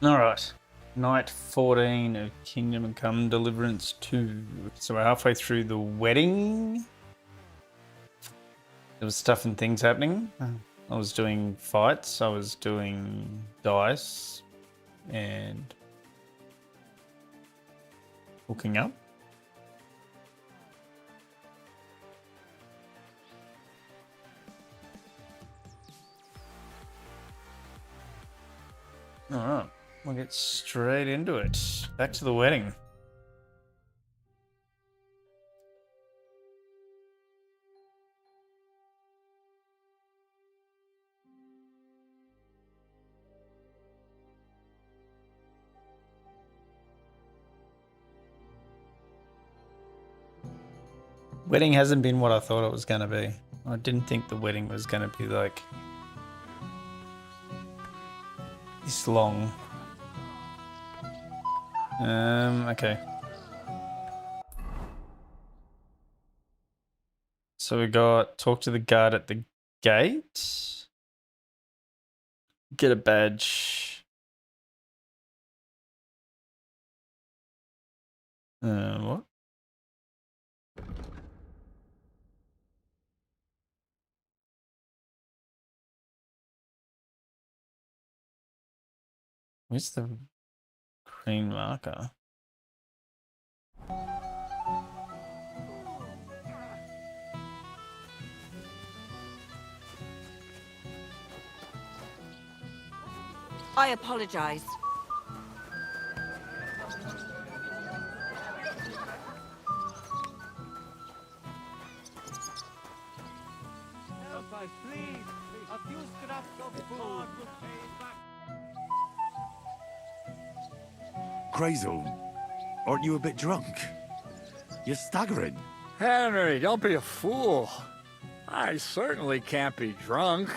All right. Night 14 of Kingdom Come Deliverance 2. So we're halfway through the wedding. There was stuff and things happening. I was doing fights. I was doing dice and hooking up. All right. We'll get straight into it. Back to the wedding. Wedding hasn't been what I thought it was going to be. I didn't think the wedding was going to be like this long. Okay. So we got talk to the guard at the gate. Get a badge. What? Where's the green marker? I apologize. Crazel, aren't you a bit drunk? You're staggering. Henry, don't be a fool. I certainly can't be drunk.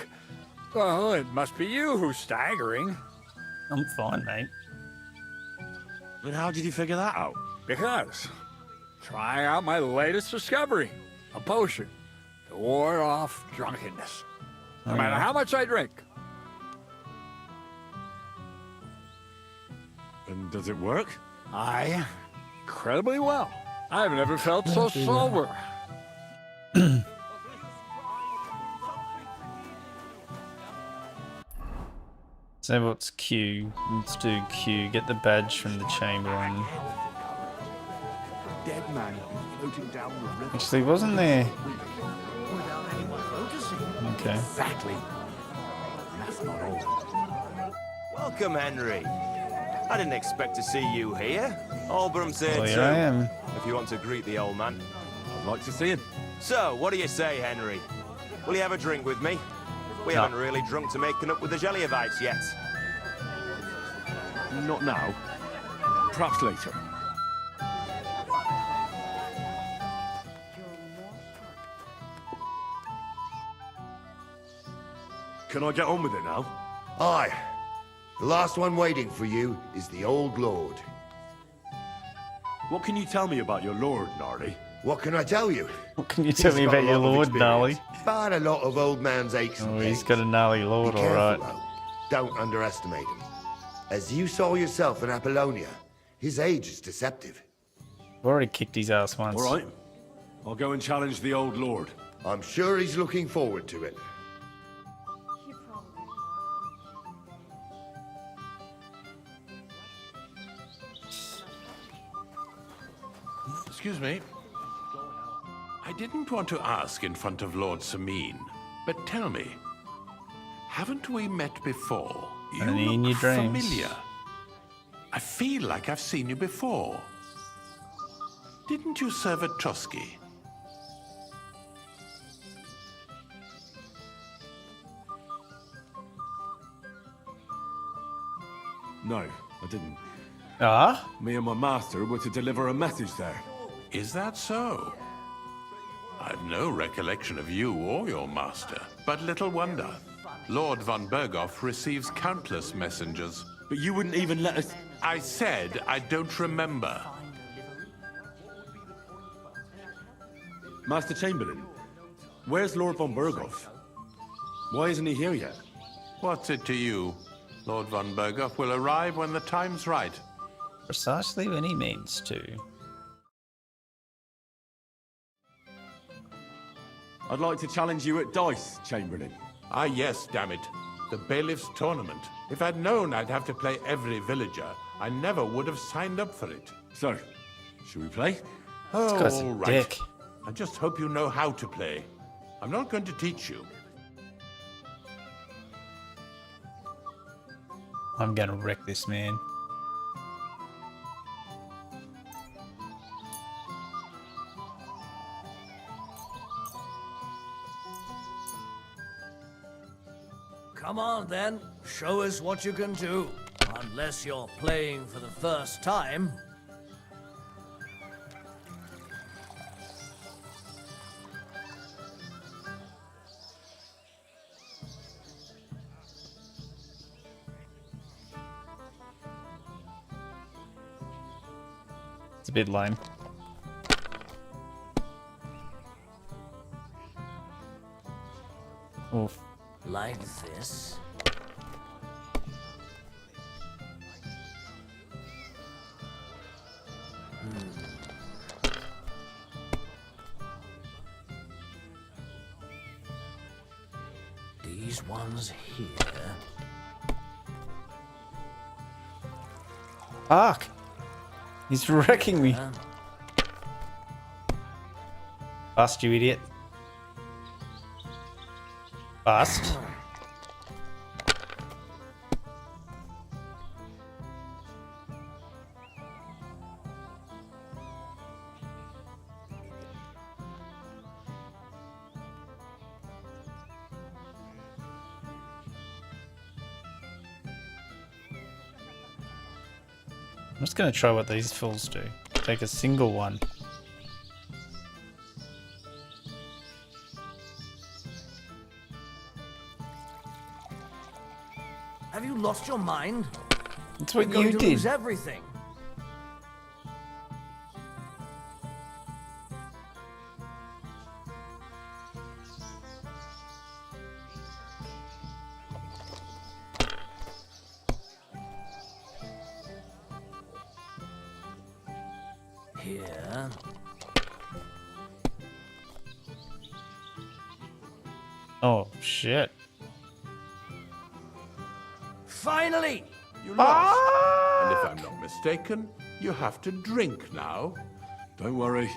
Well, it must be you who's staggering. I'm fine, mate. But how did you figure that out? Because try out my latest discovery, a potion to ward off drunkenness. No matter how much I drink. And does it work? Incredibly well. I've never felt so sober. So what's Q? Let's do Q. Get the badge from the Chamberlain. Dead man floating down the river. Actually, wasn't there? Without anyone noticing. Okay. Exactly. That's not all. Welcome, Henry. I didn't expect to see you here. Albrum's here Well, too. here I am. If you want to greet the old man. I'd like to see him. So, what do you say, Henry? Will you have a drink with me? We No. haven't really drunk to making up with the Jellyevites yet. Not now. Perhaps later. Can I get on with it now? Aye. The last one waiting for you is the Old Lord. What can you tell me about your lord, Gnarly? What can I tell you? What can you tell me He's got about a your lot of lord, experience. Gnarly? But a lot of old man's aches and Oh, he's pains. got a gnarly lord, Be all right. careful, though. Don't underestimate him. As you saw yourself in Apollonia, his age is deceptive. I've already kicked his ass once. All right. I'll go and challenge the old lord. I'm sure he's looking forward to it. Excuse me. I didn't want to ask in front of Lord Sameen, but tell me, haven't we met before? You Only in look your dreams. familiar. I feel like I've seen you before. Didn't you serve at Trotsky? No, I didn't. Ah? Me and my master were to deliver a message there. Is that so? I've no recollection of you or your master, but little wonder. Lord von Berghoff receives countless messengers. But you wouldn't even let us... I said I don't remember. Master Chamberlain, where's Lord von Berghoff? Why isn't he here yet? What's it to you? Lord von Berghoff will arrive when the time's right. Precisely when he means to. I'd like to challenge you at dice, Chamberlain. Ah, yes, damn it. The Bailiff's tournament. If I'd known I'd have to play every villager, I never would have signed up for it. So, should we play? Oh, guy's a all right. dick. I just hope you know how to play. I'm not going to teach you. I'm gonna wreck this man. Come on then, show us what you can do. Unless you're playing for the first time. It's a bit lame. Oof. Like this. These ones here. Fuck! He's wrecking me. Bust, you idiot. Bust. I'm just gonna try what these fools do. Take a single one. Have you lost your mind? That's what You're going you to did. lose everything. Here. Oh shit. Finally! You lost. And if I'm not mistaken, you have to drink now. Don't worry,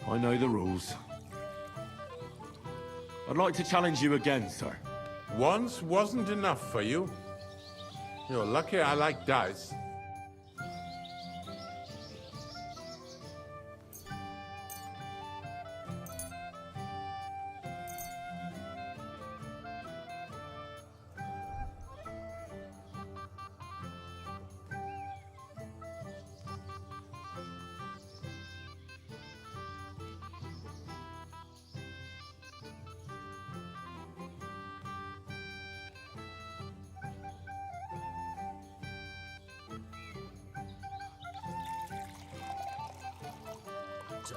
I know the rules. I'd like to challenge you again, sir. Once wasn't enough for you. You're lucky I like dice.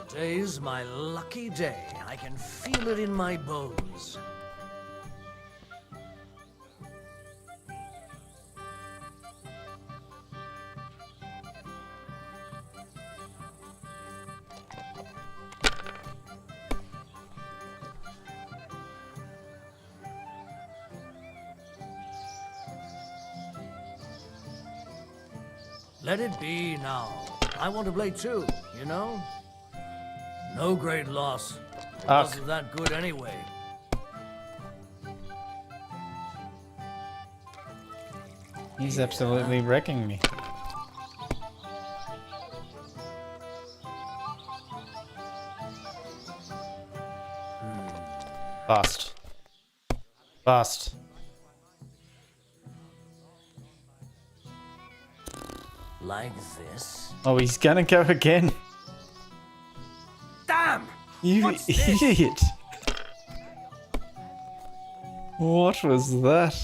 Today's my lucky day. I can feel it in my bones. Let it be now. I want to play too, you know? No great loss. It wasn't that good anyway. He's absolutely wrecking me. Bust. Bust. Like this. Oh, he's gonna go again. Damn! You What's this? idiot. What was that?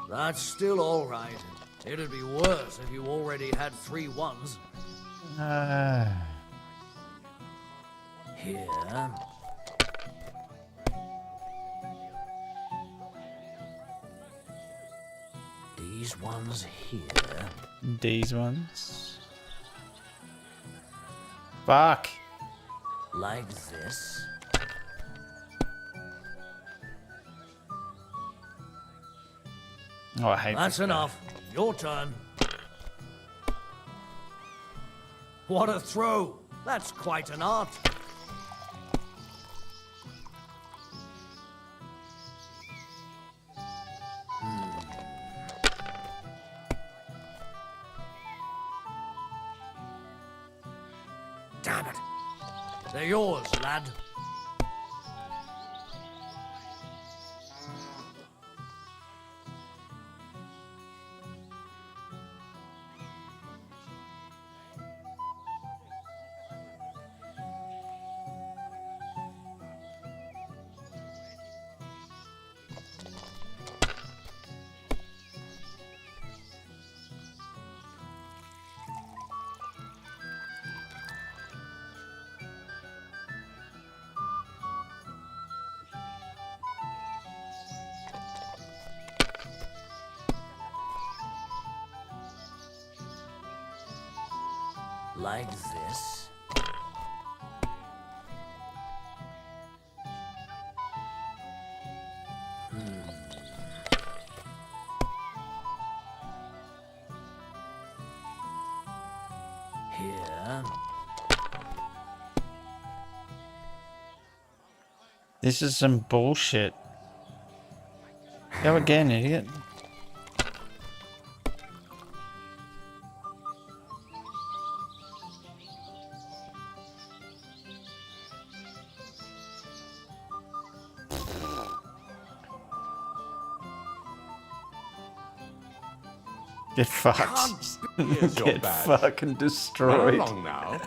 That's still all right. It'd be worse if you already had 3 ones. Here. These ones here. These ones. Fuck. Like this. Oh, I hate That's this guy. enough. Your turn. What a throw! That's quite an art. Damn it. They're yours, lad. Like this. Here. This is some bullshit. Go again, idiot. Get fucked. Here's your Get badge. fucking Run destroyed. along now.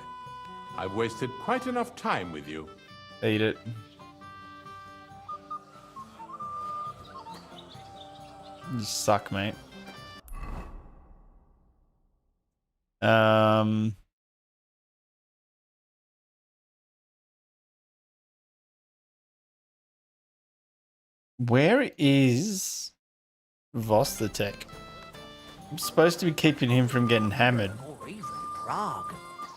I've wasted quite enough time with you. Eat it. You suck, mate. Where is Vostatek? I'm supposed to be keeping him from getting hammered. Or even Prague.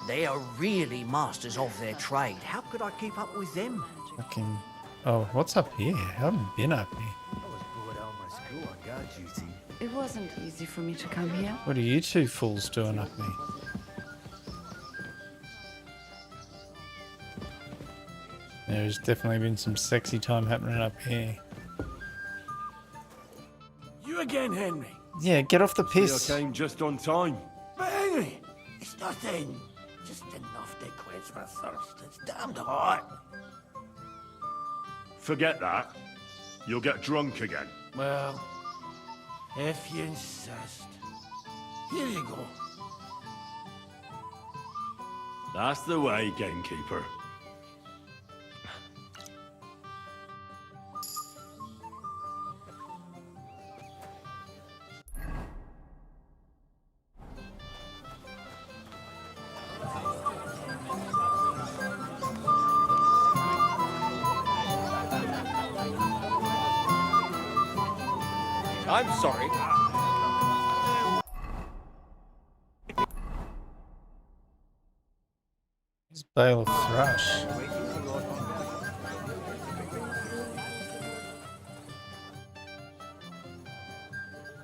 They are really masters of their trade. How could I keep up with them? Fucking. Oh, what's up here? I haven't been up here. I was bored out of my school on guard duty. It wasn't easy for me to come here. What are you two fools doing up here? There's definitely been some sexy time happening up here. You again, Henry? Yeah, get off the piss. I came just on time. But Henry, it's nothing. Just enough to quench my thirst. It's damned hot. Forget that. You'll get drunk again. Well, if you insist. Here you go. That's the way, gamekeeper. I'm sorry. It's Bale of Thrush.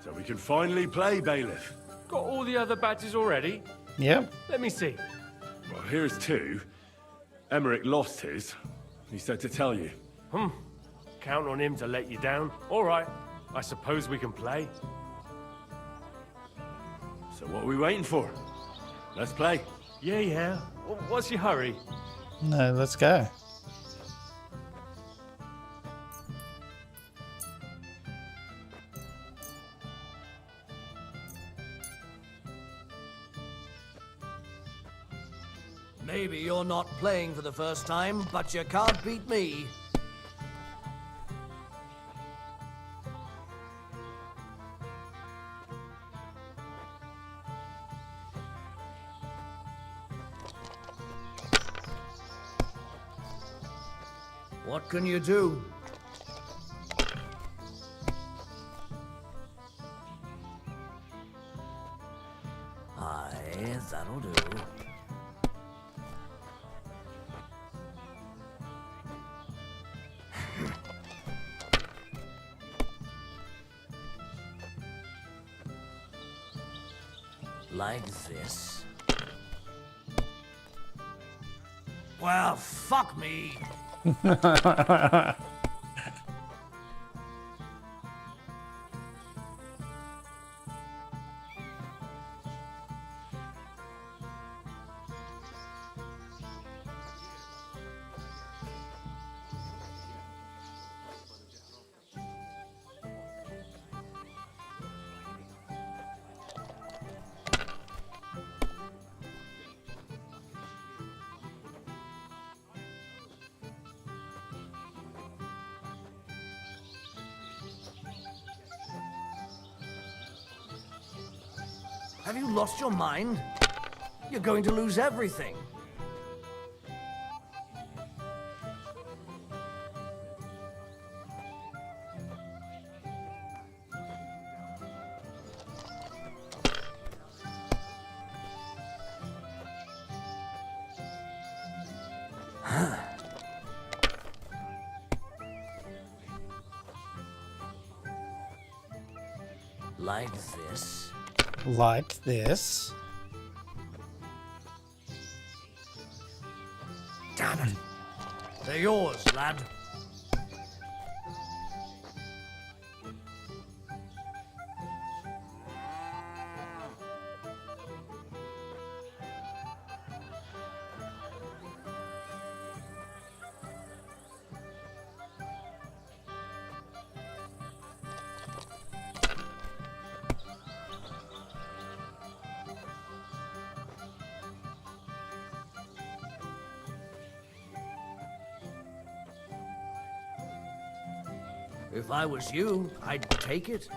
So we can finally play, Bailiff. Got all the other badges already? Yep. Let me see. Well, here's 2. Emmerich lost his. He said to tell you. Count on him to let you down. All right. I suppose we can play. So what are we waiting for? Let's play. Yeah. What's your hurry? No, let's go. Maybe you're not playing for the first time, but you can't beat me. What can you do? Aye, that'll do. Like this. Well, fuck me. Have you lost your mind? You're going to lose everything. Like this. Like this. Damn it. They're yours, lad. If I was you, I'd take it.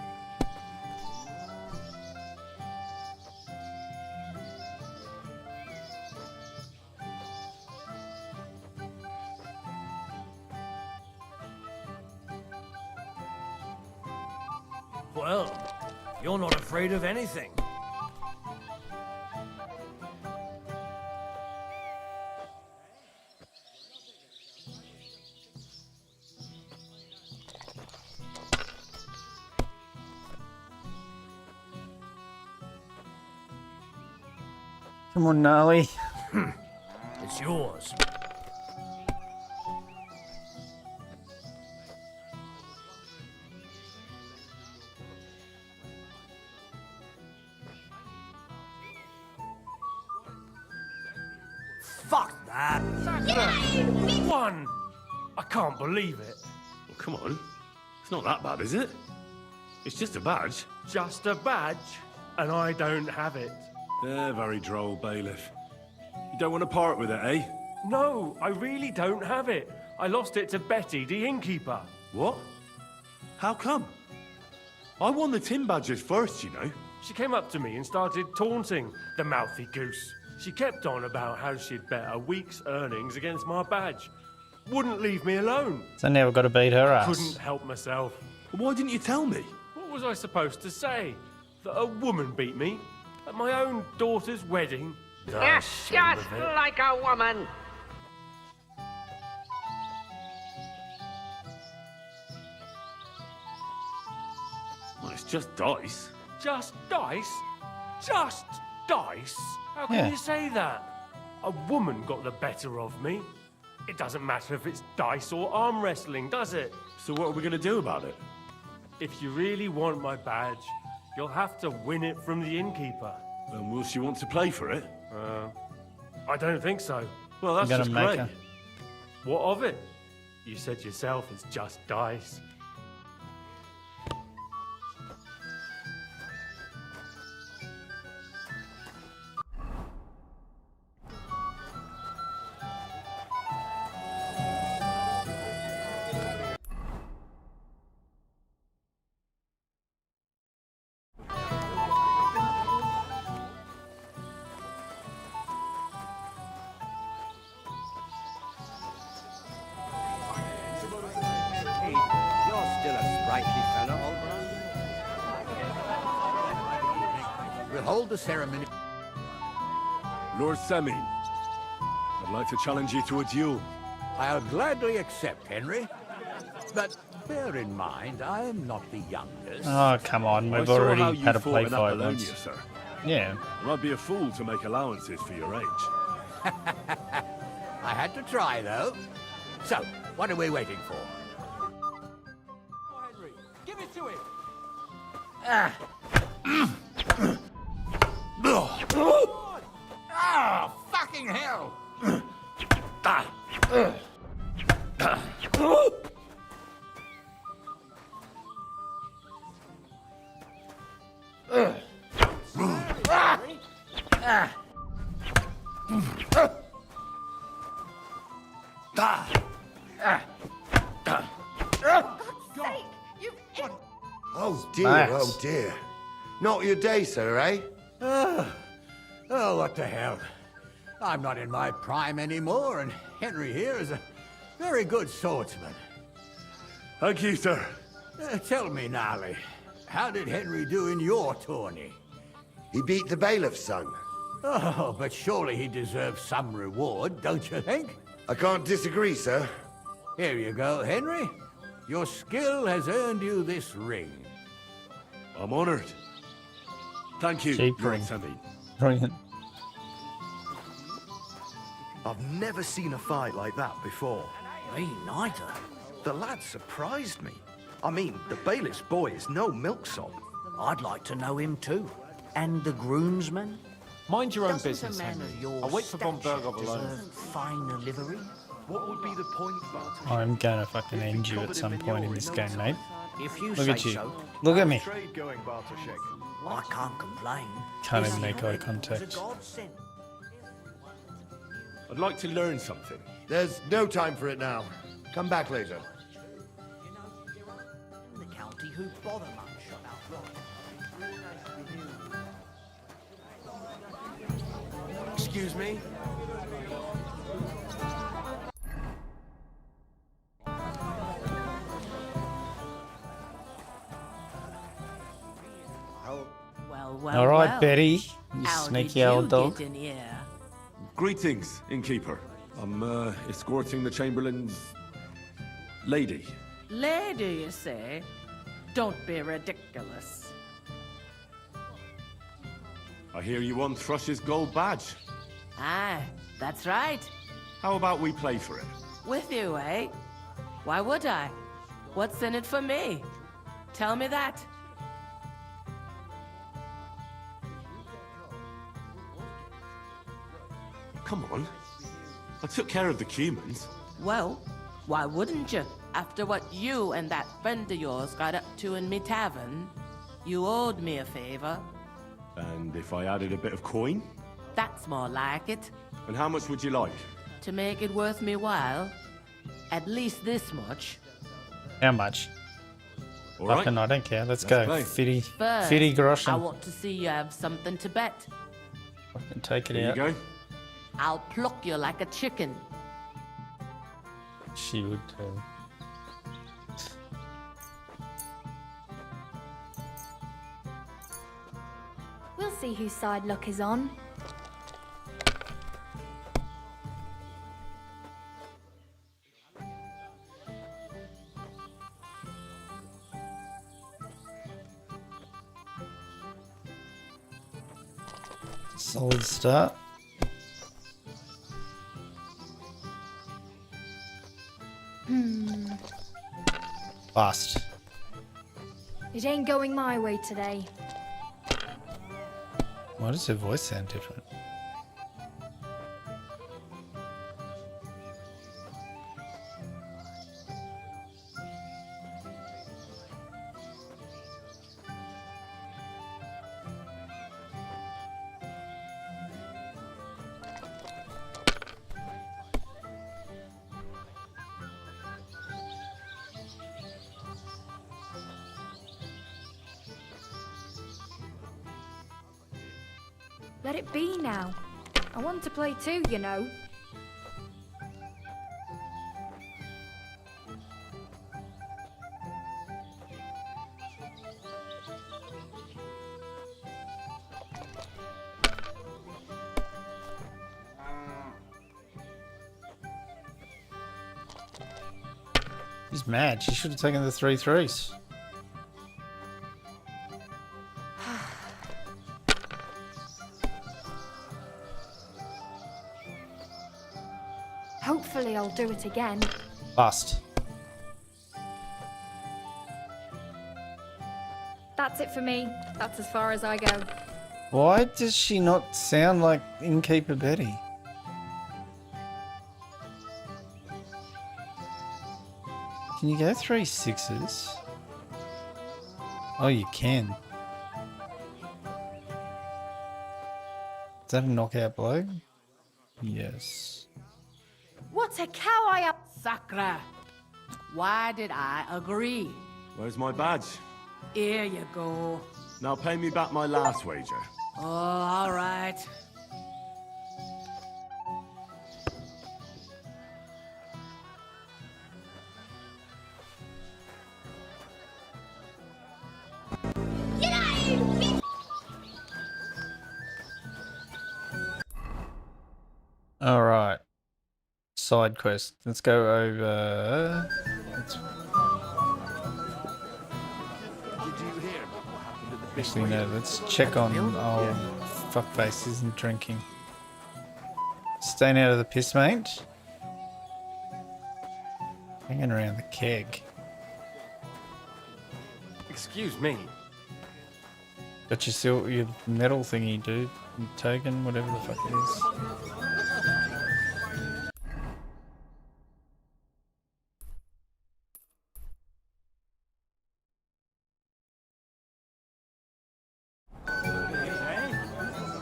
Well, you're not afraid of anything. Come on, Gnarly. It's yours. Fuck that! One! I can't believe it. Well, come on. It's not that bad, is it? It's just a badge. Just a badge, and I don't have it. They're very droll, bailiff. You don't want to part with it, eh? No, I really don't have it. I lost it to Betty, the innkeeper. What? How come? I won the tin badges first, you know. She came up to me and started taunting, the mouthy goose. She kept on about how she'd bet a week's earnings against my badge. Wouldn't leave me alone. So now we've got to beat her ass. Couldn't help myself. Why didn't you tell me? What was I supposed to say? That a woman beat me? At my own daughter's wedding? Yes, just like a woman. Well, it's just dice. Just dice? Just dice? How can Yeah. you say that? A woman got the better of me. It doesn't matter if it's dice or arm wrestling, does it? So what are we going to do about it? If you really want my badge, you'll have to win it from the innkeeper. And will she want to play for it? I don't think so. Well, that's Gonna just make great. her. What of it? You said yourself it's just dice. will hold the ceremony. Lord Semin, I'd like to challenge you to a duel. I'll gladly accept, Henry. But bear in mind, I am not the youngest. Oh, come on. I We've saw how already you had a fought play in fight Apollonia, once. sir. Yeah. And I'd be a fool to make allowances for your age. I had to try, though. So, what are we waiting for? Henry, give it to him. Ah, fucking hell! Oh dear, Nice. oh dear. Not your day, sir, eh? Oh, what the hell. I'm not in my prime anymore, and Henry here is a very good swordsman. Thank you, sir. Tell me, Nally, how did Henry do in your tourney? He beat the bailiff's son. Oh, but surely he deserves some reward, don't you think? I can't disagree, sir. Here you go, Henry. Your skill has earned you this ring. I'm honored. Thank you, Cheap Lord ring. Semin. Brilliant. I've never seen a fight like that before. Me neither. The lad surprised me. I mean, the bailiff's boy is no milksop. I'd like to know him too. And the groomsman? Mind your own Doesn't business, a man Henry. of your I'll wait for Von stature Bergov alone. deserve finer livery? What would be the point, Barton? I'm gonna fucking end you at some point in this game, mate. If you Look say at you. so. Look at me. Trade going, Bartoszek. I can't complain. Can't This even make eye was a contact. godsend. I'd like to learn something. There's no time for it now. Come back later. In the county who bother much about law. Excuse me? Well, All right, well. Betty. You How sneaky did old you dog. get in here? Greetings, innkeeper. I'm escorting the Chamberlain's lady. Lady, you say? Don't be ridiculous. I hear you won Thrush's gold badge. Aye, that's right. How about we play for it? With you, eh? Why would I? What's in it for me? Tell me that. Come on. I took care of the Cumans. Well, why wouldn't you? After what you and that friend of yours got up to in me tavern, you owed me a favor. And if I added a bit of coin? That's more like it. And how much would you like? To make it worth me while, at least this much. How much? All right. Fucking, I don't care. Let's Let's go. play. 50 First, 50 I groschen. want to see you have something to bet. Fucking take it There out. you go. I'll pluck you like a chicken. She would too. We'll see whose side luck is on. Solid start. Fast. It ain't going my way today. Why does her voice sound different? Let it be now. I want to play too, you know. mad. She should have taken the 3 threes. Hopefully I'll do it again. Bust. That's it for me. That's as far as I go. Why does she not sound like Innkeeper Betty? Can you go 3 6s? Oh, you can. Is that a knockout blow? Yes. What a cow I am! Sakra! Why did I agree? Where's my badge? Here you go. Now pay me back my last wager. Oh, all right. All right. Side quest. Let's go over. Actually, no. Let's check on. Oh, fuckface isn't drinking. Staying out of the piss, mate. Hanging around the keg. Excuse me. Got your metal thingy, dude. Token, whatever the fuck it is.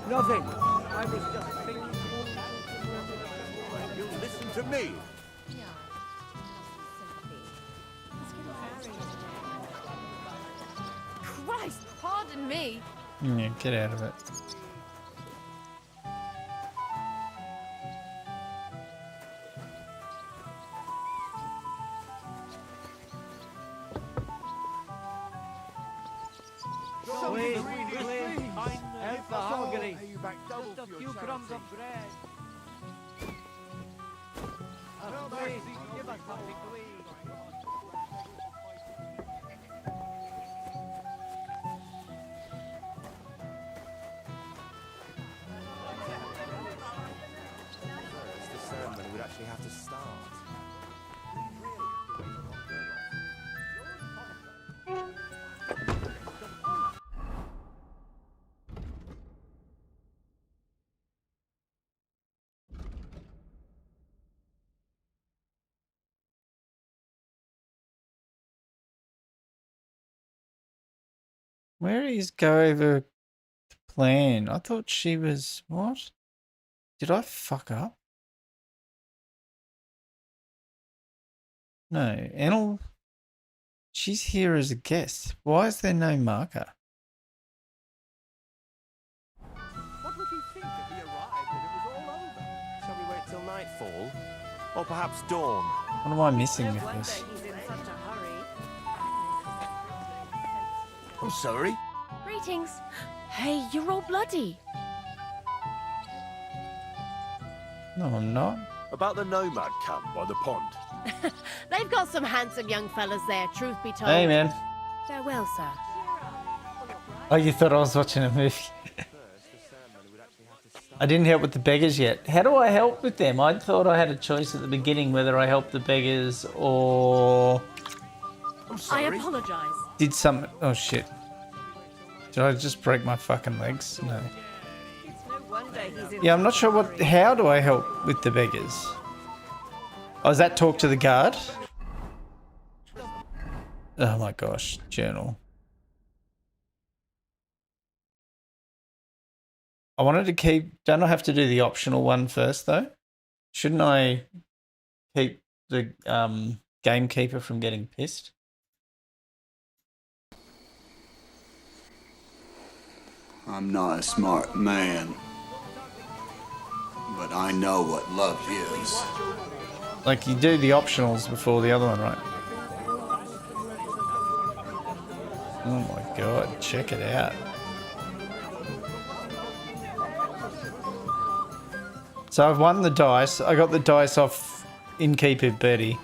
Nothing. I was just thinking. You listen to me. Christ, pardon me. Yeah, get out of it. Just a few crumbs of bread. Please, give us something to eat. First, the ceremony would actually have to start. Where is go over the plan? I thought she was what? Did I fuck up? No, Enel. She's here as a guest. Why is there no marker? What would he think if he arrived and it was all over? Shall we wait till nightfall? Or perhaps dawn? What am I missing with this? I'm sorry. Greetings. Hey, you're all bloody. No, I'm not. About the nomad camp by the pond. They've got some handsome young fellas there, truth be told. Hey, man. Farewell, sir. Oh, you thought I was watching a movie? I didn't help with the beggars yet. How do I help with them? I thought I had a choice at the beginning whether I helped the beggars or I apologize. did some. Oh shit! Did I just break my fucking legs? No. Yeah, I'm not sure what. How do I help with the beggars? Oh, is that talk to the guard? Oh my gosh, journal. I wanted to keep. Don't I have to do the optional one first though? Shouldn't I keep the gamekeeper from getting pissed? I'm not a smart man, but I know what love is. Like you do the optionals before the other one, right? Oh my god, check it out. So I've won the dice. I got the dice off Innkeeper Betty.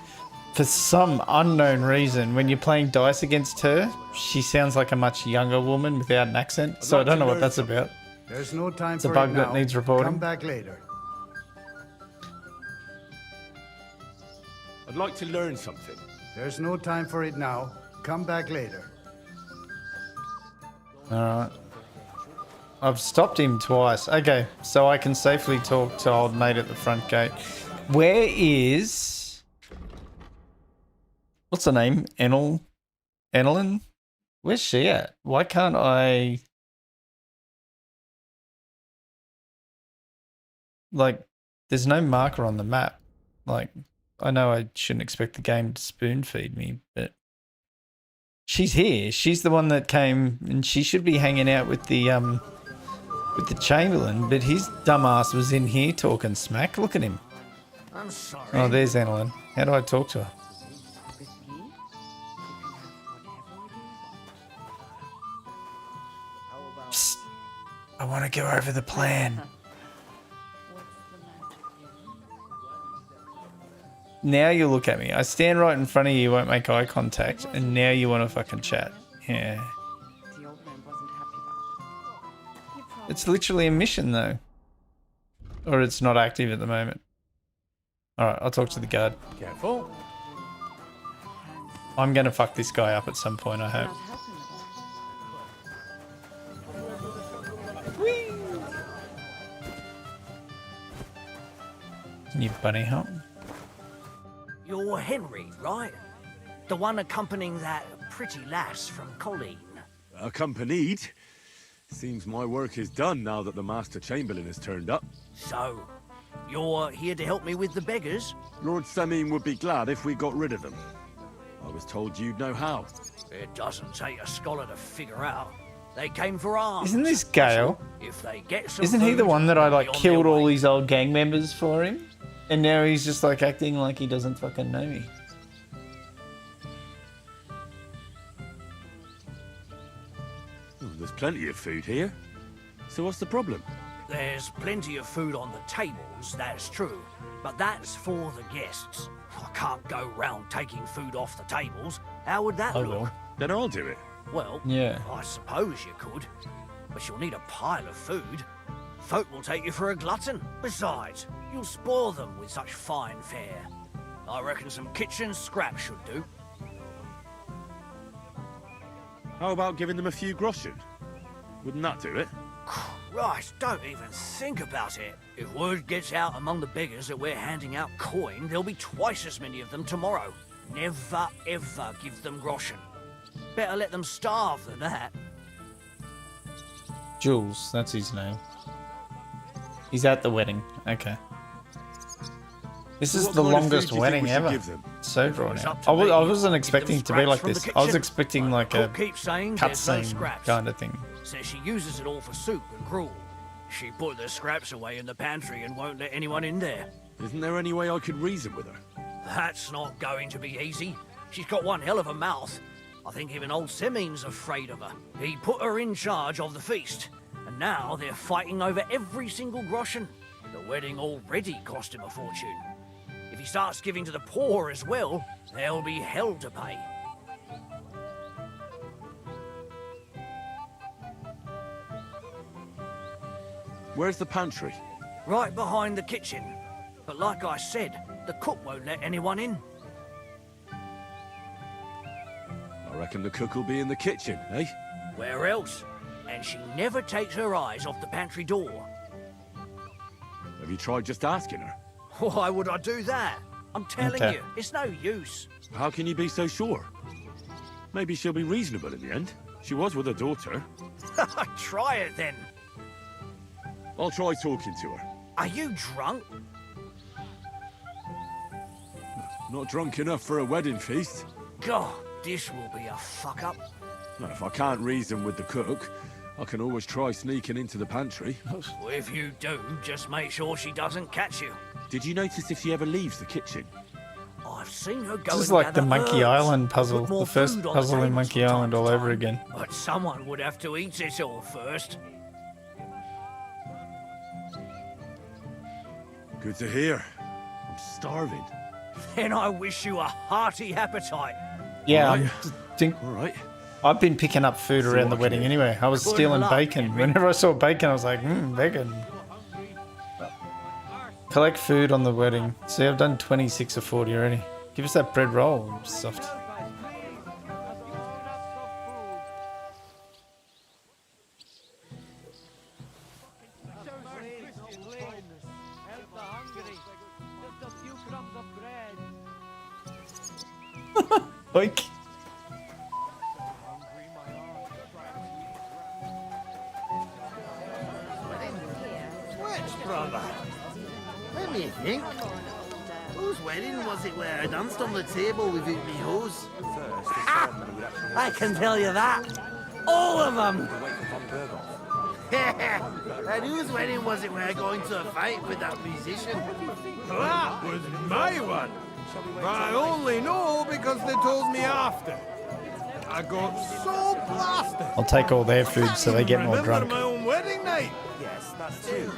For some unknown reason, when you're playing dice against her, she sounds like a much younger woman without an accent. So I don't know what that's about. There's no time It's a for bug it that now. needs reporting. Come back later. I'd like to learn something. There's no time for it now. Come back later. Alright. I've stopped him twice. Okay, so I can safely talk to old mate at the front gate. Where is... What's her name? Enelin? Where's she at? Why can't I... Like, there's no marker on the map. Like, I know I shouldn't expect the game to spoon feed me, but... She's here. She's the one that came, and she should be hanging out with the Chamberlain, but his dumbass was in here talking smack. Look at him. I'm sorry. Oh, there's Annalyn. How do I talk to her? Psst. I want to go over the plan. Now you look at me. I stand right in front of you, won't make eye contact, and now you want to fucking chat. Yeah. It's literally a mission, though. Or it's not active at the moment. Alright, I'll talk to the guard. Careful. I'm going to fuck this guy up at some point, I hope. Whee! Can you bunny hop? You're Henry, right? The one accompanying that pretty lass from Colleen. Accompanied? Seems my work is done now that the Master Chamberlain has turned up. So, you're here to help me with the beggars? Lord Sameen would be glad if we got rid of them. I was told you'd know how. It doesn't take a scholar to figure out. They came for arms. Isn't this Gale? If they get some Isn't he the food, one that I they'll like be on killed their all way. these old gang members for him? And now he's just like acting like he doesn't fucking know me. Oh, there's plenty of food here. So what's the problem? There's plenty of food on the tables, that's true. But that's for the guests. I can't go round taking food off the tables. How would that I look? will. Then I'll do it. Well, Yeah. I suppose you could. But you'll need a pile of food. Folk will take you for a glutton. Besides, you'll spoil them with such fine fare. I reckon some kitchen scraps should do. How about giving them a few groschen? Wouldn't that do it? Christ, don't even think about it. If word gets out among the beggars that we're handing out coin, there'll be twice as many of them tomorrow. Never, ever give them groschen. Better let them starve than that. Jules, that's his name. He's at the wedding. Okay. This So is what the kind of longest food do you think wedding we should ever. give them? So If it drawn was out. up to I me, wasn't give expecting them to be like scraps from the this. I was kitchen. expecting like a Cook keeps saying there's no cutscene scraps. kind of thing. Says she uses it all for soup and gruel. She put the scraps away in the pantry and won't let anyone in there. Isn't there any way I could reason with her? That's not going to be easy. She's got one hell of a mouth. I think even old Seming's afraid of her. He put her in charge of the feast, and now they're fighting over every single groschen. The wedding already cost him a fortune. If he starts giving to the poor as well, there'll be hell to pay. Where's the pantry? Right behind the kitchen. But like I said, the cook won't let anyone in. I reckon the cook will be in the kitchen, eh? Where else? And she never takes her eyes off the pantry door. Have you tried just asking her? Why would I do that? I'm telling Okay. you, it's no use. How can you be so sure? Maybe she'll be reasonable in the end. She was with her daughter. Try it then. I'll try talking to her. Are you drunk? Not drunk enough for a wedding feast. God, this will be a fuck up. Now, if I can't reason with the cook, I can always try sneaking into the pantry. Well, if you do, just make sure she doesn't catch you. Did you notice if she ever leaves the kitchen? I've seen her go This is and like the gather Monkey herbs Island and puzzle. put more The first food on the puzzle in tables Monkey from time Island to all over time. again. But someone would have to eat it all first. Good to hear. I'm starving. Then I wish you a hearty appetite. Yeah, Alright. think All right. I've been picking up food around the wedding anyway. I was Good stealing luck, bacon. Henry. Whenever I saw bacon, I was like, bacon. Collect food on the wedding. See, I've done 26 or 40 already. Give us that bread roll, soft. Like, Which brother? Let me think. Whose wedding was it where I danced on the table without me hose? I can tell you that. All of them. And whose wedding was it where I got into a fight with that musician? That was my one. But I only know because they told me after. I got so blasted. I'll take all their food so they get more Remember drunk. my own wedding night? Yes, that's true.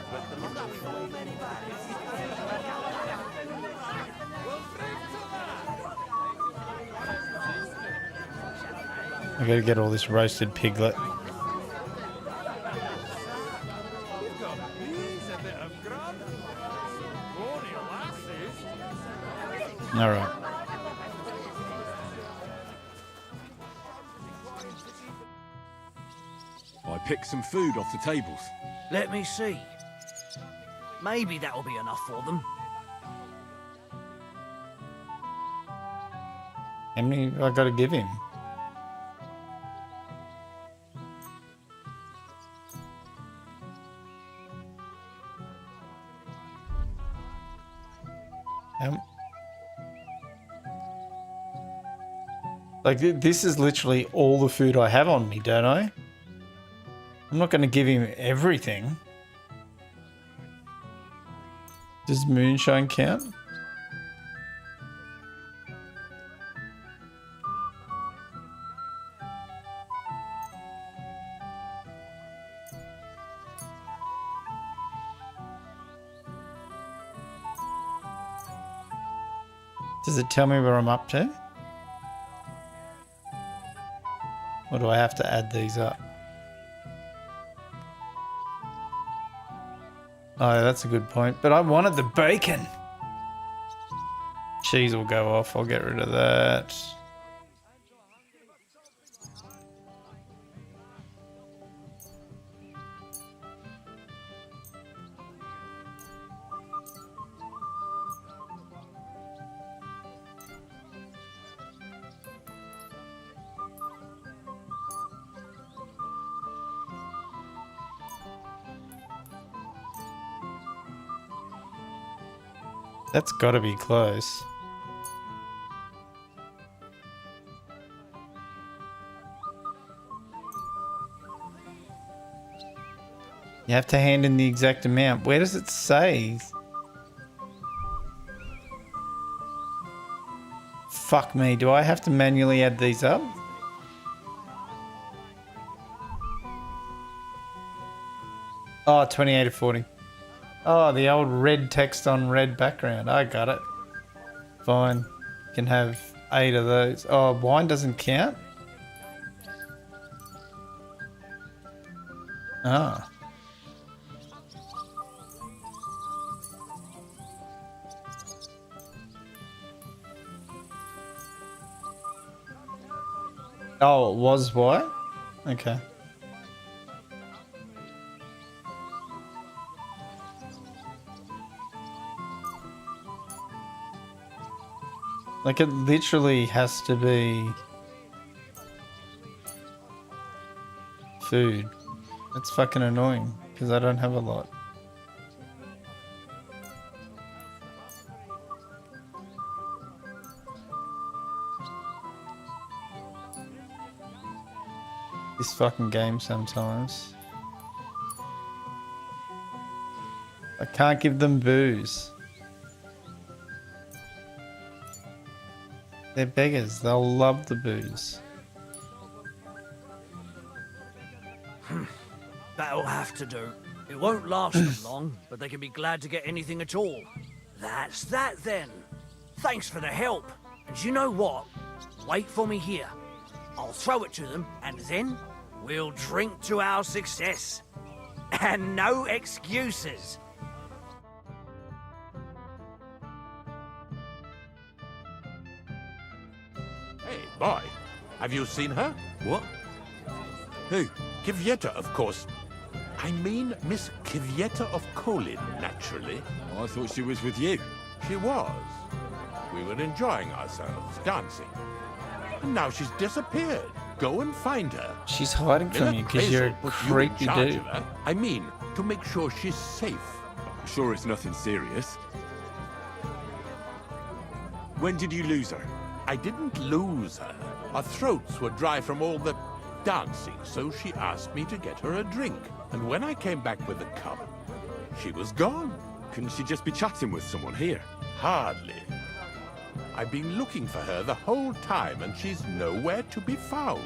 I gotta get all this roasted piglet. All right. I picked some food off the tables. Let me see. Maybe that'll be enough for them. How many I gotta give him? Like, this is literally all the food I have on me, don't I? I'm not going to give him everything. Does moonshine count? Does it tell me where I'm up to? Or do I have to add these up? Oh, that's a good point. But I wanted the bacon. Cheese will go off. I'll get rid of that. That's got to be close. You have to hand in the exact amount. Where does it say? Fuck me. Do I have to manually add these up? Oh, 28 or 40. Oh, the old red text on red background. I got it. Fine. You can have 8 of those. Oh, wine doesn't count? Ah. Oh, it was what? Okay. Like, it literally has to be food. It's fucking annoying because I don't have a lot. This fucking game sometimes. I can't give them booze. They're beggars. They'll love the booze. That'll have to do. It won't last them long, but they can be glad to get anything at all. That's that then. Thanks for the help. And you know what? Wait for me here. I'll throw it to them, and then we'll drink to our success. And no excuses. Hey, boy. Have you seen her? What? Who? Kvyetta, of course. I mean Miss Kvyetta of Kolin, naturally. Oh, I thought she was with you. She was. We were enjoying ourselves, dancing. And now she's disappeared. Go and find her. She's hiding from you because you're a creepy dude. I mean, to make sure she's safe. I'm sure it's nothing serious. When did you lose her? I didn't lose her. Our throats were dry from all the dancing, so she asked me to get her a drink. And when I came back with the cup, she was gone. Couldn't she just be chatting with someone here? Hardly. I've been looking for her the whole time, and she's nowhere to be found.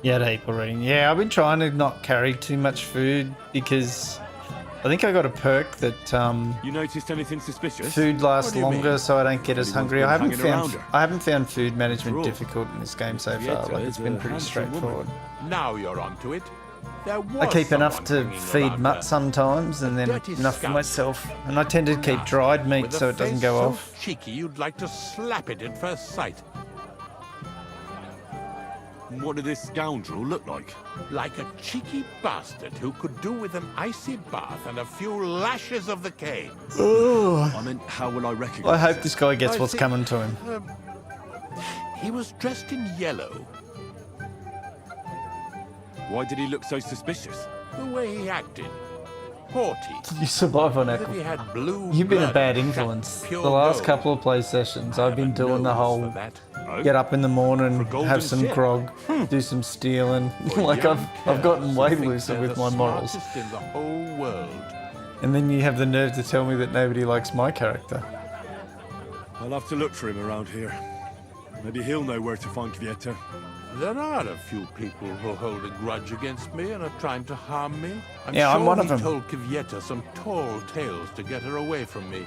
Yeah, heap already. Yeah, I've been trying to not carry too much food because I think I got a perk that You noticed anything suspicious? food lasts longer, so I don't get as hungry. I haven't around found her. I haven't found food management Sure. difficult in this game so far. Like it's been pretty straightforward. Now you're onto it. There was I keep enough to someone hanging feed around Mutt her. sometimes, and then dirty enough for scum. myself. And I tend to keep dried meat With a so it doesn't face go so off. cheeky you'd like to slap it at first sight. What did this scoundrel look like? Like a cheeky bastard who could do with an icy bath and a few lashes of the cane. I meant, how will I recognize I hope her? this guy gets I what's think, coming to him. He was dressed in yellow. Why did he look so suspicious? The way he acted. Haughty. You survive on As if Echo. he had blue You've been a blood, bad shot influence. The pure last gold. couple of play sessions, I've been doing the nose whole for that. get up in the morning, golden have some ship. grog, do some stealing. Like Young I've gotten curs way who think looser they're with the my morals. smartest in the whole world. And then you have the nerve to tell me that nobody likes my character. I'll have to look for him around here. Maybe he'll know where to find Kvyetta. There are a few people who hold a grudge against me and are trying to harm me. I'm Yeah, sure I'm one of he them. told Kvyetta some tall tales to get her away from me.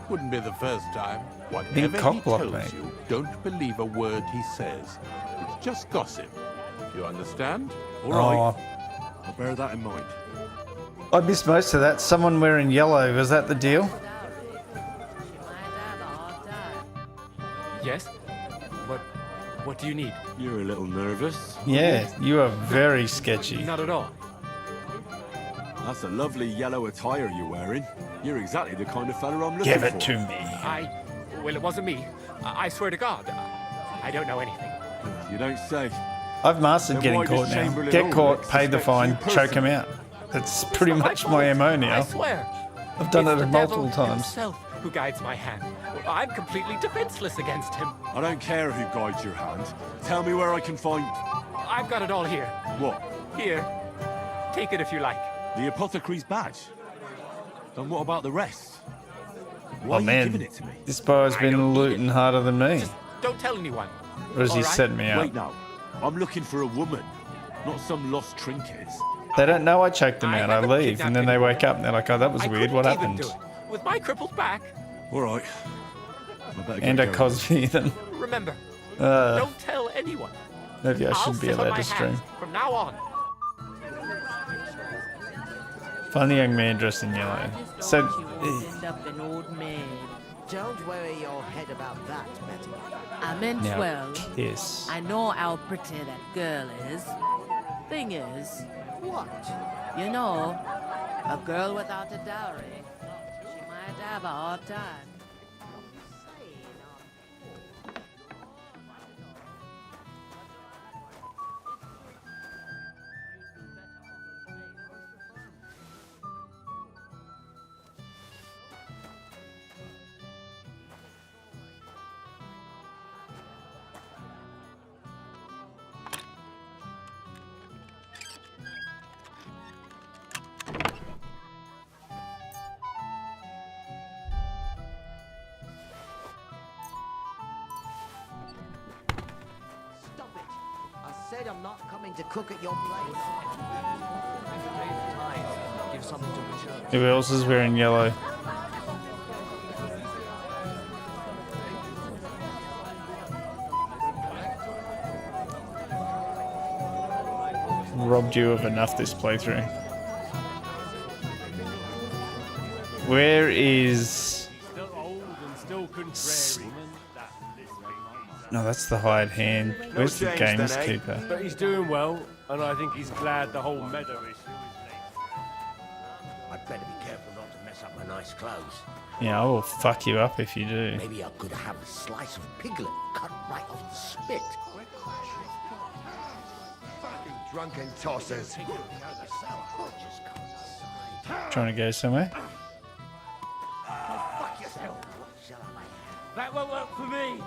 Wouldn't be the first time. Whatever he cock-blocked, tells mate. you, don't believe a word he says. It's just gossip. You understand? All right. Oh, I'll bear that in mind. I missed most of that. Someone wearing yellow, was that the deal? Yes? What do you need? You're a little nervous. Yeah, you are very sketchy. Not at all. That's a lovely yellow attire you're wearing. You're exactly the kind of fella I'm looking Give for. it to me. Well, it wasn't me. I swear to God. I don't know anything. You don't say. I've mastered Then getting why does caught now. Chamberlain Get Ulrich caught, pay the suspect fine, you choke him personally? out. That's pretty much my MO I now. swear. I've done It's it the multiple devil times. himself who guides my hand. I'm completely defenseless against him. I don't care who guides your hand. Tell me where I can find... I've got it all here. What? Here. Take it if you like. The apothecary's badge? And what about the rest? Why Oh are you man, giving it to me? this boy's been looting harder than me. Don't tell anyone. Or has he all right? set me up? Wait now. I'm looking for a woman, not some lost trinkets. They don't know I choked them I out. I haven't leave, and then they wake up and they're like, oh, that was I weird. couldn't What even happened? do it. With my crippled back. All right. I better get And a going. Cosby then. Remember, Uh, don't tell anyone. maybe I I'll shouldn't be sit on allowed my to stream. hands from now on. Find the young man dressed in yellow. So, End up an old maid. Don't worry your head about that, Betty. I meant now well. kiss. I know how pretty that girl is. Thing is, What? you know, a girl without a dowry, she might have a hard time. Stop it. I said I'm not coming to cook at your place. Give something to return. Who else is wearing yellow? robbed you of enough this playthrough. Where is... No, that's the hired hand. Where's the gameskeeper? But he's doing well, and I think he's glad the whole meadow is. I'd better be careful not to mess up my nice clothes. Yeah, I will fuck you up if you do. Maybe I could have a slice of piglet cut right off the spit. Fucking drunken tossers. Trying to go somewhere? That won't work for me.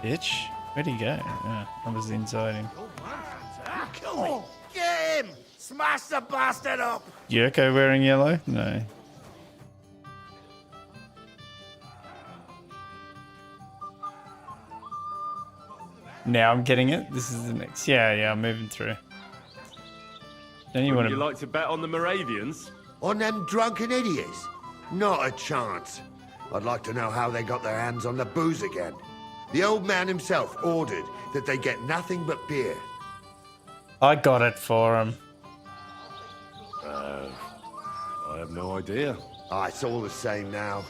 Bitch. Where'd he go? Yeah, I was inside him. Kill me. Get him! Smash the bastard up! Yurko wearing yellow? No. Now I'm getting it. This is the next. Yeah, I'm moving through. Don't you want Would you like to bet on the Moravians? On them drunken idiots? Not a chance. I'd like to know how they got their hands on the booze again. The old man himself ordered that they get nothing but beer. I got it for him. I have no idea. Ah, it's all the same now.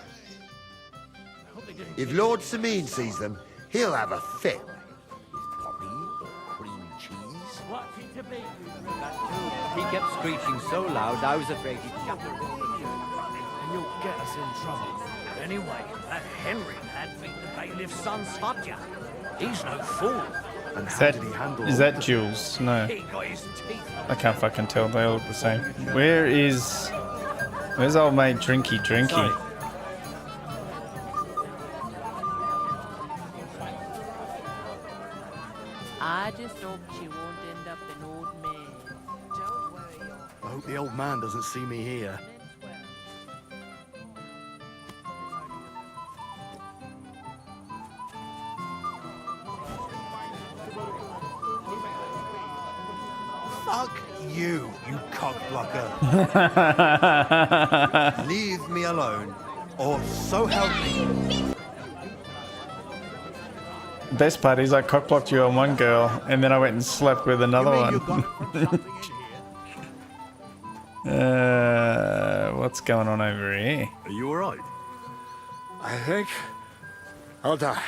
If Lord Sameen sees them, he'll have a fit. He kept screeching so loud, I was afraid he'd jump. And you'll get us in trouble. Anyway, that Henry had beat the bailiff's son Spudger. He's no fool. And Is that Jules? No. He got his teeth. I can't fucking tell. They all look the same. Where's old mate Drinky? I just hope she won't end up an old man. Don't worry. I hope the old man doesn't see me here. Fuck you, you cockblocker. Leave me alone, or so help me. Best part is I cockblocked you on one girl, and then I went and slept with another one. What's going on over here? Are you alright? I think I'll die.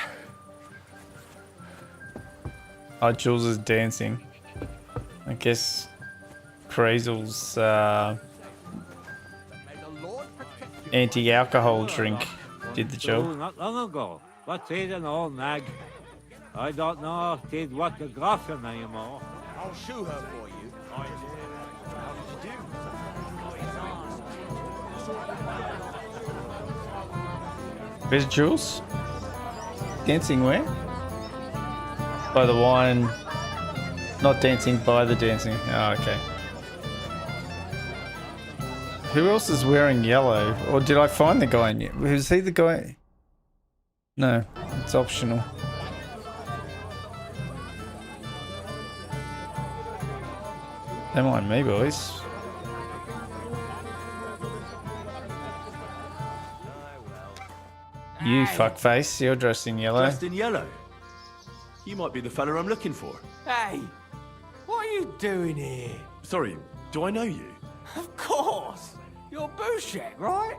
Oh, Jules is dancing. I guess Crazel's anti-alcohol drink did the job. Not long ago, but he's an old nag. I don't know if he'd want to gossip anymore. I'll shoe her for you. I did. How did you do? Where's Jules? Dancing where? By the wine. Not dancing by the dancing. Oh, okay. Who else is wearing yellow? Or did I find the guy in yet? Was he the guy? No, it's optional. Don't mind me, boys. You fuckface, you're dressed in yellow. Dressed in yellow? You might be the fella I'm looking for. Hey, what are you doing here? Sorry, do I know you? Of course! You're Bushek, right?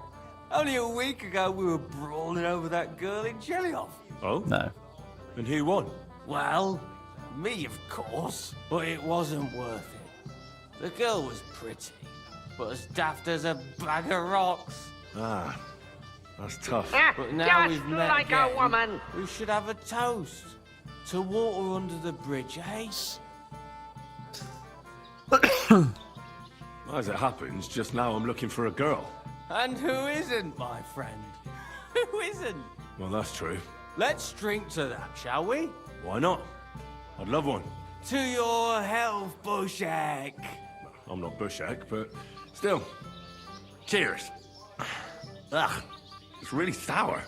Only a week ago we were brawling over that girl in Jelly-Off. Oh? No. And who won? Well, me, of course. But it wasn't worth it. The girl was pretty, but as daft as a bag of rocks. Ah, that's tough. But now just we've met like again, a woman. we should have a toast. To water under the bridge, eh? As it happens, just now I'm looking for a girl. And who isn't, my friend? Who isn't? Well, that's true. Let's drink to that, shall we? Why not? I'd love one. To your health, Bushek. I'm not Bushek, but still. Cheers. Ugh, it's really sour.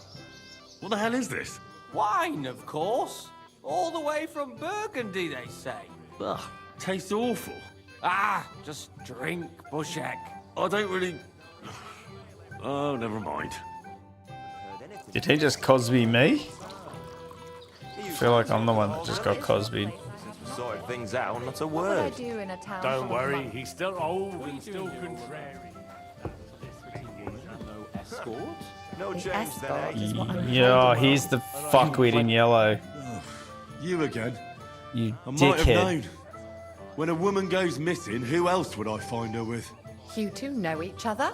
What the hell is this? Wine, of course. All the way from Burgundy, they say. Ugh, tastes awful. Ah, just drink, Bushek. I don't really... Oh, never mind. Did he just Cosby me? I feel like I'm the one that just got Cosby'd. sorted things out, not a What would I word. do in a town Don't full of worry, monks? he's still old and still contrary. No escort? No The change then, escort eh? is what I'm Yeah, holding he's on. the fuckwit in yellow. You again? You I might have dickhead. known. When a woman goes missing, who else would I find her with? You two know each other?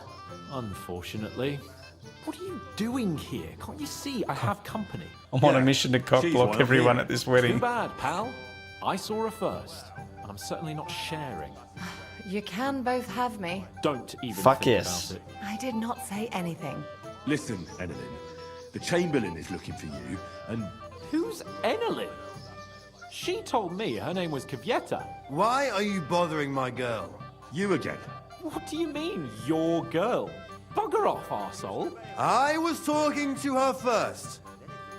Unfortunately. What are you doing here? Can't you see I have company? I'm on a mission to cockblock everyone at this Too wedding. bad, pal. I saw her first, and I'm certainly not sharing. You can both have me. Don't even Fuck think yes. about it. I did not say anything. Listen, Enelin. The Chamberlain is looking for you, and... Who's Enelin? She told me her name was Khuntza. Why are you bothering my girl? You again. What do you mean, your girl? Bugger off, arsehole. I was talking to her first.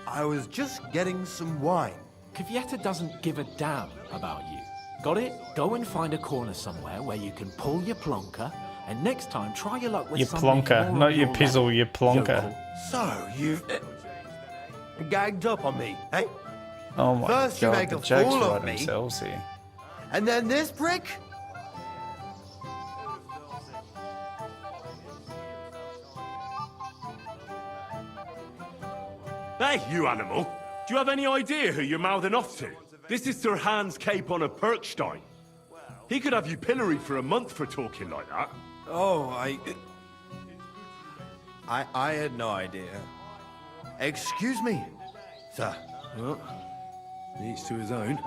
I was just getting some wine. Khuntza doesn't give a damn about you. Got it? Go and find a corner somewhere where you can pull your plonker, and next time try your luck with Your something plonker, more not on your your pizzle, level. your plonker. Yokel. So, you've gagged up on me, eh? Oh my First you god, make the a jokes fool of write me. themselves here. And then this prick? Hey, you animal! Do you have any idea who you're mouthing off to? This is Sir Hans Cape on a Perkstein. He could have you pilloried for a month for talking like that. Oh, I had no idea. Excuse me, sir. Well, each to his own.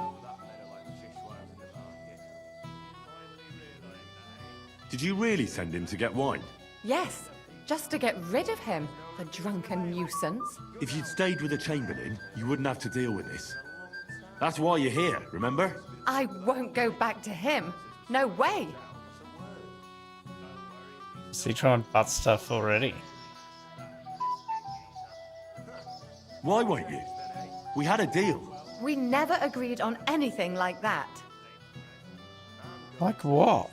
Did you really send him to get wine? Yes, just to get rid of him, the drunken nuisance. If you'd stayed with the Chamberlain, you wouldn't have to deal with this. That's why you're here, remember? I won't go back to him. No way. Is he trying butt stuff already? Why won't you? We had a deal. We never agreed on anything like that. Like what?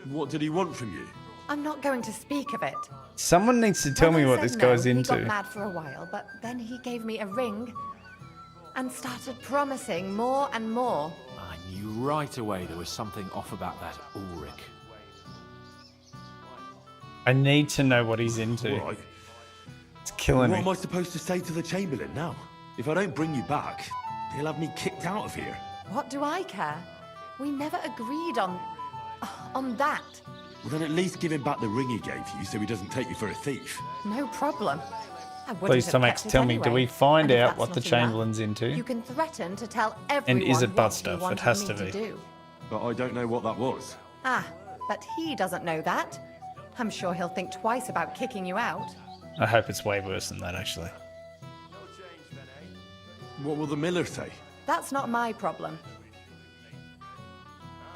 What did he want from you? I'm not going to speak of it. Someone needs to tell When me I what said this no, guy's He into. got mad for a while, but then he gave me a ring and started promising more and more. I knew right away there was something off about that Ulrich. I need to know what he's into. Right. It's killing What me. am I supposed to say to the Chamberlain now? If I don't bring you back, he'll have me kicked out of here. What do I care? We never agreed on that. Well, then at least give him back the ring he gave you so he doesn't take you for a thief. No problem. I wouldn't Please, have Tom kept X, it tell me, do anyway. we find And if out that's what the not enough, Chamberlain's into? You can threaten to tell everyone is it butt what stuff? you It wanted has me to be. do. But I don't know what that was. Ah, but he doesn't know that. I'm sure he'll think twice about kicking you out. I hope it's way worse than that, actually. What will the miller say? That's not my problem.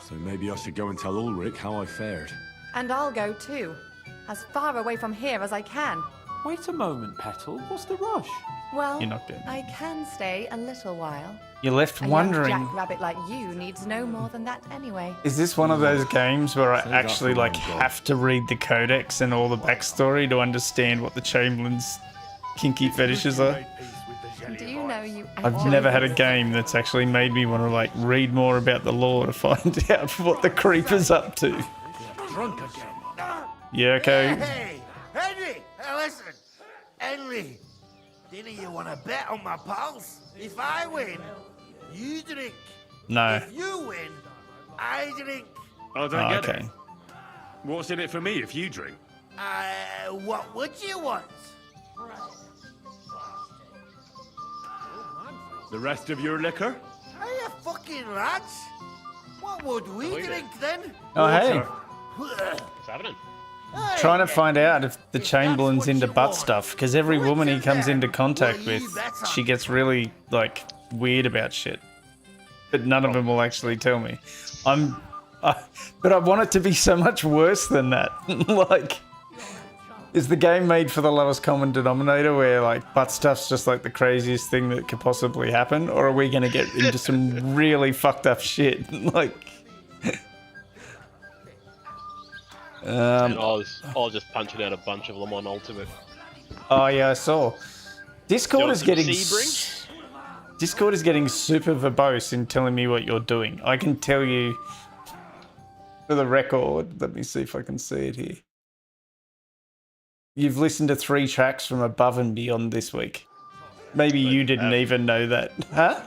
So maybe I should go and tell Ulrich how I fared. And I'll go too. As far away from here as I can. Wait a moment, Petal. What's the rush? Well, You're not dead. I can stay a little while. You're left A wondering, young jackrabbit like you needs no more than that anyway. is this one of those games where I Say that actually for like one God. have to read the codex and all the backstory to understand what the Chamberlain's kinky fetishes are? Do you know you I've actually never had a game that's actually made me want to like read more about the lore to find out what the creeper's up to. Drunk again. Yeah, okay. Hey, Henry! Hey, listen. Henry, didn't you want to bet on my pals? If I win, you drink. No. If you win, I drink. I don't get okay. it. What's in it for me if you drink? What would you want? The rest of your liquor? Are you fucking lads? What would we drink then? Oh, hey. What's happening? Trying to find out if the Chamberlain's into butt stuff, because every woman he comes into contact with, she gets really, like, weird about shit. But none of them will actually tell me. But I want it to be so much worse than that. Like, is the game made for the lowest common denominator where, like, butt stuff's just, like, the craziest thing that could possibly happen? Or are we going to get into some really fucked up shit? Like... And I was just punching out a bunch of them on Ultimate. Oh yeah, I saw. Discord Do you is want getting some Sebring? Discord is getting super verbose in telling me what you're doing. I can tell you for the record. Let me see if I can see it here. You've listened to 3 tracks from Above and Beyond this week. Maybe you didn't even know that. Huh?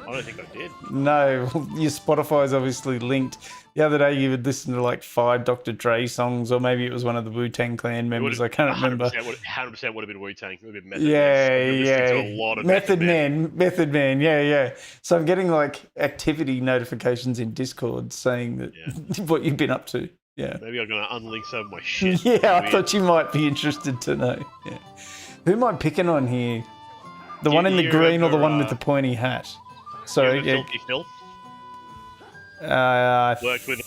I don't think I did. No, your Spotify is obviously linked. The other day you would listen to like 5 Dr. Dre songs, or maybe it was one of the Wu-Tang Clan members. I can't remember. 100% would have been Wu-Tang. It would have been Method Yeah, Man. yeah. To a lot of Method Man. Yeah. So I'm getting like activity notifications in Discord saying that what you've been up to. Yeah. Maybe I'm going to unlink some of my shit. Yeah, I thought you might be interested to know. Yeah. Who am I picking on here? The one in the green or the one with the pointy hat? Sorry. Filthy Filth? Worked with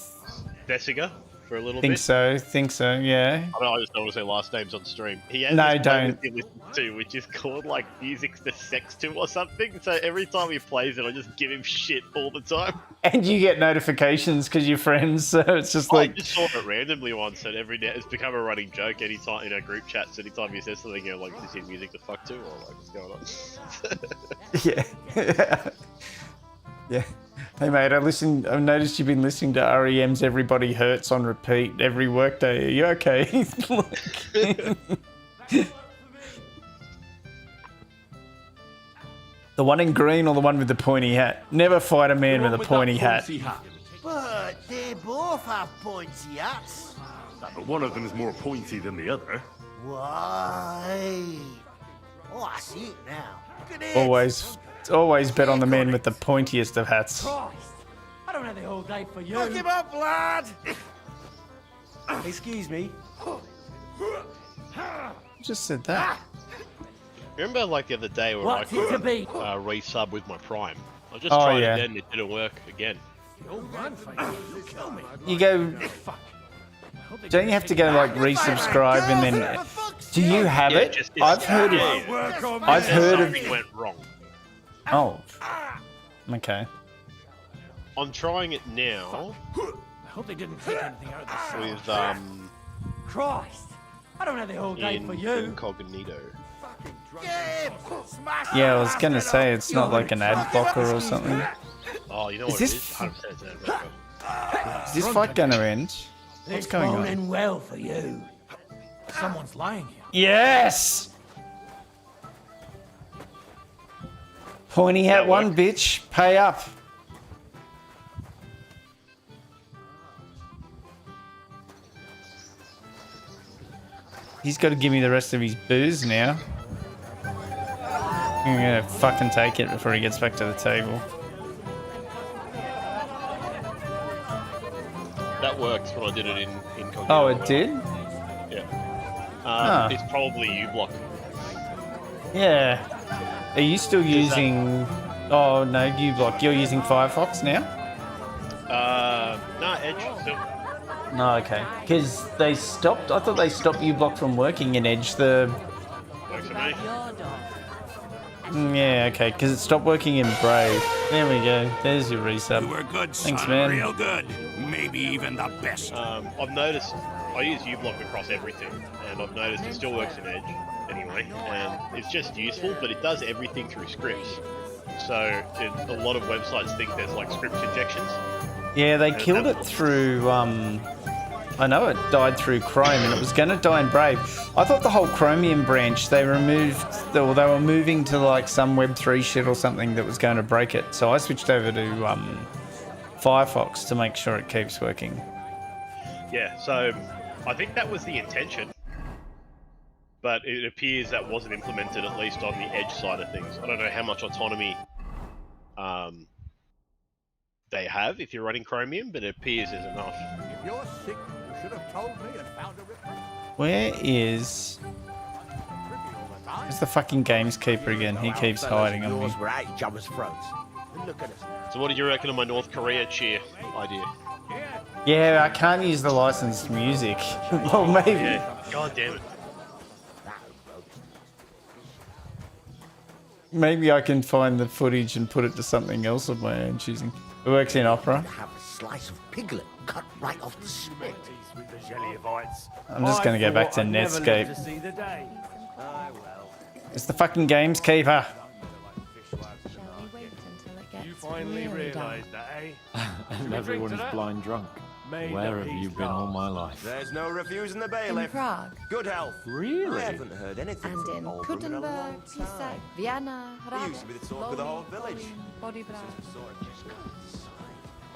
Desiga for a little bit. Think so, yeah. I just don't want to say last names on stream. He has No, this don't. playlist he listens to, which is called like Music to Sex to or something. So every time he plays it, I just give him shit all the time. And you get notifications because you're friends, so it's just like... I just saw it randomly once, and it's become a running joke anytime in our group chats. Anytime he says something, you're like, is this music to fuck to? Or like, what's going on? Yeah. Yeah. Hey mate, I've noticed you've been listening to REM's Everybody Hurts on repeat every workday. Are you okay? The one in green or the one with the pointy hat? Never fight a man with a pointy hat. But they both have pointy hats. But one of them is more pointy than the other. Why? Oh, I see it now. Look at it. Always bet on the man with the pointiest of hats. Christ! I don't have the whole day for you. Look him up, lad! Excuse me. Just said that. Remember like the other day where What's it to be? I resub with my Prime? I just tried it then, it didn't work again. You'll run for you. You'll kill me. You go... Don't you have to go like resubscribe and then... Do you have it? I've heard of... I've heard of... Something went wrong. Oh. Okay. I'm trying it now. I hope they didn't take anything out of the with Christ! I don't have the whole day for you. Incognito. Yeah, I was gonna say it's not like an ad blocker or something. Oh, you know what it is? 100% it's an ad blocker. Is this fight gonna end? What's going on? It's going well for you. Someone's lying here. Yes! Pointy hat one, bitch. Pay up. He's got to give me the rest of his booze now. I'm gonna fucking take it before he gets back to the table. That works when I did it in Incognito. Oh, it did? Yeah. It's probably uBlock. Yeah. Are you still using... Oh, no, uBlock. You're using Firefox now? No, Edge still. No, okay. Because they stopped... I thought they stopped uBlock from working in Edge. Works for me. Yeah, okay. Because it stopped working in Brave. There we go. There's your resub. You were good, Thanks, son. man. Real good. Maybe even the best. I've noticed... I use uBlock across everything, and I've noticed it still works in Edge anyway, and it's just useful, but it does everything through scripts. So a lot of websites think there's like script injections. Yeah, they killed it through... I know it died through Chrome, and it was going to die in Brave. I thought the whole Chromium branch, they removed... Or they were moving to like some Web3 shit or something that was going to break it. So I switched over to Firefox to make sure it keeps working. Yeah, so I think that was the intention, but it appears that wasn't implemented, at least on the Edge side of things. I don't know how much autonomy they have if you're running Chromium, but it appears there's enough. If you're sick, you should have told me and found a replacement. Where is... Where's the fucking Gameskeeper again? He keeps hiding on me. So what do you reckon of my North Korea cheer idea? Yeah, I can't use the licensed music. Well, maybe. Yeah, god damn it. Maybe I can find the footage and put it to something else of my own choosing. It works in Opera. Have a slice of piglet cut right off the spit. I'm just going to go back to Netscape. It's the fucking Gameskeeper. finally really realised that, eh? And everyone is blind drunk. May Where the have you peace been all last. my life? There's no refusing the In bailiff. Prague. Good health. Really? I haven't heard anything And from in Oldham in a Kuttenberg, long Pisa, time. Vienna, He used to be the talk of the whole village. Bodybra.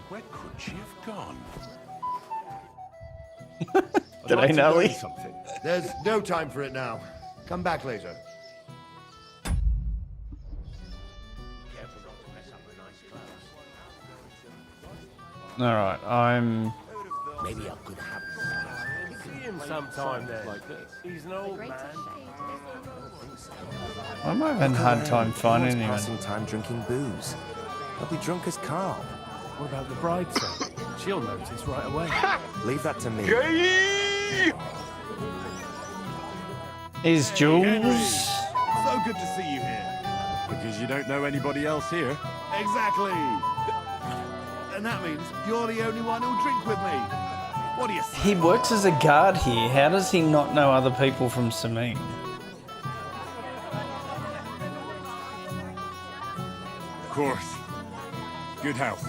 Where could she have gone? G'day, Nelly. Something. There's no time for it now. Come back later. All right, I'm. Maybe I could have. See him sometime then. He's an old man. I'm having a hard time finding anyone. Passing time drinking booze. I'll be drunk as Carl. What about the bride side? She'll notice right away. Leave that to me. Is Jules? So good to see you here. Because you don't know anybody else here. Exactly. And that means you're the only one who'll drink with me. What do you say? He works as a guard here. How does he not know other people from Sameen? Of course. Good health.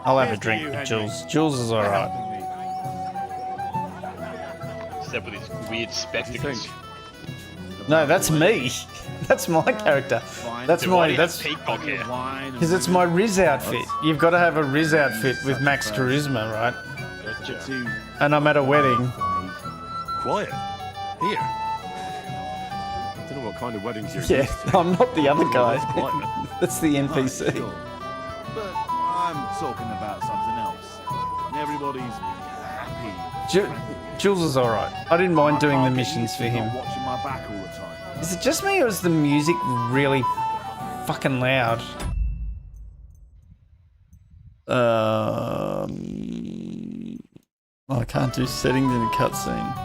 I'll have a drink with Jules. Jules is alright. Except with his weird spectacles. No, that's me. That's my character. That's my. That's peacock hair. because it's my Riz outfit. You've got to have a Riz outfit with max charisma, right? And I'm at a wedding. Quiet. Here. I don't know what kind of weddings you're Yeah, used to. I'm not the other guy. That's quiet. That's the NPC. But I'm talking about something else. Everybody's happy. Jules is alright. I didn't mind doing the missions for him. Watching my back all the time. Is it just me or is the music really fucking loud? I can't do settings in a cutscene.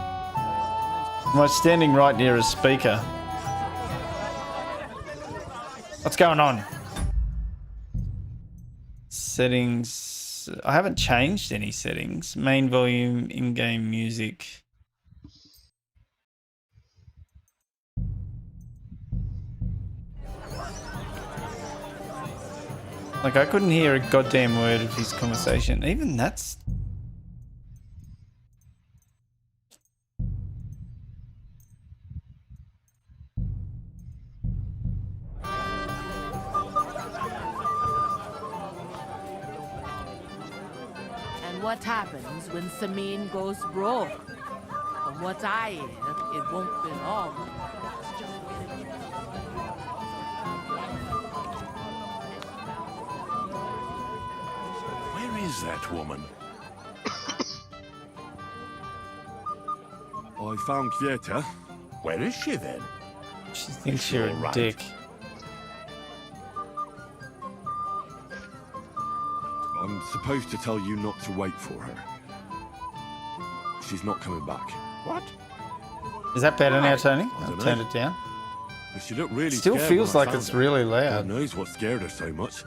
Am I standing right near a speaker? What's going on? Settings. I haven't changed any settings. Main volume, in-game music. Like, I couldn't hear a goddamn word of his conversation. Even that's... And what happens when Sameen goes broke? From what I hear, it won't be long. Where is that woman? I found Kvieta. Where is she then? She thinks Is she you're a all right? dick. I'm supposed to tell you not to wait for her. She's not coming back. What? Is that better now, Tony? I I've dunno. turned it down. But she looked really Still scared feels when I like found it's her. really loud. God knows what scared her so much.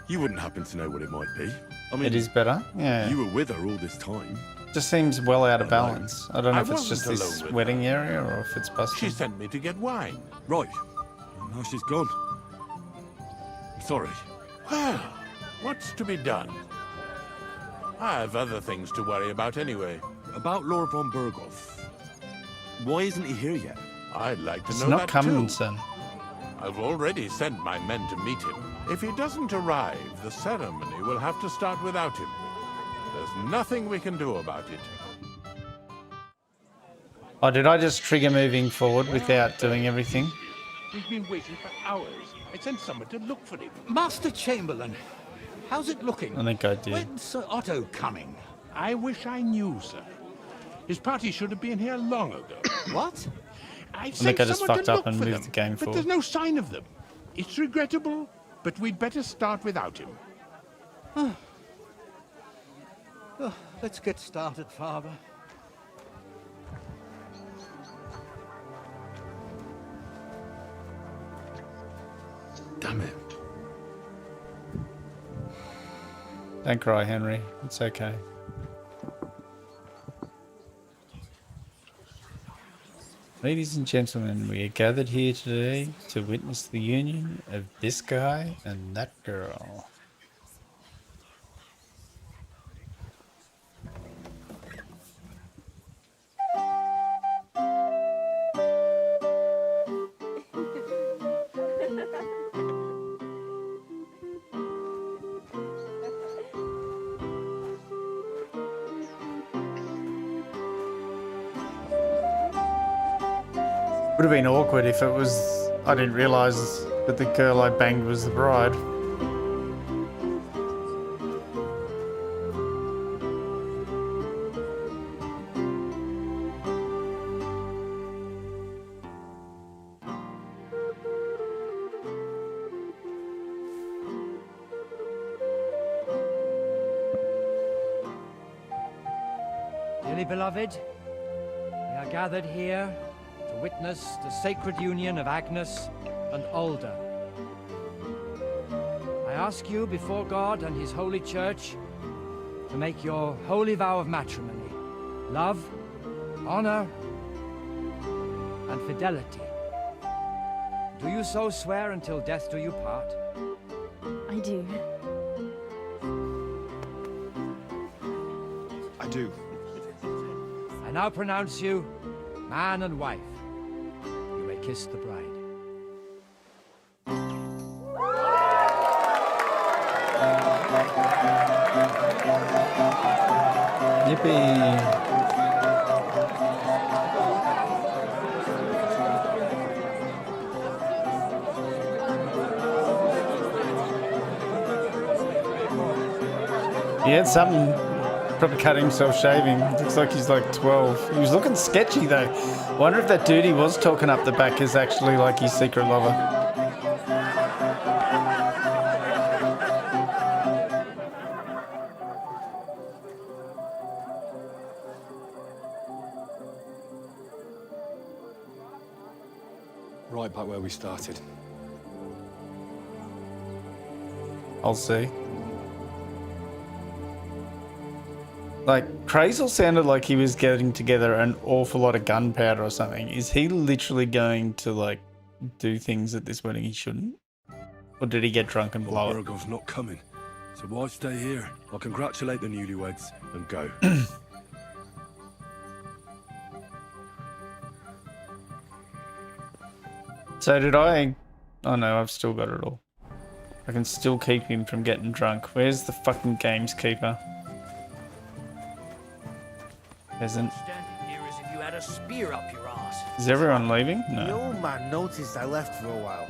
You wouldn't happen to know what it might be. I mean, It is better? Yeah. You were with her all this time. Just seems well out of balance. I don't know I if it's just wasn't this alone with wedding area or if it's busted. She sent me to get wine. Right. Now she's gone. I'm sorry. Well, what's to be done? I have other things to worry about anyway. About Lord von Berghoff. Why isn't he here yet? I'd like to It's know not that coming, too. son. I've already sent my men to meet him. If he doesn't arrive, the ceremony will have to start without him. There's nothing we can do about it. Oh, did I just trigger moving forward without doing everything? We've been waiting for hours. I sent someone to look for him. Master Chamberlain, how's it looking? I think I did. When's Sir Otto coming? I wish I knew, sir. His party should have been here long ago. What? I think I just fucked up and moved the game but forward. there's no sign of them. It's regrettable, but we'd better start without him. Oh, let's get started, Father. Damn it. Don't cry, Henry. It's okay. Ladies and gentlemen, we are gathered here today to witness the union of this guy and that girl. Would have been awkward if it was, I didn't realise that the girl I banged was the bride. Dearly beloved, we are gathered here to witness the sacred union of Agnes and Alda. I ask you before God and His holy church to make your holy vow of matrimony, love, honor, and fidelity. Do you so swear until death do you part? I do. I do. I now pronounce you man and wife. You may kiss the bride. Yippee! He had something, probably cut himself shaving. Looks like he's like 12. He was looking sketchy though. Wonder if that dude he was talking up the back is actually like his secret lover. Right back where we started. I'll see. Like, Crazel sounded like he was getting together an awful lot of gunpowder or something. Is he literally going to, like, do things at this wedding he shouldn't? Or did he get drunk and blow it? Virgo's not coming, so why stay here? I'll congratulate the newlyweds and go. So did I... Oh no, I've still got it all. I can still keep him from getting drunk. Where's the fucking gameskeeper? Isn't. Standing here as if you had a spear up your ass. Is everyone leaving? The No. old man noticed I left for a while,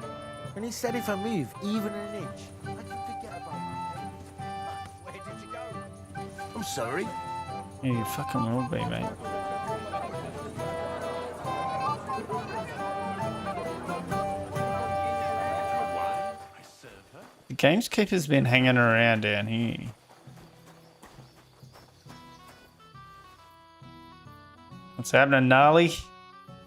and he said if I move even an inch, I could forget about my pain. Where did you go? I'm sorry. Yeah, you fucking will be, mate. The gameskeeper's been hanging around down here. What's happening, gnarly?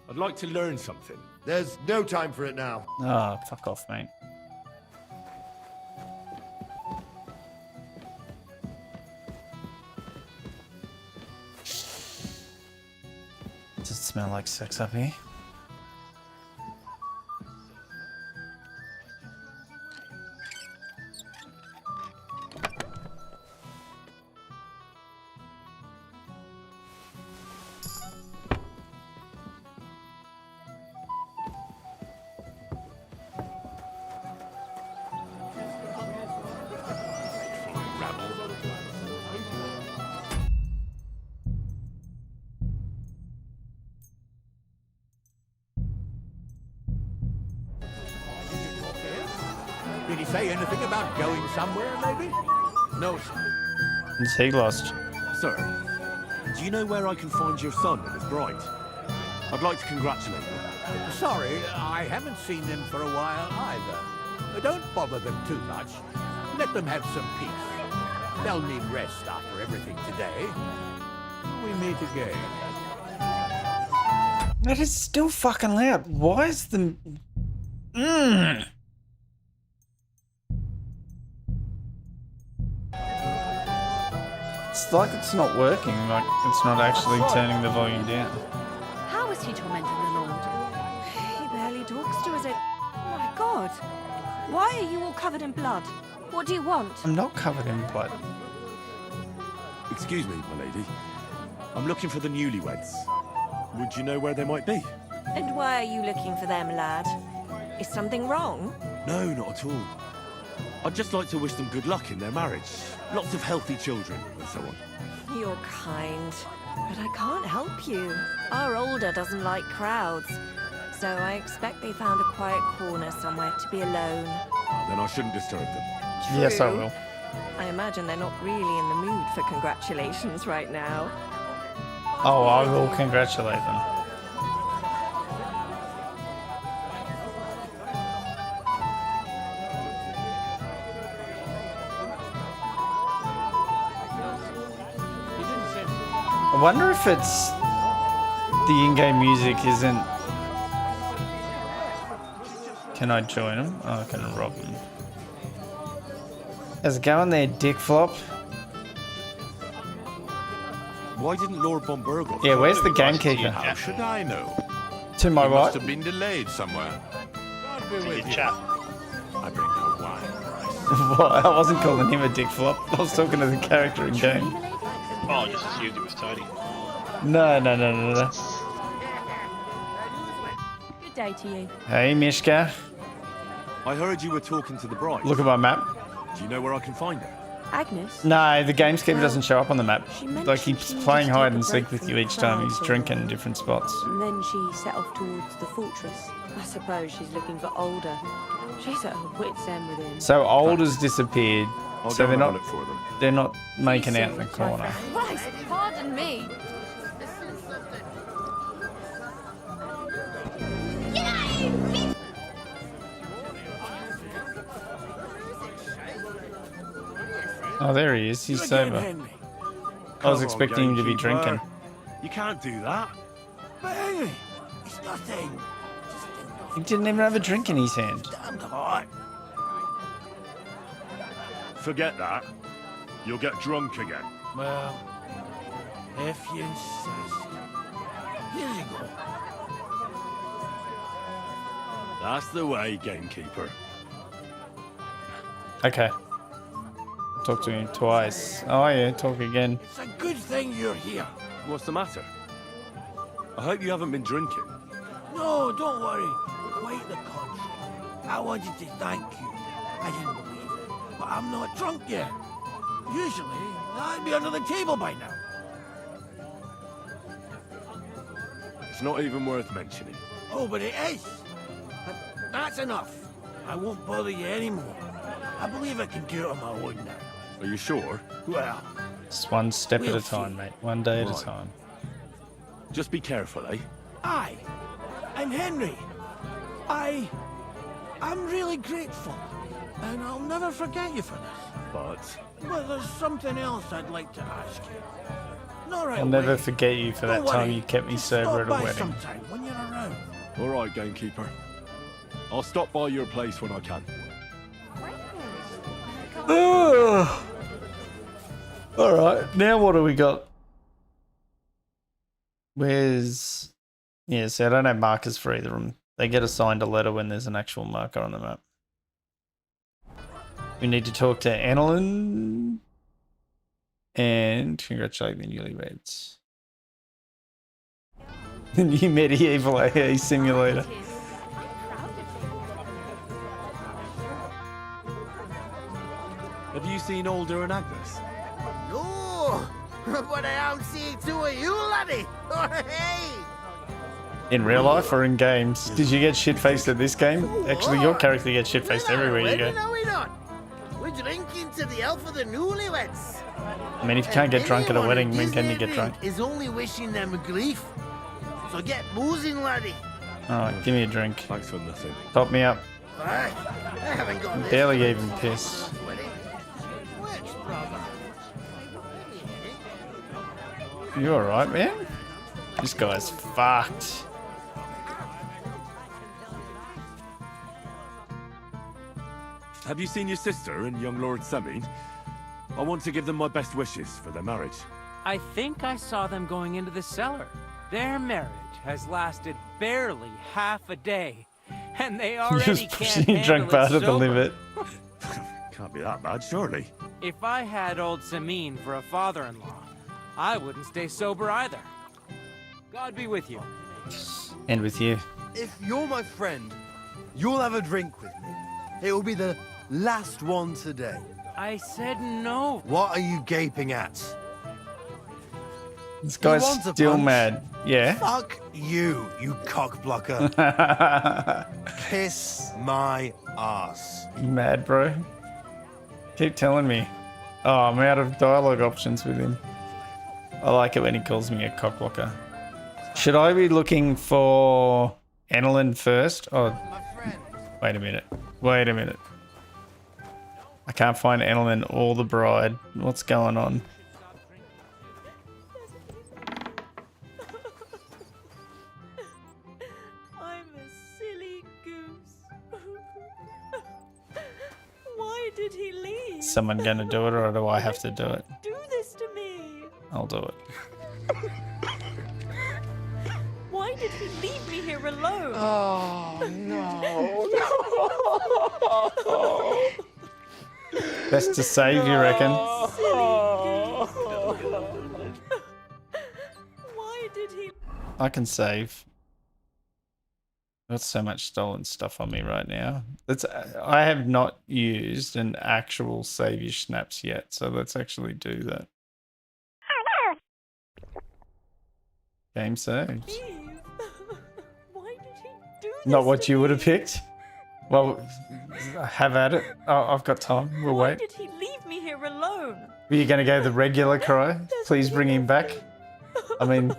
I'd like to learn something. There's no time for it now. Oh, fuck off, mate. Does it smell like sex up here? Did he say anything about going somewhere, maybe? No, sir. Is he lost? Sir, do you know where I can find your son and his bride? I'd like to congratulate them. Sorry, I haven't seen them for a while either. Don't bother them too much. Let them have some peace. They'll need rest after everything today. We meet again. That is still fucking loud. Why is the... It's like it's not working, like it's not actually turning the volume down. How was he tormenting the Lord? God! Why are you all covered in blood? What do you want? I'm not covered in blood. Excuse me, my lady. I'm looking for the newlyweds. Would you know where they might be? And why are you looking for them, lad? Is something wrong? No, not at all. I'd just like to wish them good luck in their marriage. Lots of healthy children, and so on. You're kind, but I can't help you. Our older doesn't like crowds, so I expect they found a quiet corner somewhere to be alone. Then I shouldn't disturb them. True. Yes, I will. I imagine they're not really in the mood for congratulations right now. Oh, I will congratulate them. I wonder if it's the in-game music isn't... Can I join them? Oh, I can rob them. How's it going there, dick flop? Why didn't Lord von Burgos? Yeah, where's the gamekeeper? How should I know? To my He right. must have been delayed somewhere. God be with you. Chat. I bring no wine. What? I wasn't calling him a dick flop. I was talking to the character in game. Oh, I just assumed it was Tony. No. Good day to you. Hey, Mishka. I heard you were talking to the bride. Look at my map. Do you know where I can find her? Agnes? No, the gamekeeper doesn't show up on the map. She mentioned Like, he's she needed playing to hide take a and seek break with from you the each time he's crowd. drinking in different spots. And then she set off towards the fortress. I suppose she's looking for older. She's at her wit's end with him. So old has disappeared. I'll So go they're and have a not look for them. they're not making out in the corner. Christ, pardon me. Oh, there he is. He's sober. I was Come expecting on, him to be gamekeeper. drinking. You can't do that. But Henry, it's nothing. He didn't even have a drink in his hand. Damned hot. Forget that. You'll get drunk again. Well, if you insist. Here you go. That's the way, gamekeeper. Okay. Talk to him twice. Oh yeah, talk again. It's a good thing you're here. What's the matter? I hope you haven't been drinking. No, don't worry. Quite the contrary. I wanted to thank you. I didn't believe it, but I'm not drunk yet. Usually, I'd be under the table by now. It's not even worth mentioning. Oh, but it is. But that's enough. I won't bother you anymore. I believe I can do it on my own now. Are you sure? Well, It's one step at We'll a time, see. mate. One day at a Right. time. Just be careful, eh? aye. And Henry, I'm really grateful. And I'll never forget you for this. But there's something else I'd like to ask you. Not right I'll never away. forget you for that Don't time worry. you kept me Just sober stop at a by wedding. sometime when you're around. All right, gamekeeper. I'll stop by your place when I can. All right, now what do we got? Where's... Yeah, see, I don't have markers for either of them. They get assigned a letter when there's an actual marker on the map. We need to talk to Annalyn and congratulate the newlyweds. The new medieval AA simulator. Have you seen Alder and Agnes? No, but I am seeing two of you, laddie. Hey. In real life or in games? Did you get shit-faced at this game? Actually, your character gets shit-faced everywhere you go. Are we not? We're drinking to the health of the newlyweds. I mean, if you can't get drunk at a wedding, when can you get drunk? Is only wishing them grief. So get boozing, laddie. Alright, give me a drink. Thanks for nothing. Top me up. I haven't got I'm this. barely even pissed. Which brother? You alright, man? This guy's fucked. Have you seen your sister and young Lord Semin? I want to give them my best wishes for their marriage. I think I saw them going into the cellar. Their marriage has lasted barely half a day, and they You're already just can't pushing handle drunk it bar to the sober. limit. Can't be that bad, surely. If I had old Samin for a father-in-law, I wouldn't stay sober either. God be with you. And with you. If you're my friend, you'll have a drink with me. It will be the last one today. I said no. What are you gaping at? This guy's want a still punch? mad. Yeah. Fuck you cock blocker. Kiss my ass. You mad, bro? Keep telling me. Oh, I'm out of dialogue options with him. I like it when he calls me a cockblocker. Should I be looking for Annalyn first? Oh, wait a minute. Wait a minute. I can't find Annalyn or the bride. What's going on? I'm a silly goose. Why did he leave? Is someone going to do it or do I have to do it? Do this to me. I'll do it. Why did he leave me here alone? Oh, no. Best to save, you reckon? Why did he? I can save. I've got so much stolen stuff on me right now. I have not used an actual save your snaps yet, so let's actually do that. Game saved. Why did he do this? Not what you would have picked. Well, have at it. Oh, I've got time. We'll Why wait. did he leave me here alone? Were you going to go the regular cry? Please bring him back. I mean,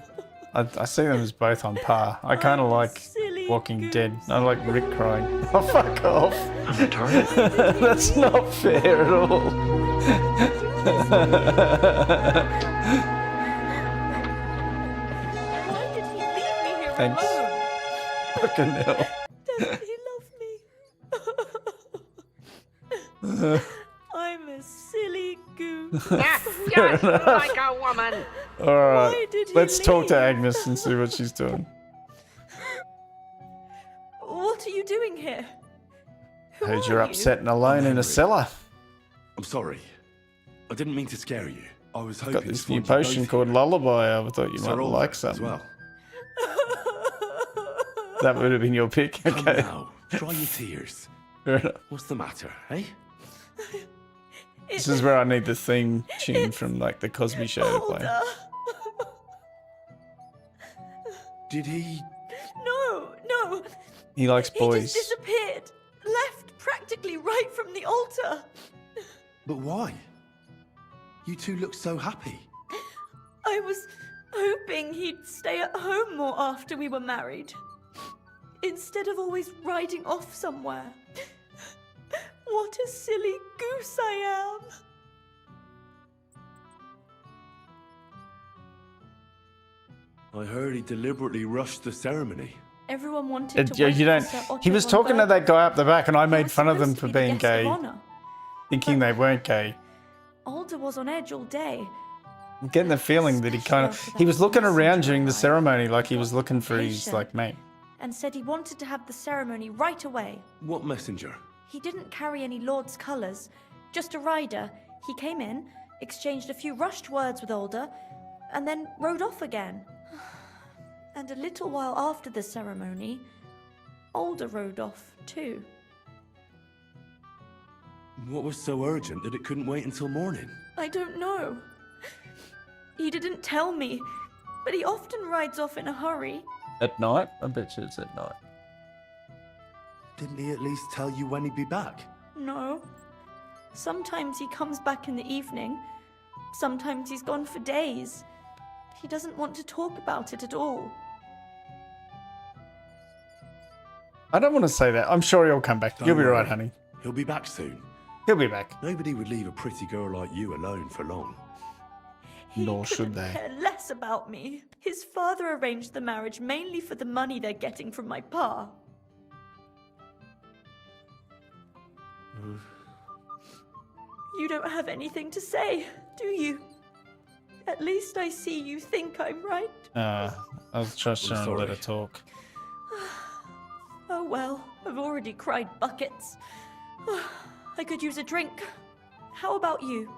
I see them as both on par. I kind of like Walking Dead. I like Rick crying. Oh, fuck off. That's not fair at all. Thanks. Fucking hell. Doesn't he love me? I'm a silly goose. Fair enough. like a woman. Alright, let's talk to Agnes and see what she's doing. What are you doing here? Heard you're upset and alone in a cellar. I'm sorry. I didn't mean to scare you. I was hoping Got this to new find you potion both called here. Lullaby. I thought you Sir might Oliver like as something. well. That would have been your pick. Come Okay. now, dry your tears. Fair enough. What's the matter, eh? This is where I need the theme tune from like the Cosby Show to play. Did he? No. He likes He boys. just disappeared. Left practically right from the altar. But why? You two look so happy. I was hoping he'd stay at home more after we were married. Instead of always riding off somewhere. What a silly goose I am. I heard he deliberately rushed the ceremony. Everyone wanted to You wait don't. for Sir Otto He was von talking to Berg. that guy up the back, and I He made was fun of them supposed for to be the being guest of gay, honor. thinking they weren't gay. Alder was on edge all day. I'm getting the feeling that he was looking around during the ceremony like he was looking for his like mate. And said he wanted to have the ceremony right away. What messenger? He didn't carry any Lord's colours, just a rider. He came in, exchanged a few rushed words with Alder, and then rode off again. And a little while after the ceremony, Alder rode off too. What was so urgent that it couldn't wait until morning? I don't know. He didn't tell me, but he often rides off in a hurry. At night? I bet you it's at night. Didn't he at least tell you when he'd be back? No. Sometimes he comes back in the evening. Sometimes he's gone for days. He doesn't want to talk about it at all. I don't want to say that. I'm sure he'll come back. Don't You'll be worry. right, honey. He'll be back soon. He'll be back. Nobody would leave a pretty girl like you alone for long. Nor should they. Care less about me. His father arranged the marriage mainly for the money they're getting from my pa. You don't have anything to say, do you? At least I see you think I'm right. I was just trying to let her talk. Oh well. I've already cried buckets. I could use a drink. How about you?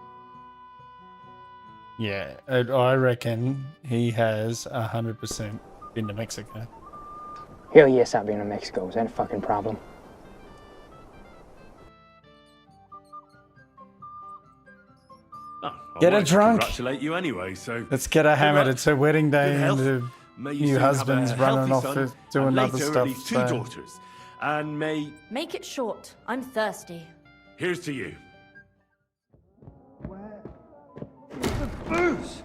Yeah, I reckon he has 100% been to Mexico. Hell yes, I've been to Mexico. Is that a fucking problem? Get her wanted to drunk. Congratulate you anyway. So Let's get her hammered. It's her wedding day, and the May you new soon have husband's a running healthy off son, to doing and other later stuff. at least two daughters. And may Make it short. I'm thirsty. here's to you. Booze.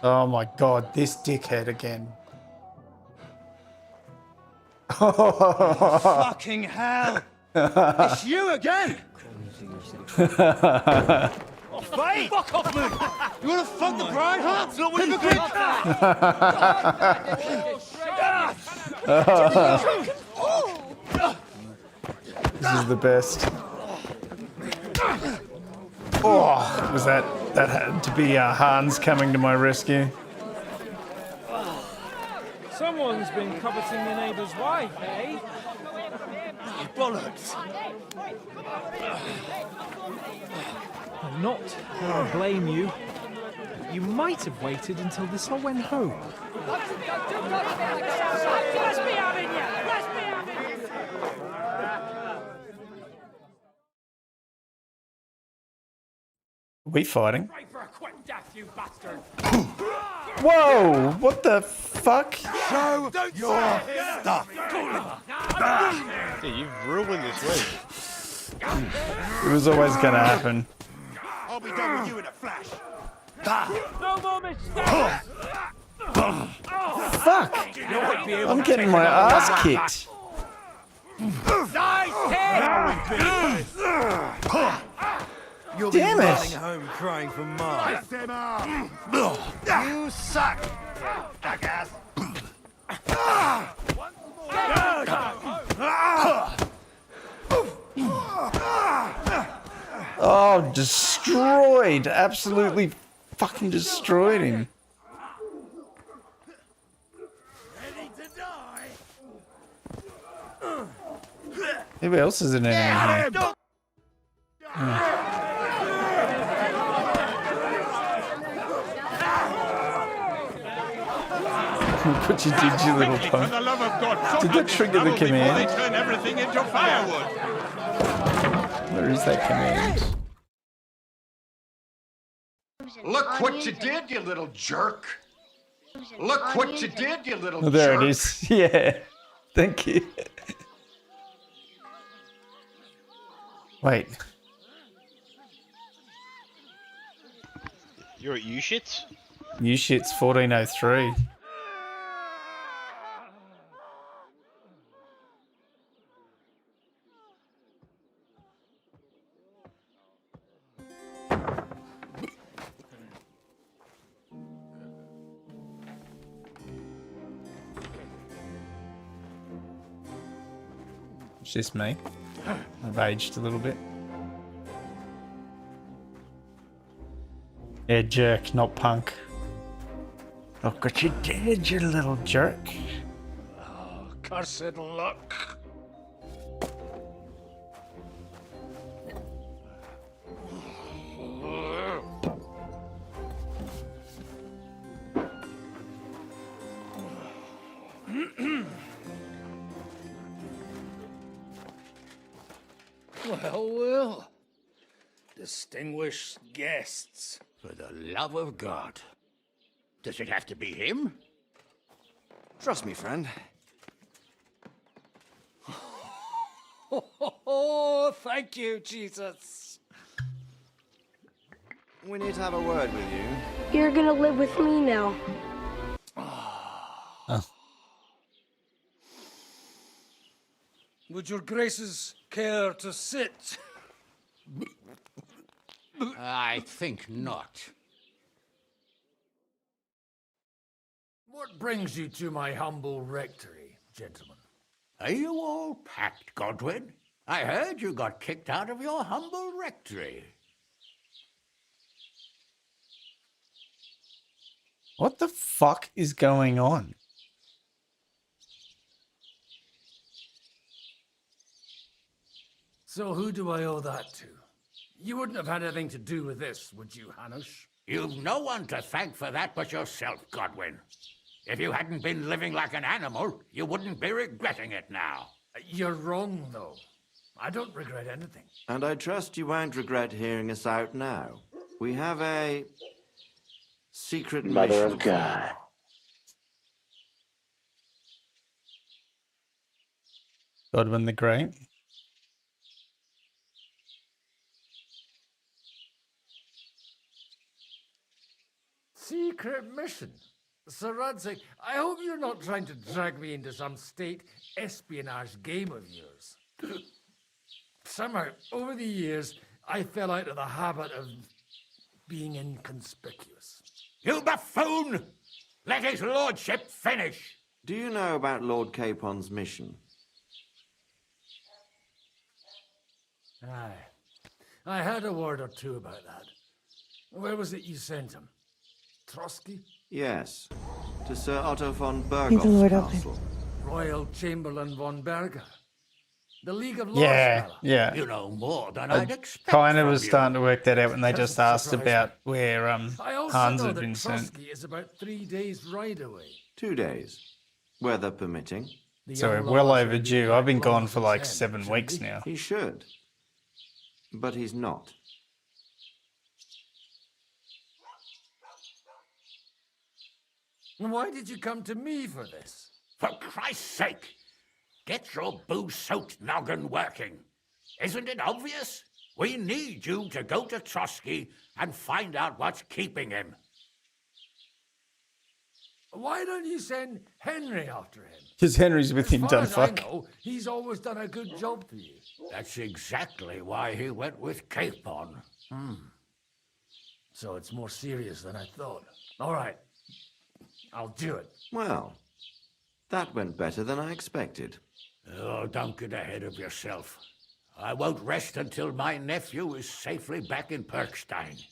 Oh my god, this dickhead again. Fucking hell! It's you again! Fight! Fuck off, Luke! You wanna fuck the bride, huh? That's not what you think! This is the best. Oh, was that had to be Hans coming to my rescue? Someone's been coveting the neighbour's wife, eh? Bollocks! I'm not going to blame you. You might have waited until this all went home. Are we fighting? Pray for a quick death, you bastard! Whoa! What the fuck? Show your stuff! Yeah, you've ruined this week. It was always gonna happen. I'll be done with you in a flash. No more mistakes! Fuck! I'm getting my ass kicked. Nice hit! You'll Damn be it. running home crying for Mark. You suck, jackass! Oh, destroyed! Absolutely fucking destroyed him. Who else is an enemy here? What you did, you little For punk. the love of God, Did that trigger the before they command? turn everything into firewood. Where is that command? Look what you did, you little jerk. Look what you did, you little Oh, there jerk. it is. Yeah. Thank you. Wait. You're at U-Shits? New shit's 1403. It's just me. I've aged a little bit. Yeah, jerk, not punk. Look what you did, you little jerk. Oh, cursed luck. Well, well. Distinguished guests. For the love of God. Does it have to be him? Trust me, friend. Oh, thank you, Jesus. We need to have a word with you. You're gonna live with me now. Would your graces care to sit? I think not. What brings you to my humble rectory, gentlemen? Are you all packed, Godwin? I heard you got kicked out of your humble rectory. What the fuck is going on? So who do I owe that to? You wouldn't have had anything to do with this, would you, Hanush? You've no one to thank for that but yourself, Godwin. If you hadn't been living like an animal, you wouldn't be regretting it now. You're wrong, though. I don't regret anything. And I trust you won't regret hearing us out now. We have a secret Mother mission. of God. Godwin the Great. Secret mission? Sir Radzig, I hope you're not trying to drag me into some state espionage game of yours. Somehow, over the years, I fell out of the habit of being inconspicuous. You buffoon! Let his lordship finish! Do you know about Lord Capon's mission? Aye. I had a word or two about that. Where was it you sent him? Trotsky? Yes. To Sir Otto von He's a lord Bergoff's of castle. Royal Chamberlain von Berger. The League of Lords Yeah, fella. yeah. You know more than I I'd expect kind of from was you. starting to work that out when they just asked Surprised about where I also Hans know had that been sent. Trotsky is about 3 days' ride away. 2 days. Weather permitting. The So young well lords will be overdue. back I've been long gone for as like 10, 7 shouldn't weeks he? now. He should. But he's not. And why did you come to me for this? For Christ's sake, get your booze-soaked noggin working. Isn't it obvious? We need you to go to Trotsky and find out what's keeping him. Why don't you send Henry after him? Because Henry's with him, As far don't as I fuck. know, he's always done a good job for you. That's exactly why he went with Capon. So it's more serious than I thought. All right. I'll do it. Well, that went better than I expected. Oh, don't get ahead of yourself. I won't rest until my nephew is safely back in Perkstein.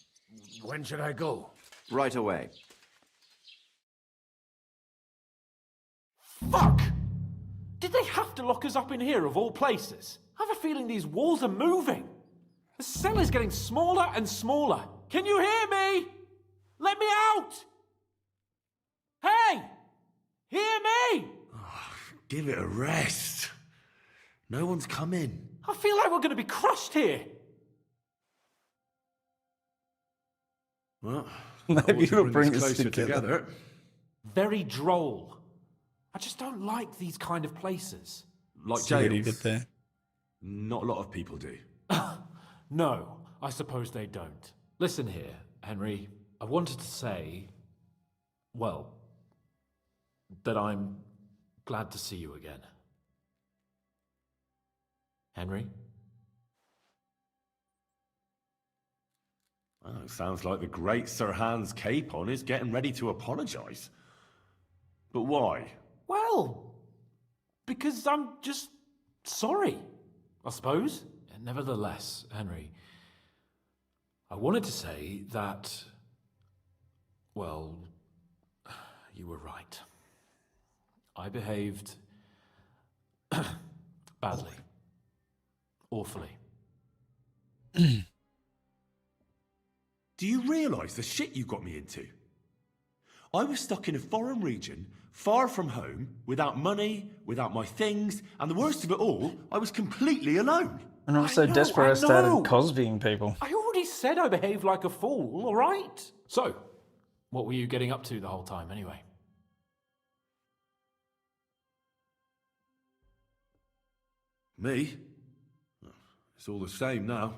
When should I go? Right away. Fuck! Did they have to lock us up in here of all places? I have a feeling these walls are moving. The cell is getting smaller and smaller. Can you hear me? Let me out! Hey! Hear me! Give it a rest. No one's come in. I feel like we're going to be crushed here. Well, Maybe it'll bring us closer together. Very droll. I just don't like these kind of places. Like See what he jails. did there. Not a lot of people do. No, I suppose they don't. Listen here, Henry. I wanted to say, well, that I'm glad to see you again. Henry? Oh, it sounds like the great Sir Hans Capon is getting ready to apologise. But why? Well, because I'm just sorry, I suppose. Nevertheless, Henry, I wanted to say that, well, you were right. I behaved badly. Awfully. Do you realise the shit you got me into? I was stuck in a foreign region, far from home, without money, without my things, and the worst of it all, I was completely alone. And also desperate I started Cosbying people. I already said I behaved like a fool, all right? So, what were you getting up to the whole time, anyway? Me? It's all the same now.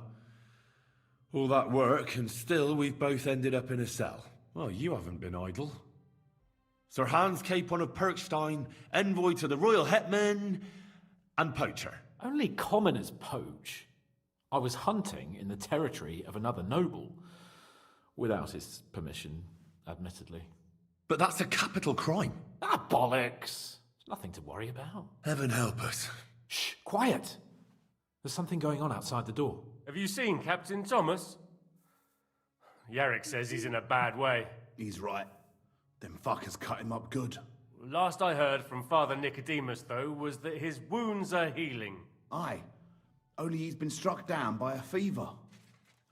All that work, and still we've both ended up in a cell. Well, you haven't been idle. Sir Hans Capon of Perkstein, envoy to the Royal Hetman, and poacher. Only commoners poach. I was hunting in the territory of another noble. Without his permission, admittedly. But that's a capital crime. Ah, bollocks! Nothing to worry about. Heaven help us. Shh, quiet! There's something going on outside the door. Have you seen Captain Thomas? Yarrick says he's in a bad way. He's right. Them fuckers cut him up good. Last I heard from Father Nicodemus, though, was that his wounds are healing. Aye. Only he's been struck down by a fever.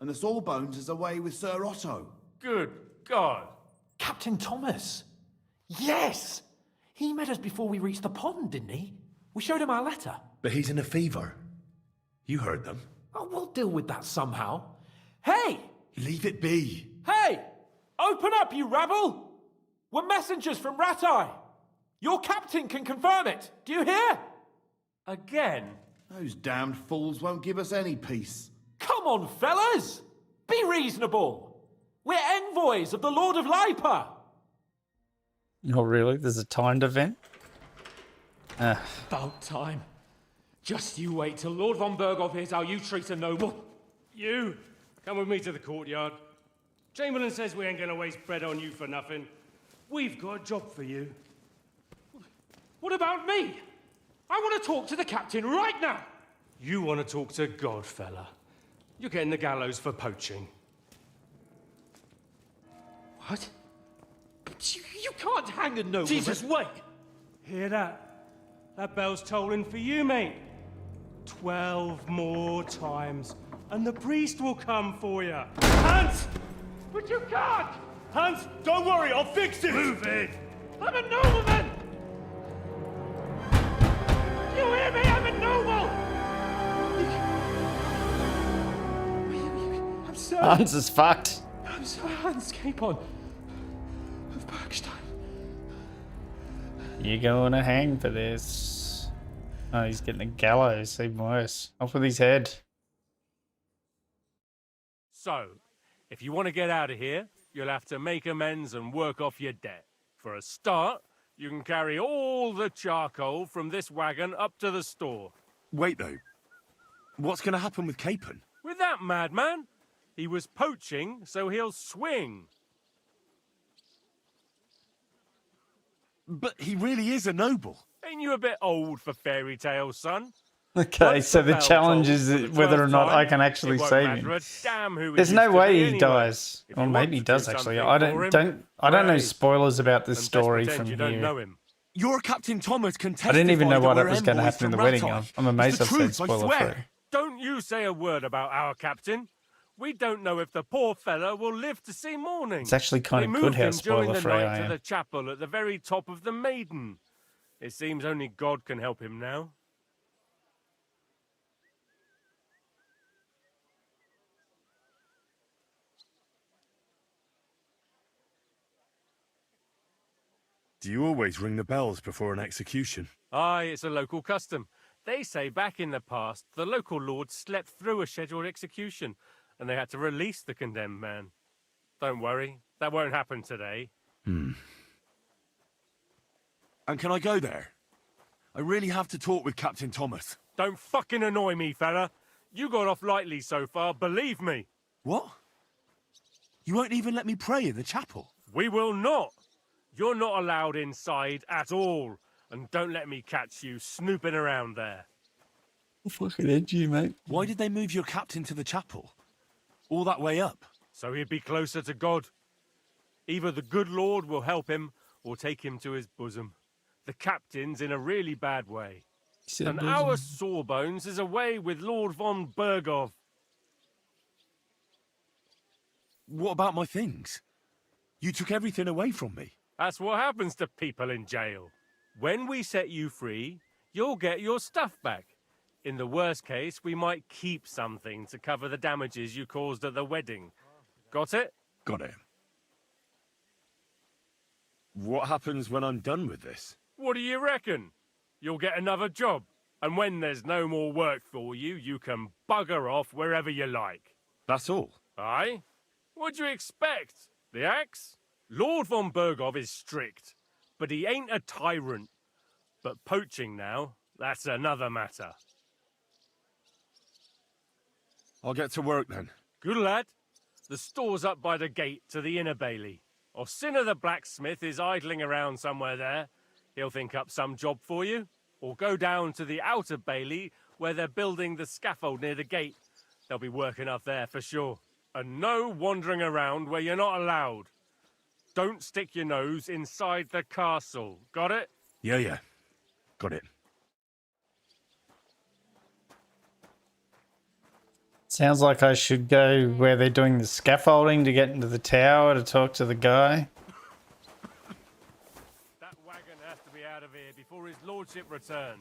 And the Sawbones is away with Sir Otto. Good God. Captain Thomas. Yes! He met us before we reached the pond, didn't he? We showed him our letter. But he's in a fever. You heard them. Oh, we'll deal with that somehow. Hey! Leave it be. Hey! Open up, you rabble! We're messengers from Ratai. Your captain can confirm it. Do you hear? Again? Those damned fools won't give us any peace. Come on, fellas! Be reasonable. We're envoys of the Lord of Lipa. Oh, really? There's a timed event? About time. Just you wait till Lord von Berghoff hears how you treat a noble. You, come with me to the courtyard. Chamberlain says we ain't gonna waste bread on you for nothing. We've got a job for you. What about me? I want to talk to the captain right now. You want to talk to God, fella. You're getting the gallows for poaching. What? You can't hang a nobleman. Jesus, wait! Hear that? That bell's tolling for you, mate. 12 more times, and the priest will come for you. Hans! But you can't! Hans, don't worry, I'll fix it! Move it! I'm a nobleman! You hear me? I'm a noble! I'm sorry. Hans is fucked. I'm sorry, Hans Capon of Bergstein. You're going to hang for this. Oh, he's getting the gallows. Even worse. Off with his head. So, if you want to get out of here, you'll have to make amends and work off your debt. For a start, you can carry all the charcoal from this wagon up to the store. Wait, though. What's going to happen with Capon? With that madman? He was poaching, so he'll swing. But he really is a noble. Ain't you a bit old for fairy tales, son? Okay, so the challenge is whether or not I can actually save him. There's no way he dies. Or maybe he does actually. I don't know spoilers about this story from here. Your Captain Thomas can testify. I didn't even know that what we're was going to envoys happen in the from wedding. Ratai. I'm amazed It's I've the said truth, I spoiler swear. free. Don't you say a word about our captain. We don't know if the poor fella will live to see morning. It's actually kind of good how spoiler free I to am. the chapel at the very top of the Maiden. It seems only God can help him now. Do you always ring the bells before an execution? Aye, it's a local custom. They say back in the past, the local lord slept through a scheduled execution, and they had to release the condemned man. Don't worry, that won't happen today. And can I go there? I really have to talk with Captain Thomas. Don't fucking annoy me, fella. You got off lightly so far, believe me. What? You won't even let me pray in the chapel? We will not. You're not allowed inside at all. And don't let me catch you snooping around there. Fucking edgy, mate. Why did they move your captain to the chapel? All that way up? So he'd be closer to God. Either the good Lord will help him, or take him to his bosom. The captain's in a really bad way. And our Sawbones is away with Lord von Berghoff. What about my things? You took everything away from me. That's what happens to people in jail. When we set you free, you'll get your stuff back. In the worst case, we might keep something to cover the damages you caused at the wedding. Got it? Got it. What happens when I'm done with this? What do you reckon? You'll get another job. And when there's no more work for you, you can bugger off wherever you like. That's all? Aye? What do you expect? The axe? Lord von Berghoff is strict, but he ain't a tyrant. But poaching now, that's another matter. I'll get to work then. Good lad. The store's up by the gate to the inner bailey. Orsina the blacksmith is idling around somewhere there. He'll think up some job for you. Or go down to the outer bailey where they're building the scaffold near the gate. They'll be working up there for sure. And no wandering around where you're not allowed. Don't stick your nose inside the castle. Got it? Yeah. Got it. Sounds like I should go where they're doing the scaffolding to get into the tower to talk to the guy. That wagon has to be out of here before his lordship returns.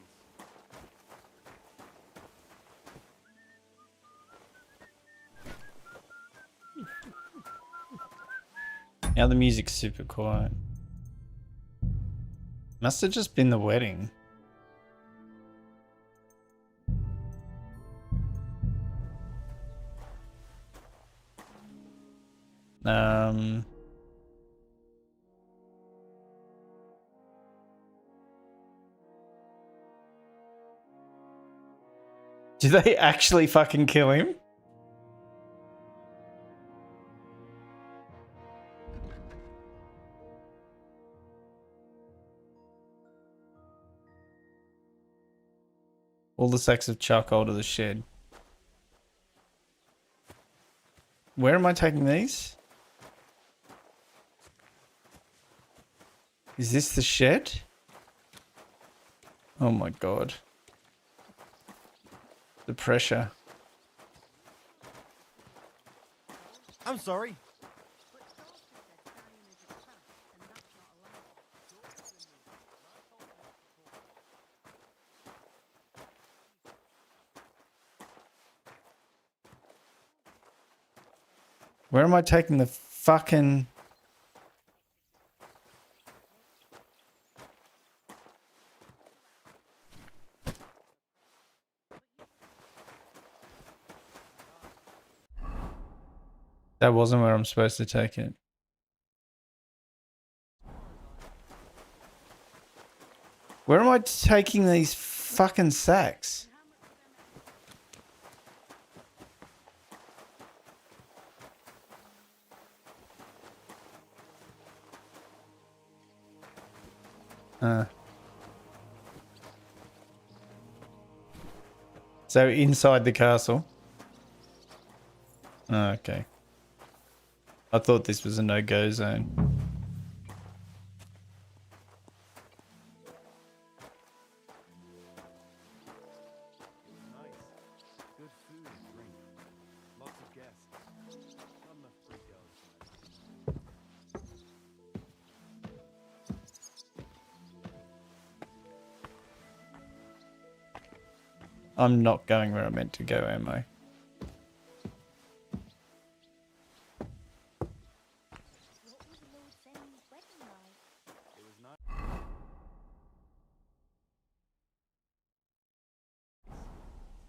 Now the music's super quiet. Must have just been the wedding. Did they actually fucking kill him? All the sacks of charcoal to the shed. Where am I taking these? Is this the shed? Oh my god. The pressure. I'm sorry. Where am I taking the fucking... That wasn't where I'm supposed to take it. Where am I taking these fucking sacks? So inside the castle. Oh, okay. I thought this was a no-go zone. Good food and drink. Lots of guests. Not enough free girls. I'm not going where I meant to go, am I?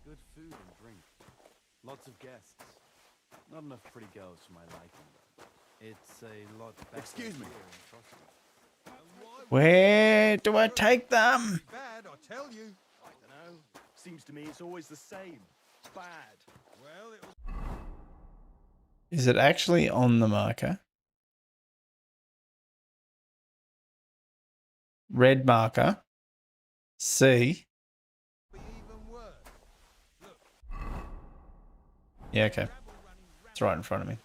Good food and drink. Lots of guests. Not enough pretty girls for my liking, though. It's a lot better. Excuse me. Where do I take them? Bad, I tell you. I don't know. Seems to me it's always the same. Bad. Well, it was... Is it actually on the marker? Red marker. C. Yeah, okay. It's right in front of me.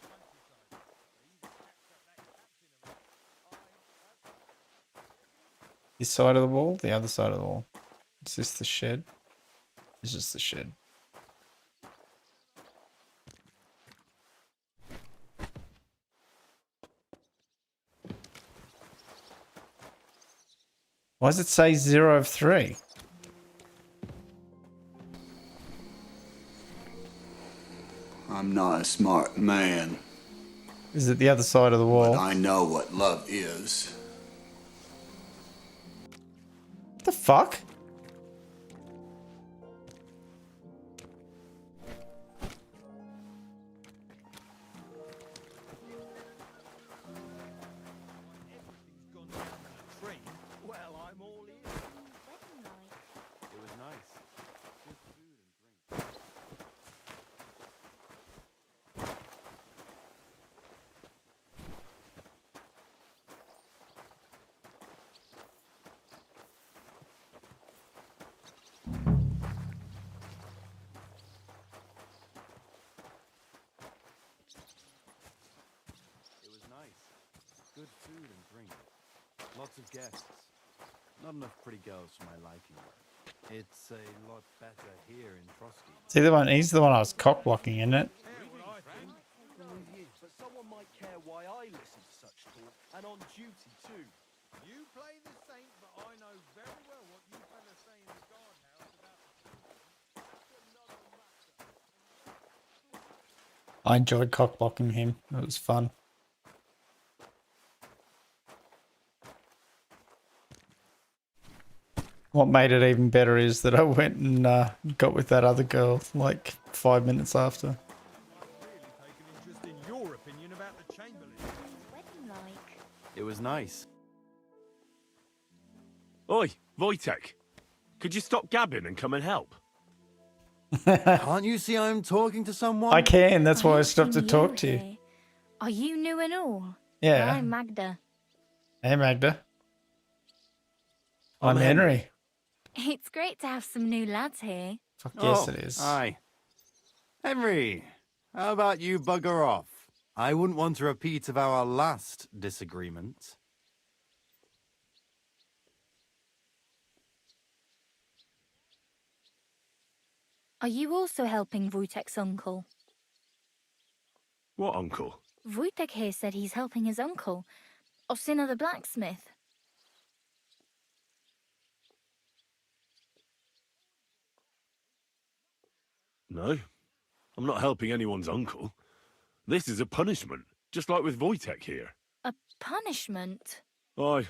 This side of the wall? The other side of the wall. Is this the shed? This is the shed. Why does it say 0 of 3? I'm not a smart man. Is it the other side of the wall? But I know what love is. What the fuck? Well, I'm all in. It was nice. Good food and drink. It was nice. Good food and drink. Lots of guests. Not enough pretty girls for my liking, though. It's a lot better here in Trotsky. See the one? He's the one I was cock blocking, isn't it? But someone might care why I listen to such talk, and on duty too. You play the saint, but I know very well what you fellas say in the guardhouse about the I enjoyed cock blocking him. It was fun. What made it even better is that I went and got with that other girl like 5 minutes after. interest in your opinion about the Chamberlain. It was nice. Oi, Wojtek. Could you stop gabbing and come and help? Can't you see I'm talking to someone? I can, that's why I stopped to talk to you. Are you new and all? Yeah. I'm Magda. Hey Magda. I'm Henry. It's great to have some new lads here. Fuck yes it is. Aye. Henry, how about you bugger off? I wouldn't want a repeat of our last disagreement. Are you also helping Wojtek's uncle? What uncle? Wojtek here said he's helping his uncle, Osina the blacksmith. No, I'm not helping anyone's uncle. This is a punishment, just like with Wojtek here. A punishment? Aye,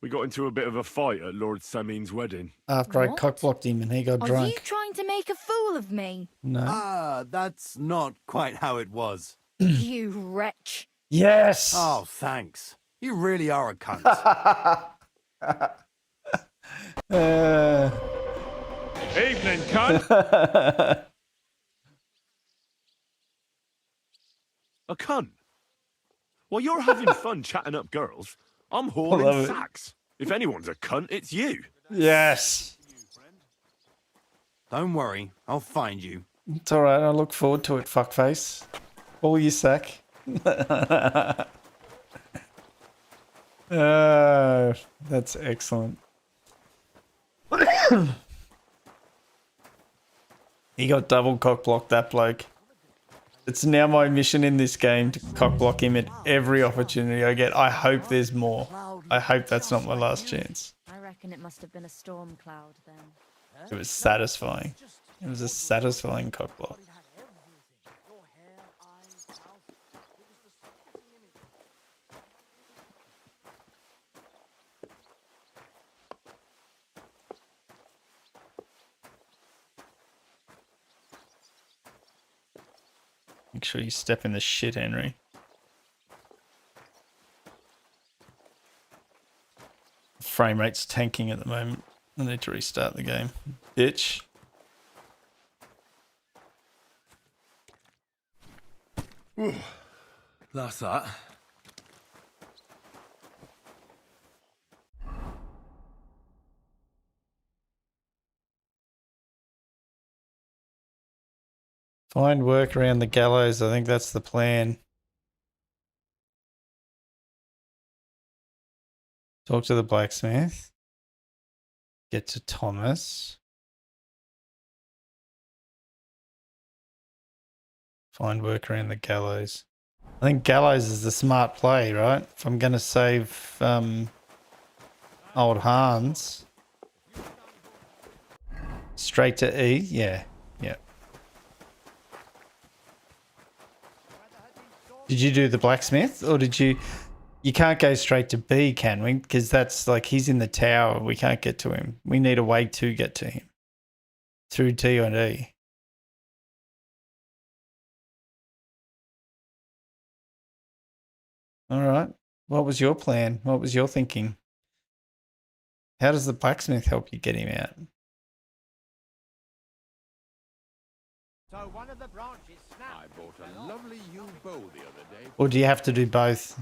we got into a bit of a fight at Lord Samin's wedding. After I cock blocked him and he got Are drunk. you trying to make a fool of me? No. Ah, that's not quite how it was. You wretch. Yes! Oh, thanks. You really are a cunt. Evening, cunt! A cunt? While you're having fun chatting up girls, I'm love hauling it. sacks. If anyone's a cunt, it's you. Yes. Don't worry, I'll find you. It's alright, I look forward to it, fuckface. All your sack. That's excellent. He got double cock blocked, that bloke. It's now my mission in this game to cock block him at every opportunity I get. I hope there's more. I hope that's not my last chance. I reckon it must have been a storm cloud then. It was satisfying. It was a satisfying cock block. Make sure you step in the shit, Henry. Frame rate's tanking at the moment. I need to restart the game. Bitch. That's that. Find work around the gallows. I think that's the plan. Talk to the blacksmith. Get to Thomas. Find work around the gallows. I think gallows is the smart play, right? If I'm going to save old Hans. Straight to E? Yeah. Yeah. Did you do the blacksmith or did you... You can't go straight to B, can we? Because that's like he's in the tower. We can't get to him. We need a way to get to him. Through T and E. All right. What was your plan? What was your thinking? How does the blacksmith help you get him out? So one of the branches snapped. I bought a lovely yew bow the other day. Or do you have to do both?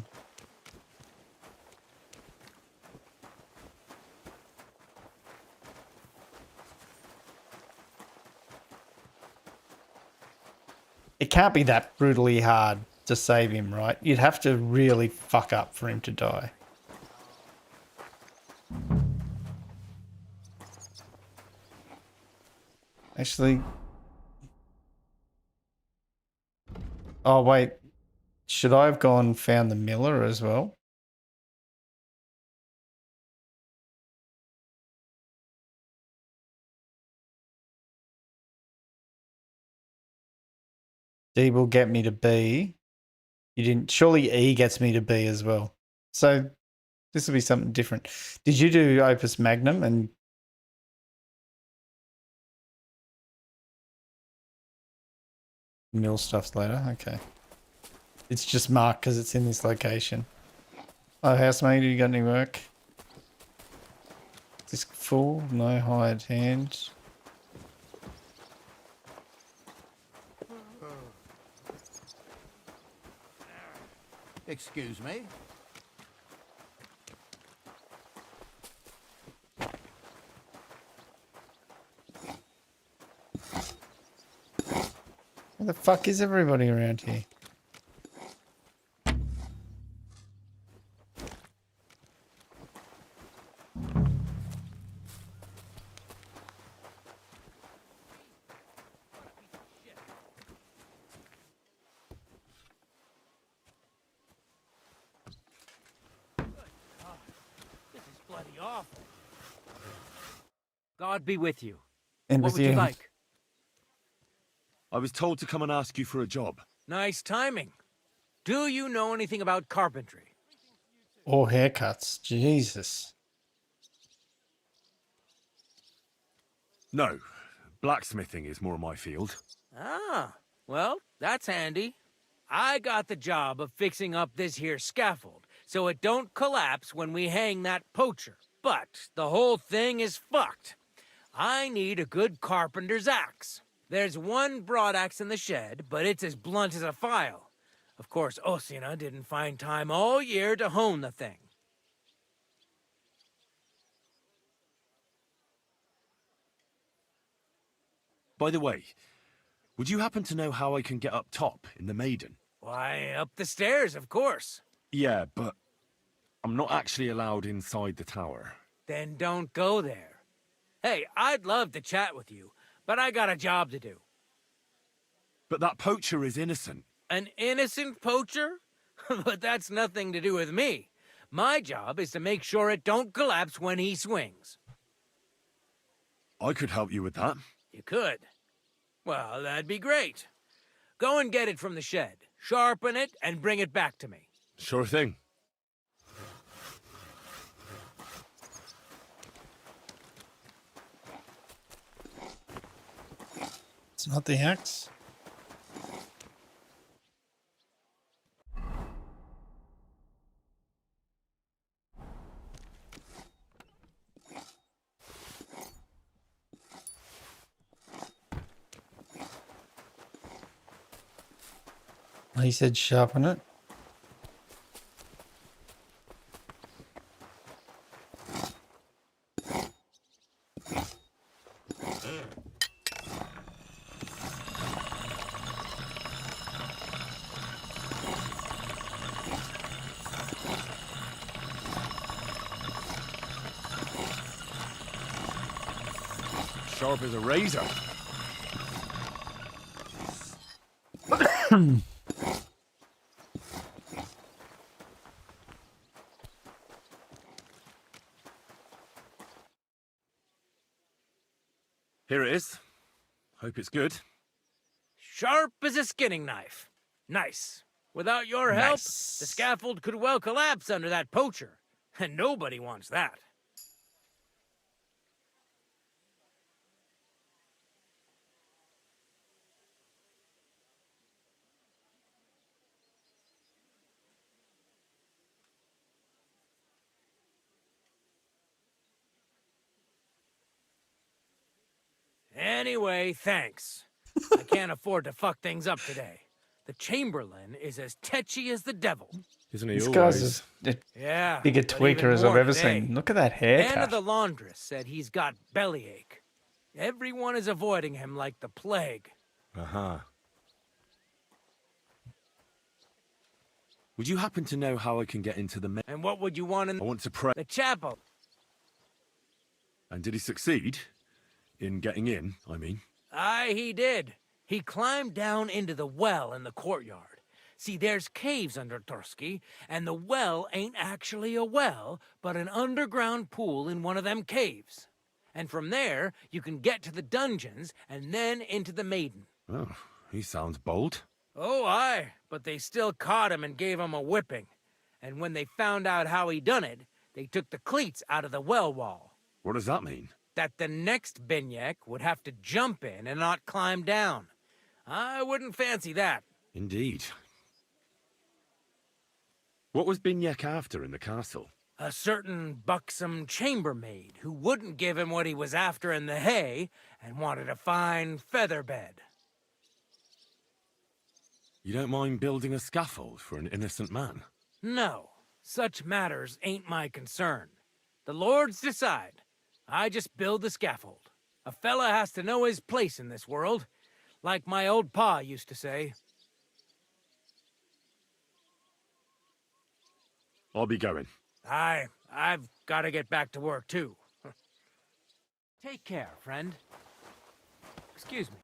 It can't be that brutally hard to save him, right? You'd have to really fuck up for him to die. Actually. Oh, wait. Should I have gone and found the miller as well? D will get me to B. You didn't. Surely E gets me to B as well. So this will be something different. Did you do Opus Magnum and mill stuff later? Okay. It's just marked because it's in this location. Oh, housemate, you got any work? Is this full? No hired hand. Excuse me? Where the fuck is everybody around here? This is bloody awful. God be with you. And What with would you you. like? I was told to come and ask you for a job. Nice timing. Do you know anything about carpentry? Or haircuts. Jesus. No, blacksmithing is more my field. Ah, well, that's handy. I got the job of fixing up this here scaffold, so it don't collapse when we hang that poacher. But the whole thing is fucked. I need a good carpenter's axe. There's one broadaxe in the shed, but it's as blunt as a file. Of course, Osina didn't find time all year to hone the thing. By the way, would you happen to know how I can get up top in the Maiden? Why, up the stairs, of course. Yeah, but I'm not actually allowed inside the tower. Then don't go there. Hey, I'd love to chat with you, but I got a job to do. But that poacher is innocent. An innocent poacher? But that's nothing to do with me. My job is to make sure it don't collapse when he swings. I could help you with that. You could. Well, that'd be great. Go and get it from the shed, sharpen it, and bring it back to me. Sure thing. It's not the axe. He said sharpen it. Sharp as a razor. Here it is. Hope it's good. Sharp as a skinning knife. Nice. Without your help, the scaffold could well collapse under that poacher. And nobody wants that. Anyway, thanks. I can't afford to fuck things up today. The Chamberlain is as tetchy as the devil. Isn't he This always? guy's a Yeah, bigger but tweaker even as I've more ever today. seen. Look at that Anna haircut. the laundress said he's got bellyache. Everyone is avoiding him like the plague. Uh-huh. Would you happen to know how I can get into the And what would you want in I want to pray. the chapel? And did he succeed? In getting in, I mean. Aye, he did. He climbed down into the well in the courtyard. See, there's caves under Tursky, and the well ain't actually a well, but an underground pool in one of them caves. And from there, you can get to the dungeons, and then into the Maiden. Oh, he sounds bold. Oh, aye, but they still caught him and gave him a whipping. And when they found out how he done it, they took the cleats out of the well wall. What does that mean? That the next Binyek would have to jump in and not climb down. I wouldn't fancy that. Indeed. What was Binyek after in the castle? A certain buxom chambermaid who wouldn't give him what he was after in the hay and wanted a fine feather bed. You don't mind building a scaffold for an innocent man? No, such matters ain't my concern. The lords decide. I just build the scaffold. A fella has to know his place in this world, like my old pa used to say. I'll be going. Aye, I've got to get back to work too. Take care, friend. Excuse me.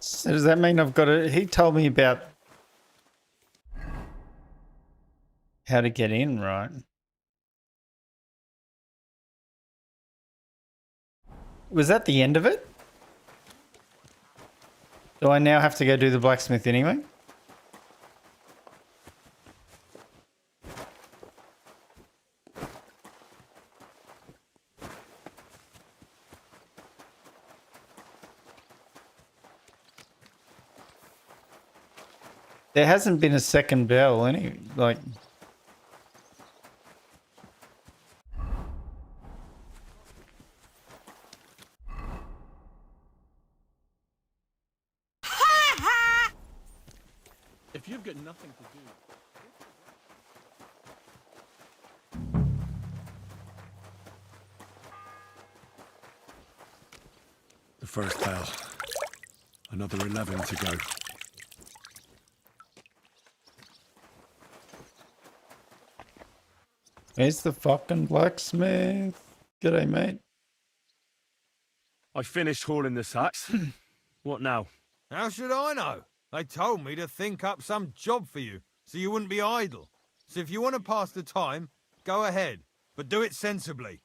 So does that mean I've got to... He told me about how to get in, right? Was that the end of it? Do I now have to go do the blacksmith anyway? There hasn't been a second bell, like... If you've got nothing to do... The first bell. Another 11 to go. Where's the fucking blacksmith? G'day, mate. I finished hauling the sacks. What now? How should I know? They told me to think up some job for you, so you wouldn't be idle. So if you want to pass the time, go ahead, but do it sensibly.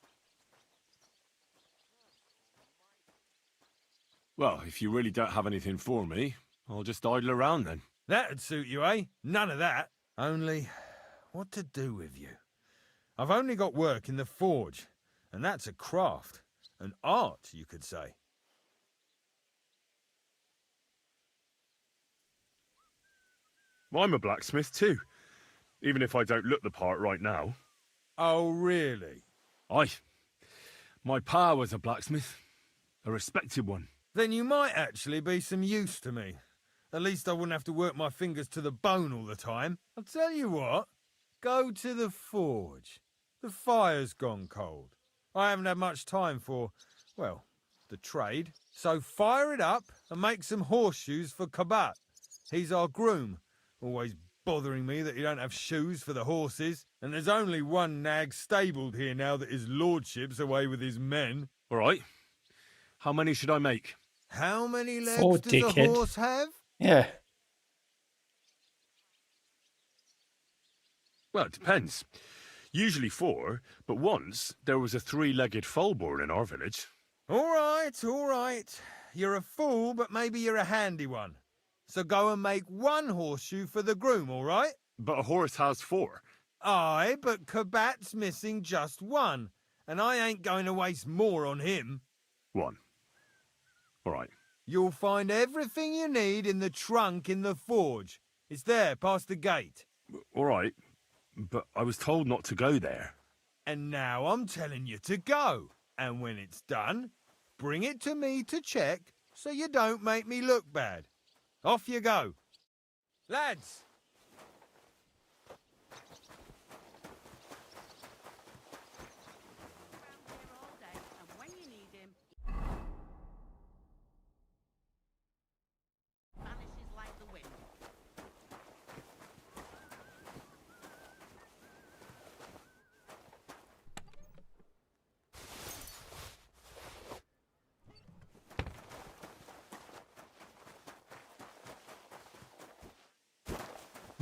Well, if you really don't have anything for me, I'll just idle around then. That'd suit you, eh? None of that. Only, what to do with you? I've only got work in the forge, and that's a craft, an art, you could say. I'm a blacksmith too, even if I don't look the part right now. Oh, really? Aye. My pa was a blacksmith, a respected one. Then you might actually be some use to me. At least I wouldn't have to work my fingers to the bone all the time. I'll tell you what, go to the forge. The fire's gone cold. I haven't had much time for, well, the trade. So fire it up and make some horseshoes for Kabat. He's our groom. Always bothering me that you don't have shoes for the horses. And there's only one nag stabled here now that his lordship's away with his men. All right. How many should I make? How many legs 4, does dickhead. a horse have? Yeah. Well, it depends. Usually 4, but once there was a 3-legged foal born in our village. All right, all right. You're a fool, but maybe you're a handy one. So go and make 1 horseshoe for the groom, all right? But a horse has 4. Aye, but Kabat's missing just 1, and I ain't going to waste more on him. 1. All right. You'll find everything you need in the trunk in the forge. It's there, past the gate. All right, but I was told not to go there. And now I'm telling you to go. And when it's done, bring it to me to check so you don't make me look bad. Off you go. Lads!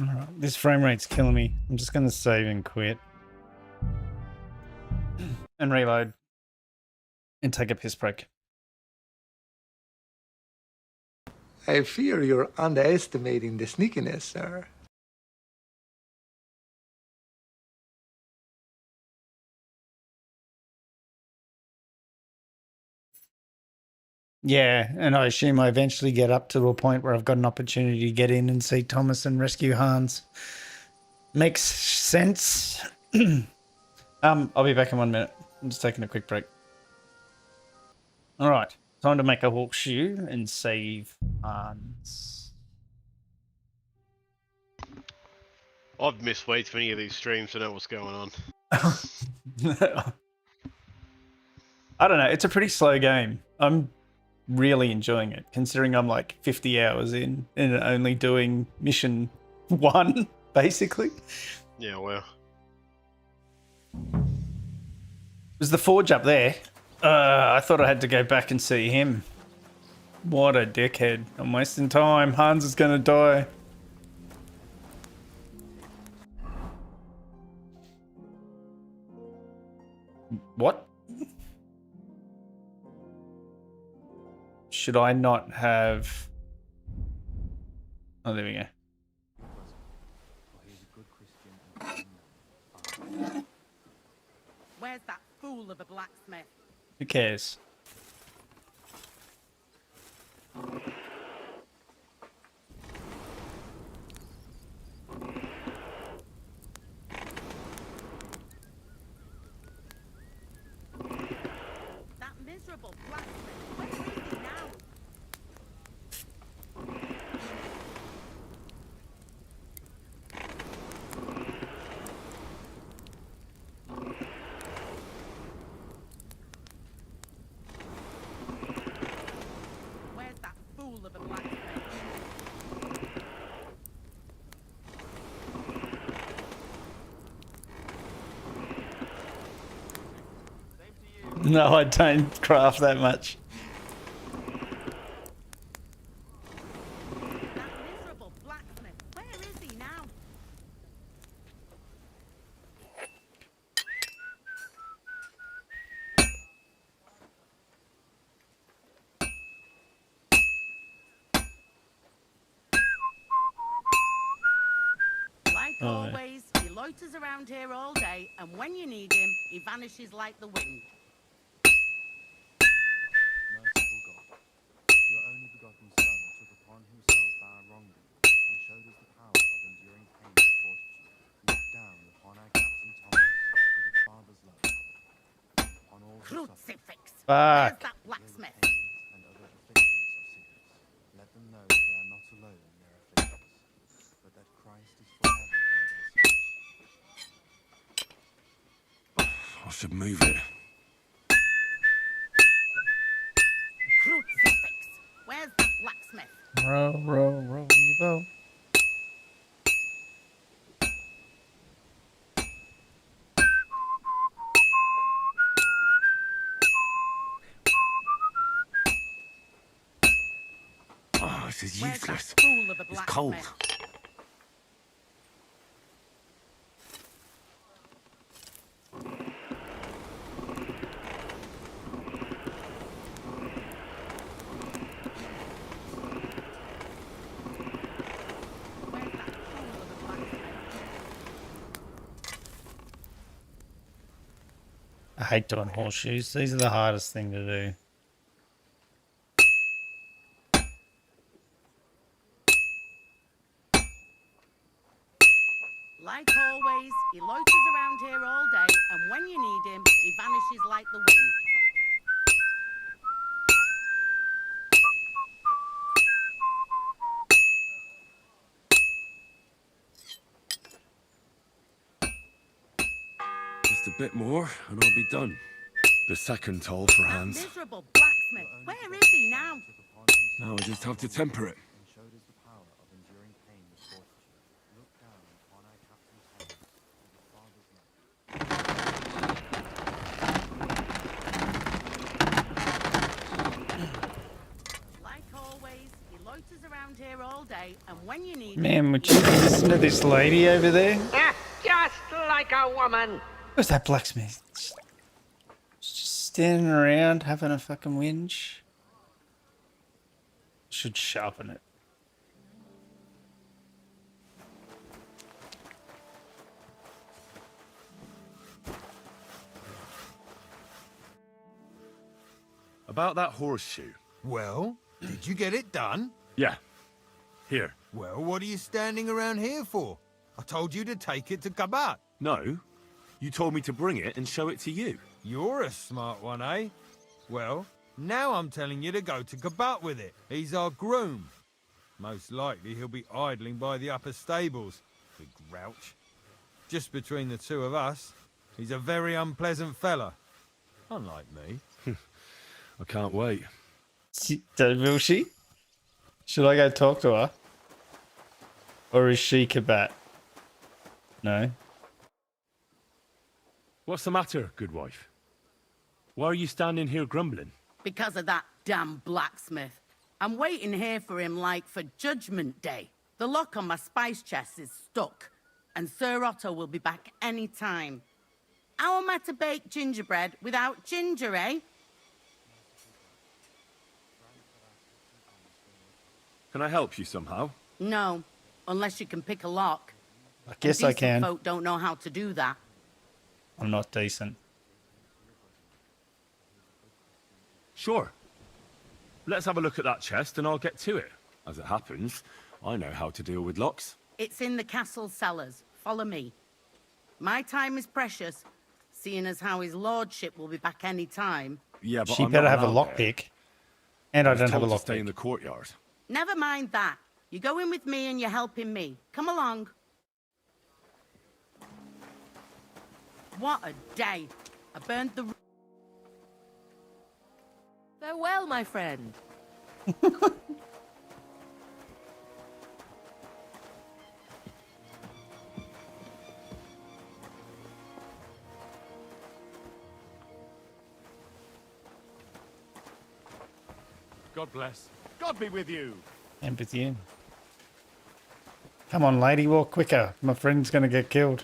Alright, this frame rate's killing me. I'm just going to save and quit. And reload. And take a piss break. I fear you're underestimating the sneakiness, sir. Yeah, and I assume I eventually get up to a point where I've got an opportunity to get in and see Thomas and rescue Hans. Makes sense. I'll be back in 1 minute. I'm just taking a quick break. All right, time to make a horseshoe and save Hans. I've missed way too many of these streams to know what's going on. I don't know. It's a pretty slow game. I'm really enjoying it, considering I'm like 50 hours in and only doing mission 1, basically. Yeah, well. There's the forge up there. I thought I had to go back and see him. What a dickhead. I'm wasting time. Hans is going to die. What? Should I not have... Oh, there we go. Where's that fool of a blacksmith? Who cares? That miserable blacksmith. Where is he now? Where's that fool of a blacksmith? No, I don't craft that much. That miserable blacksmith. Where is he now? Like Oh, yeah. always, he loiters around here all day, and when you need him, he vanishes like the wind. Merciful God, your only begotten Son took upon himself our wrongdoing and showed us the power of enduring pain and fortitude. Look down upon our Captain Thomas with a father's love, upon all who suffer, Crucifix! Fuck. Where's that blacksmith? and other afflictions of sickness. Let them know that they are not alone in their afflictions, but that Christ is forever by their side. I should move it. Crucifix! Where's that blacksmith? Row, row, row, you boat. Oh, this is Where's that useless. fool of a It's cold. blacksmith? Where's that fool of a blacksmith? I hate doing horseshoes. These are the hardest thing to do. Like always, he loiters around here all day, and when you need him, he vanishes like the wind. Just a bit more and I'll be done. The second toll for That Hans. miserable blacksmith. Where is he now? Now I just have to temper it. And showed us the power of enduring pain with fortitude. Look down upon our Captain Thomas with a father's love. Like always, he loiters around here all day, day, and when you need Man, him, would you listen to this lady over there? Just like a woman. Where's that blacksmith? Just standing around having a fucking whinge. Should sharpen it. About that horseshoe. Well, did you get it done? Yeah. Here. Well, what are you standing around here for? I told you to take it to Kabat. No. You told me to bring it and show it to you. You're a smart one, eh? Well, now I'm telling you to go to Kabat with it. He's our groom. Most likely he'll be idling by the upper stables. Big grouch. Just between the two of us, he's a very unpleasant fella. Unlike me. I can't wait. Will she? Should I go talk to her? Or is she Kabat? No. What's the matter, good wife? Why are you standing here grumbling? because of that damn blacksmith. I'm waiting here for him like for Judgment Day. The lock on my spice chest is stuck, and Sir Otto will be back any time. How am I to bake gingerbread without ginger, eh? Can I help you somehow? No, unless you can pick a lock. I guess And I can. decent folk don't know how to do that. I'm not decent. Sure. Let's have a look at that chest and I'll get to it. As it happens, I know how to deal with locks. It's in the castle cellars. Follow me. My time is precious, seeing as how his lordship will be back any time. Yeah, but She I'm better not have a allowed there. lockpick. And I was don't have a told to stay lockpick. in the courtyard. Never mind that. You're going with me and you're helping me. Come along. What a day. I burned the... Farewell, my friend. God bless. God be with you. And with you. Come on, lady, walk quicker. My friend's gonna get killed.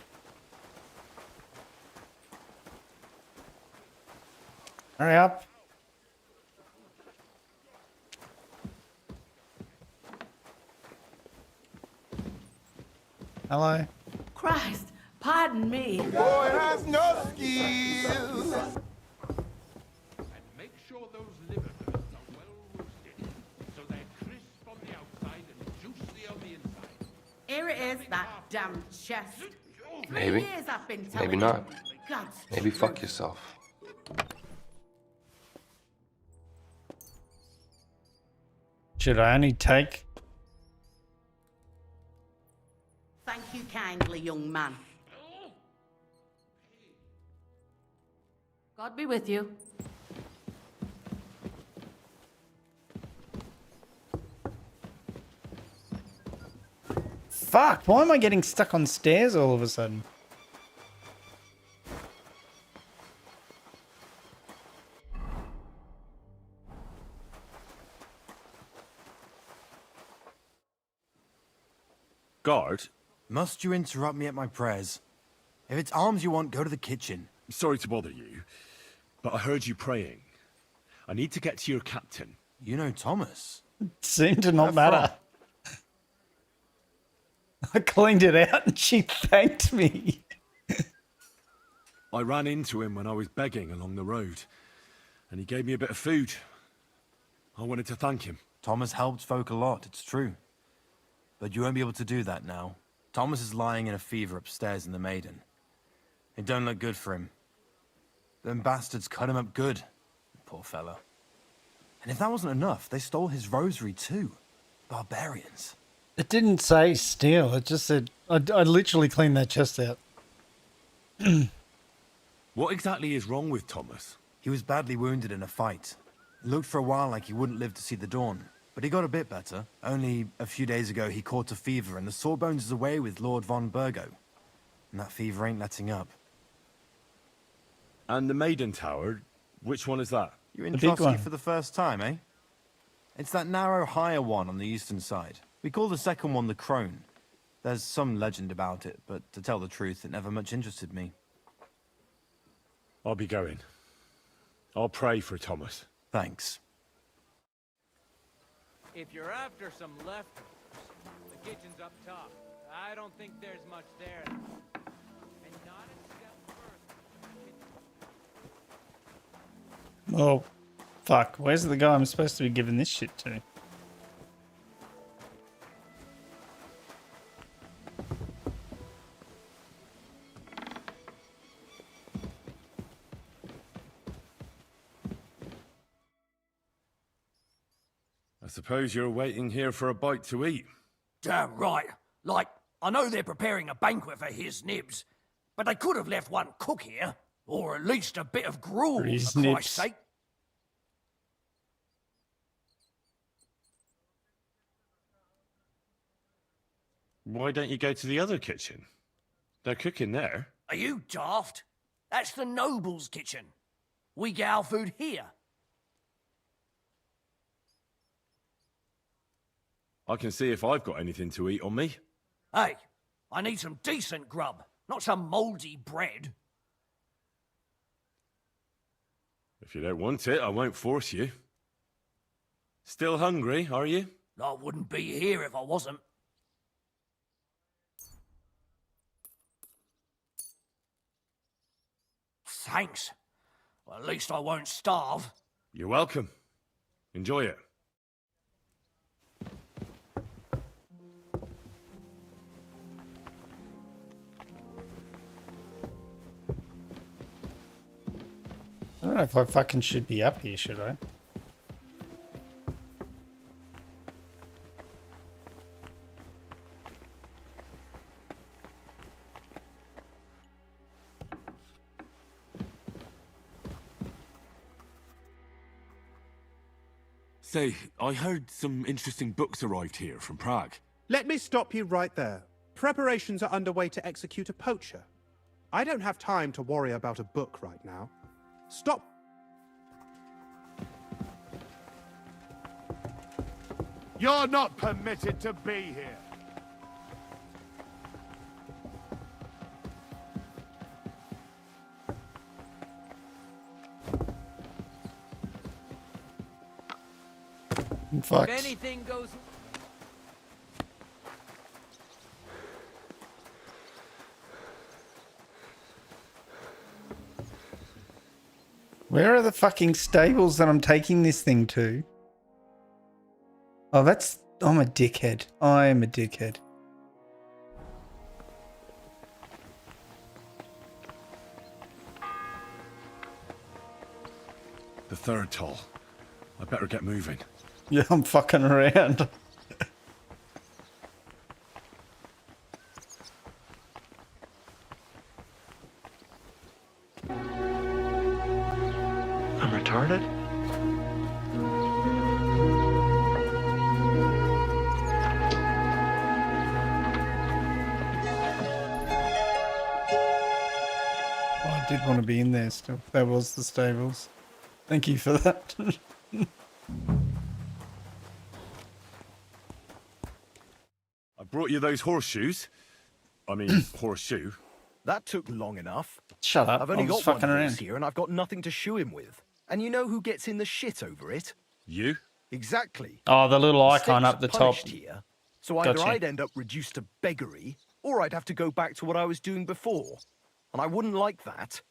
Hurry up. Hello. Christ, pardon me. Boy has no skills. Make sure those liver bursts are well roasted, so they're crisp on the outside and juicy on the inside. Here it is, that damn chest. Maybe. 3 years I've been telling Maybe not. you. God's Maybe truth. fuck yourself. Should I only take... Thank you kindly, young man. God be with you. Fuck, why am I getting stuck on stairs all of a sudden? Guard? Must you interrupt me at my prayers? If it's alms you want, go to the kitchen. Sorry to bother you, but I heard you praying. I need to get to your captain. You know Thomas. Seemed to not Where matter. I cleaned it out and she thanked me. I ran into him when I was begging along the road, and he gave me a bit of food. I wanted to thank him. Thomas helped folk a lot, it's true. But you won't be able to do that now. Thomas is lying in a fever upstairs in the Maiden. It don't look good for him. Them bastards cut him up good. Poor fellow. And if that wasn't enough, they stole his rosary too. Barbarians. It didn't say steal, it just said... I literally cleaned that chest out. What exactly is wrong with Thomas? He was badly wounded in a fight. It looked for a while like he wouldn't live to see the dawn. But he got a bit better. Only a few days ago he caught a fever and the Sawbones is away with Lord von Burgo. And that fever ain't letting up. And the Maiden Tower, which one is that? You're in The big Trotsky one. for the first time, eh? It's that narrow, higher one on the eastern side. We call the second one the Crone. There's some legend about it, but to tell the truth, it never much interested me. I'll be going. I'll pray for Thomas. Thanks. If you're after some leftovers, the kitchen's up top. I don't think there's much there. And not in stealth first. Oh, fuck. Where's the guy I'm supposed to be giving this shit to? I suppose you're waiting here for a bite to eat. Damn right. Like, I know they're preparing a banquet for his nibs, but they could have left one cook here, or at least a bit of gruel, for His Christ's nibs. sake. Why don't you go to the other kitchen? They're cooking there. Are you daft? That's the noble's kitchen. We get our food here. I can see if I've got anything to eat on me. Hey, I need some decent grub, not some mouldy bread. If you don't want it, I won't force you. Still hungry, are you? I wouldn't be here if I wasn't. Thanks. Well, at least I won't starve. You're welcome. Enjoy it. I don't know if I fucking should be up here, should I? Say, I heard some interesting books arrived here from Prague. Let me stop you right there. Preparations are underway to execute a poacher. I don't have time to worry about a book right now. Stop. You're not permitted to be here. Fuck. If anything goes... Where are the fucking stables that I'm taking this thing to? Oh, that's... I'm a dickhead. I'm a dickhead. The third toll. I better get moving. Yeah, I'm fucking around. I'm retarded? Oh, I did want to be in there still. There was the stables. Thank you for that. I brought you those horseshoes. I mean, horseshoe. That took long enough. Shut up. I've only I was got one fucking horse around. here and I've got nothing to shoe him with. And you know who gets in the shit over it? You? Exactly. Oh, the little icon Stakes up the are top. punished Here, so either Gotcha. I'd end up reduced to beggary, or I'd have to go back to what I was doing before. And I wouldn't like that.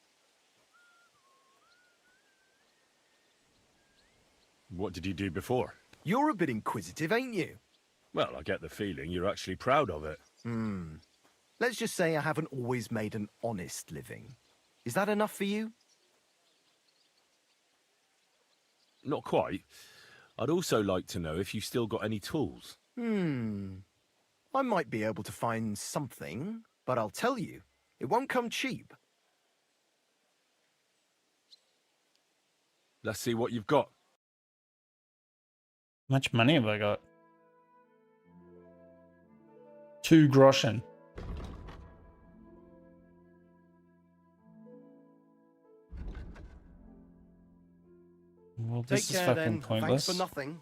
What did you do before? You're a bit inquisitive, ain't you? Well, I get the feeling you're actually proud of it. Let's just say I haven't always made an honest living. Is that enough for you? Not quite. I'd also like to know if you've still got any tools. I might be able to find something, but I'll tell you, it won't come cheap. Let's see what you've got. How much money have I got? 2 groschen. Well, this Take is care fucking then. pointless. Thanks for nothing.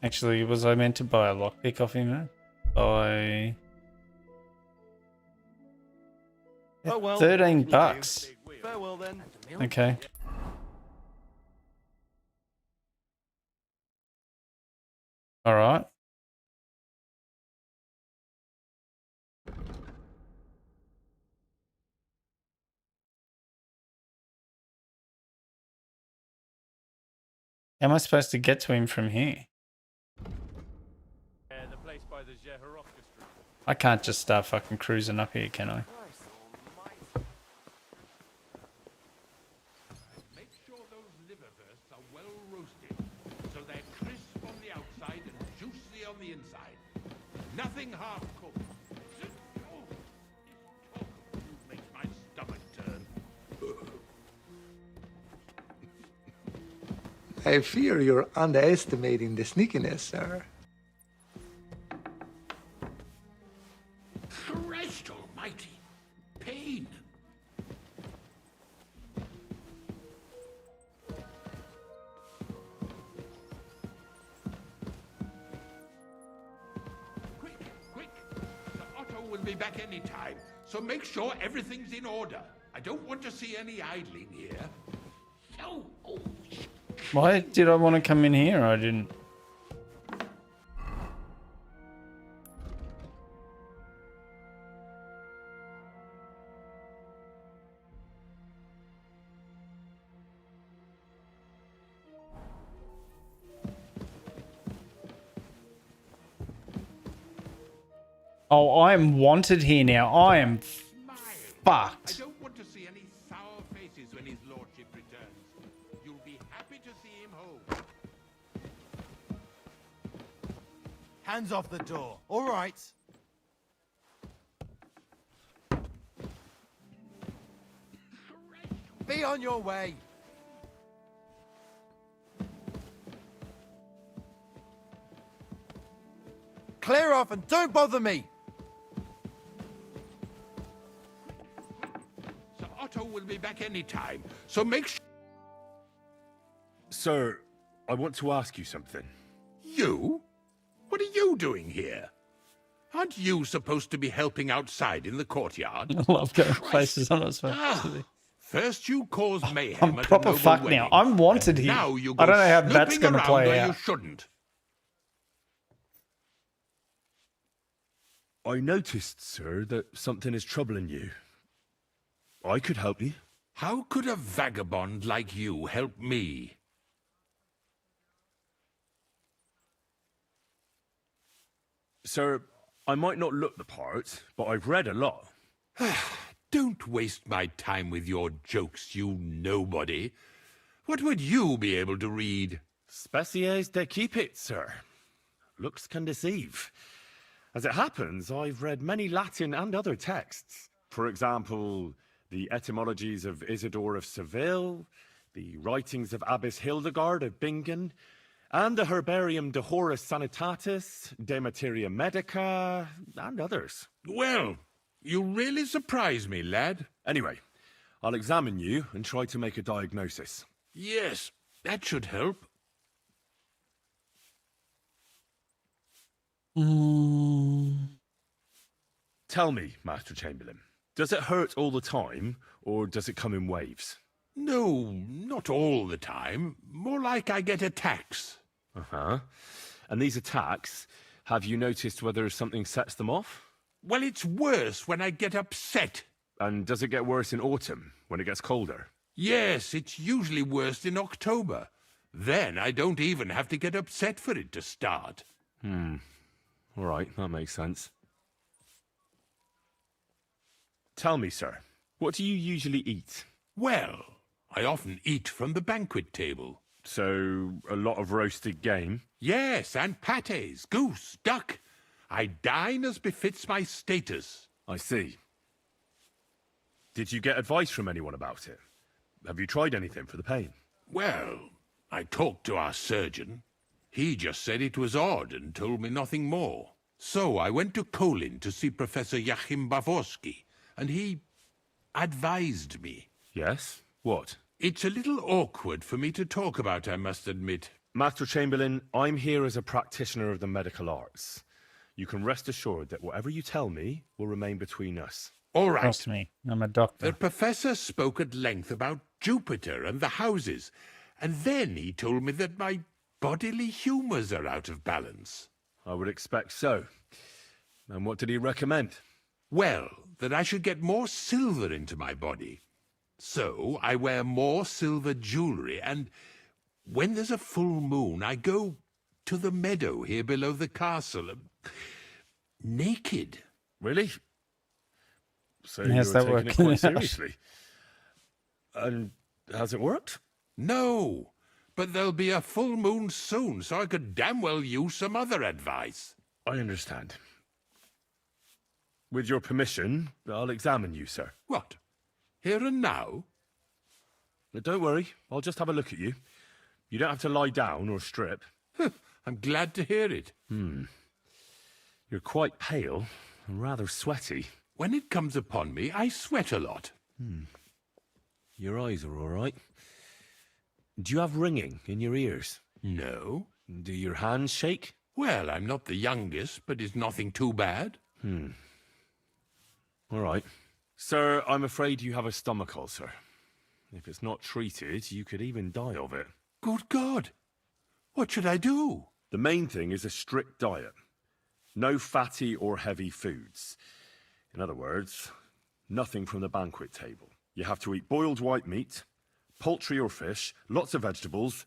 Actually, was I meant to buy a lockpick off him? Buy Oh well. $13. Farewell then. Okay. All right. How am I supposed to get to him from here? Yeah, the place by the Jehorovka Street. I can't just start fucking cruising up here, can I? Make sure those liverwursts are well roasted, so they're crisp on the outside and juicy on the inside. Nothing half cooked. Oh, this talk of food makes my stomach turn. I fear you're underestimating the sneakiness, sir. Christ almighty! Pain! Quick, quick! Sir Otto will be back any time, so make sure everything's in order. I don't want to see any idling here. Oh, Why did I want to come in here? I didn't. Oh, I am wanted here now. I am fucked. I don't want to see any sour faces when his lordship returns. You'll be happy to see him home. Hands off the door. All right. Be on your way. Clear off and don't bother me. Sir Otto will be back any time, so make sure. Sir, I want to ask you something. You? What are you doing here? Aren't you supposed to be helping outside in the courtyard? I love going places I'm not supposed to be. First you cause mayhem I'm at a proper noble fucked wedding, now. I'm wanted and here. Now you go I don't know how that's snooping going to around play where out. you shouldn't. I noticed, sir, that something is troubling you. I could help you. How could a vagabond like you help me? Sir, I might not look the part, but I've read a lot. Don't waste my time with your jokes, you nobody. What would you be able to read? Species de cipit, sir. Looks can deceive. As it happens, I've read many Latin and other texts. For example, the etymologies of Isidore of Seville, the writings of Abbess Hildegard of Bingen, and the Herbarium de Horis Sanitatis, De Materia Medica, and others. Well, you really surprise me, lad. Anyway, I'll examine you and try to make a diagnosis. Yes, that should help. Tell me, Master Chamberlain, does it hurt all the time, or does it come in waves? No, not all the time. More like I get attacks. Uh-huh. And these attacks, have you noticed whether something sets them off? Well, it's worse when I get upset. And does it get worse in autumn, when it gets colder? Yes, it's usually worst in October. Then I don't even have to get upset for it to start. All right, that makes sense. Tell me, sir, what do you usually eat? Well, I often eat from the banquet table. So, a lot of roasted game? Yes, and pâtés, goose, duck. I dine as befits my status. I see. Did you get advice from anyone about it? Have you tried anything for the pain? Well, I talked to our surgeon. He just said it was odd and told me nothing more. So I went to Kolin to see Professor Joachim Bavorsky, and he advised me. Yes? What? It's a little awkward for me to talk about, I must admit. Master Chamberlain, I'm here as a practitioner of the medical arts. You can rest assured that whatever you tell me will remain between us. All right. Trust me, I'm a doctor. The professor spoke at length about Jupiter and the houses, and then he told me that my bodily humours are out of balance. I would expect so. And what did he recommend? Well, that I should get more silver into my body. So I wear more silver jewellery, and when there's a full moon, I go to the meadow here below the castle, naked. Really? So How's you're that taking it working quite out? seriously. And has it worked? No, but there'll be a full moon soon, so I could damn well use some other advice. I understand. With your permission, I'll examine you, sir. What? Here and now? But don't worry, I'll just have a look at you. You don't have to lie down or strip. I'm glad to hear it. You're quite pale and rather sweaty. When it comes upon me, I sweat a lot. Your eyes are all right. Do you have ringing in your ears? No. Do your hands shake? Well, I'm not the youngest, but it's nothing too bad. All right. Sir, I'm afraid you have a stomach ulcer. If it's not treated, you could even die of it. Good God! What should I do? The main thing is a strict diet. No fatty or heavy foods. In other words, nothing from the banquet table. You have to eat boiled white meat, poultry or fish, lots of vegetables,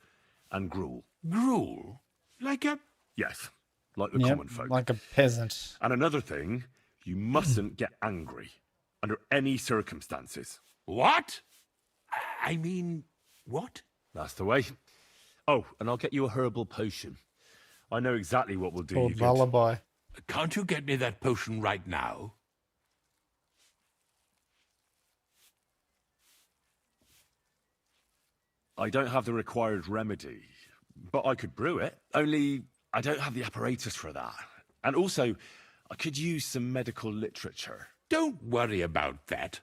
and gruel. Gruel? Like a... Yes, like the Yep, common folk. like a peasant. And another thing, you mustn't get angry under any circumstances. What? I mean, what? That's the way. Oh, and I'll get you a herbal potion. I know exactly what will do you Called good. lullaby. Can't you get me that potion right now? I don't have the required remedy, but I could brew it. Only I don't have the apparatus for that. And also, I could use some medical literature. Don't worry about that.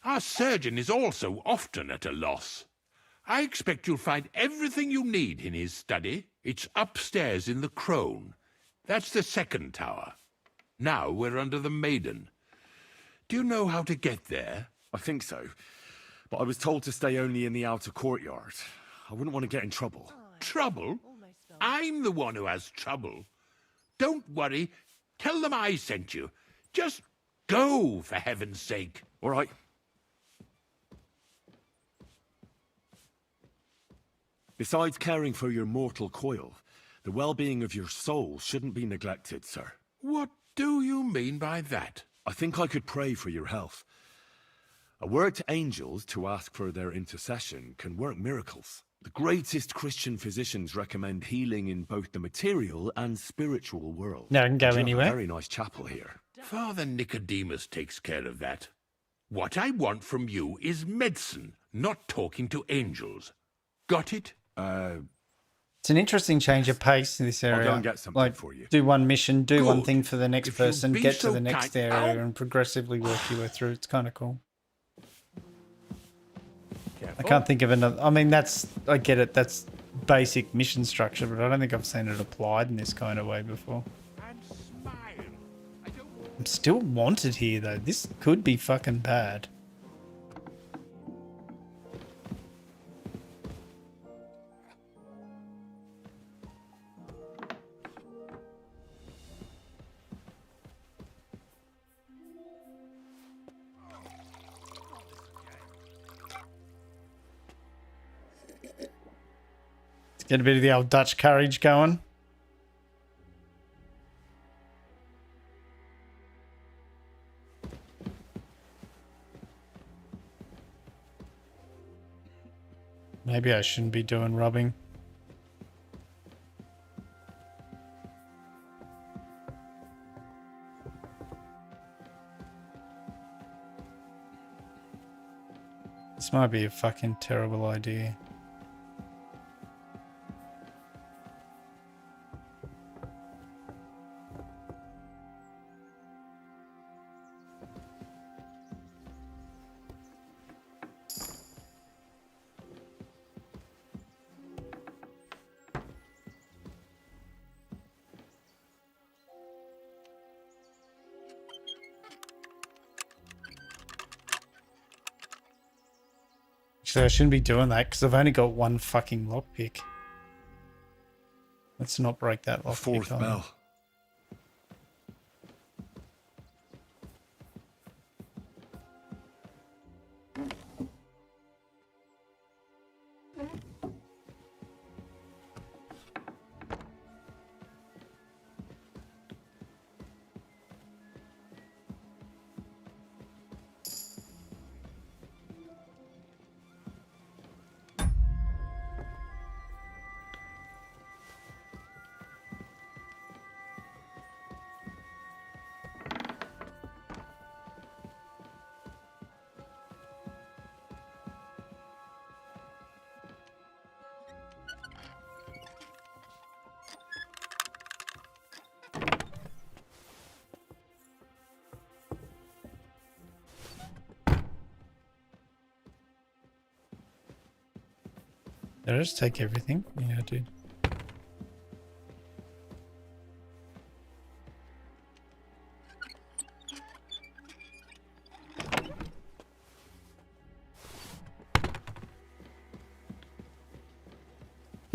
Our surgeon is also often at a loss. I expect you'll find everything you need in his study. It's upstairs in the Crone. That's the second tower. Now we're under the Maiden. Do you know how to get there? I think so. But I was told to stay only in the outer courtyard. I wouldn't want to get in trouble. Trouble? I'm the one who has trouble. Don't worry. Tell them I sent you. Just go, for heaven's sake. All right. Besides caring for your mortal coil, the well-being of your soul shouldn't be neglected, sir. What do you mean by that? I think I could pray for your health. A word to angels to ask for their intercession can work miracles. The greatest Christian physicians recommend healing in both the material and spiritual world. No, I can go And you have anywhere. a very nice chapel here. Father Nicodemus takes care of that. What I want from you is medicine, not talking to angels. Got it? It's an interesting change of pace in this area. I'll go and get something like, for you. do one mission, do one Good. thing for the next If you'll person, be get so to the next kind- area, Ow! and progressively work your way through. It's kind of cool. I Careful. can't think of another. I mean, I get it. That's basic mission structure, but I don't think I've seen it applied in this kind of way before. And smile. I'm still wanted here, though. This could be fucking bad. Get a bit of the old Dutch courage going. Maybe I shouldn't be doing rubbing. This might be a fucking terrible idea. Actually, I shouldn't be doing that because I've only got one fucking lockpick. Let's not break that lockpick. Fourth bell. Did I just take everything? Yeah, I did.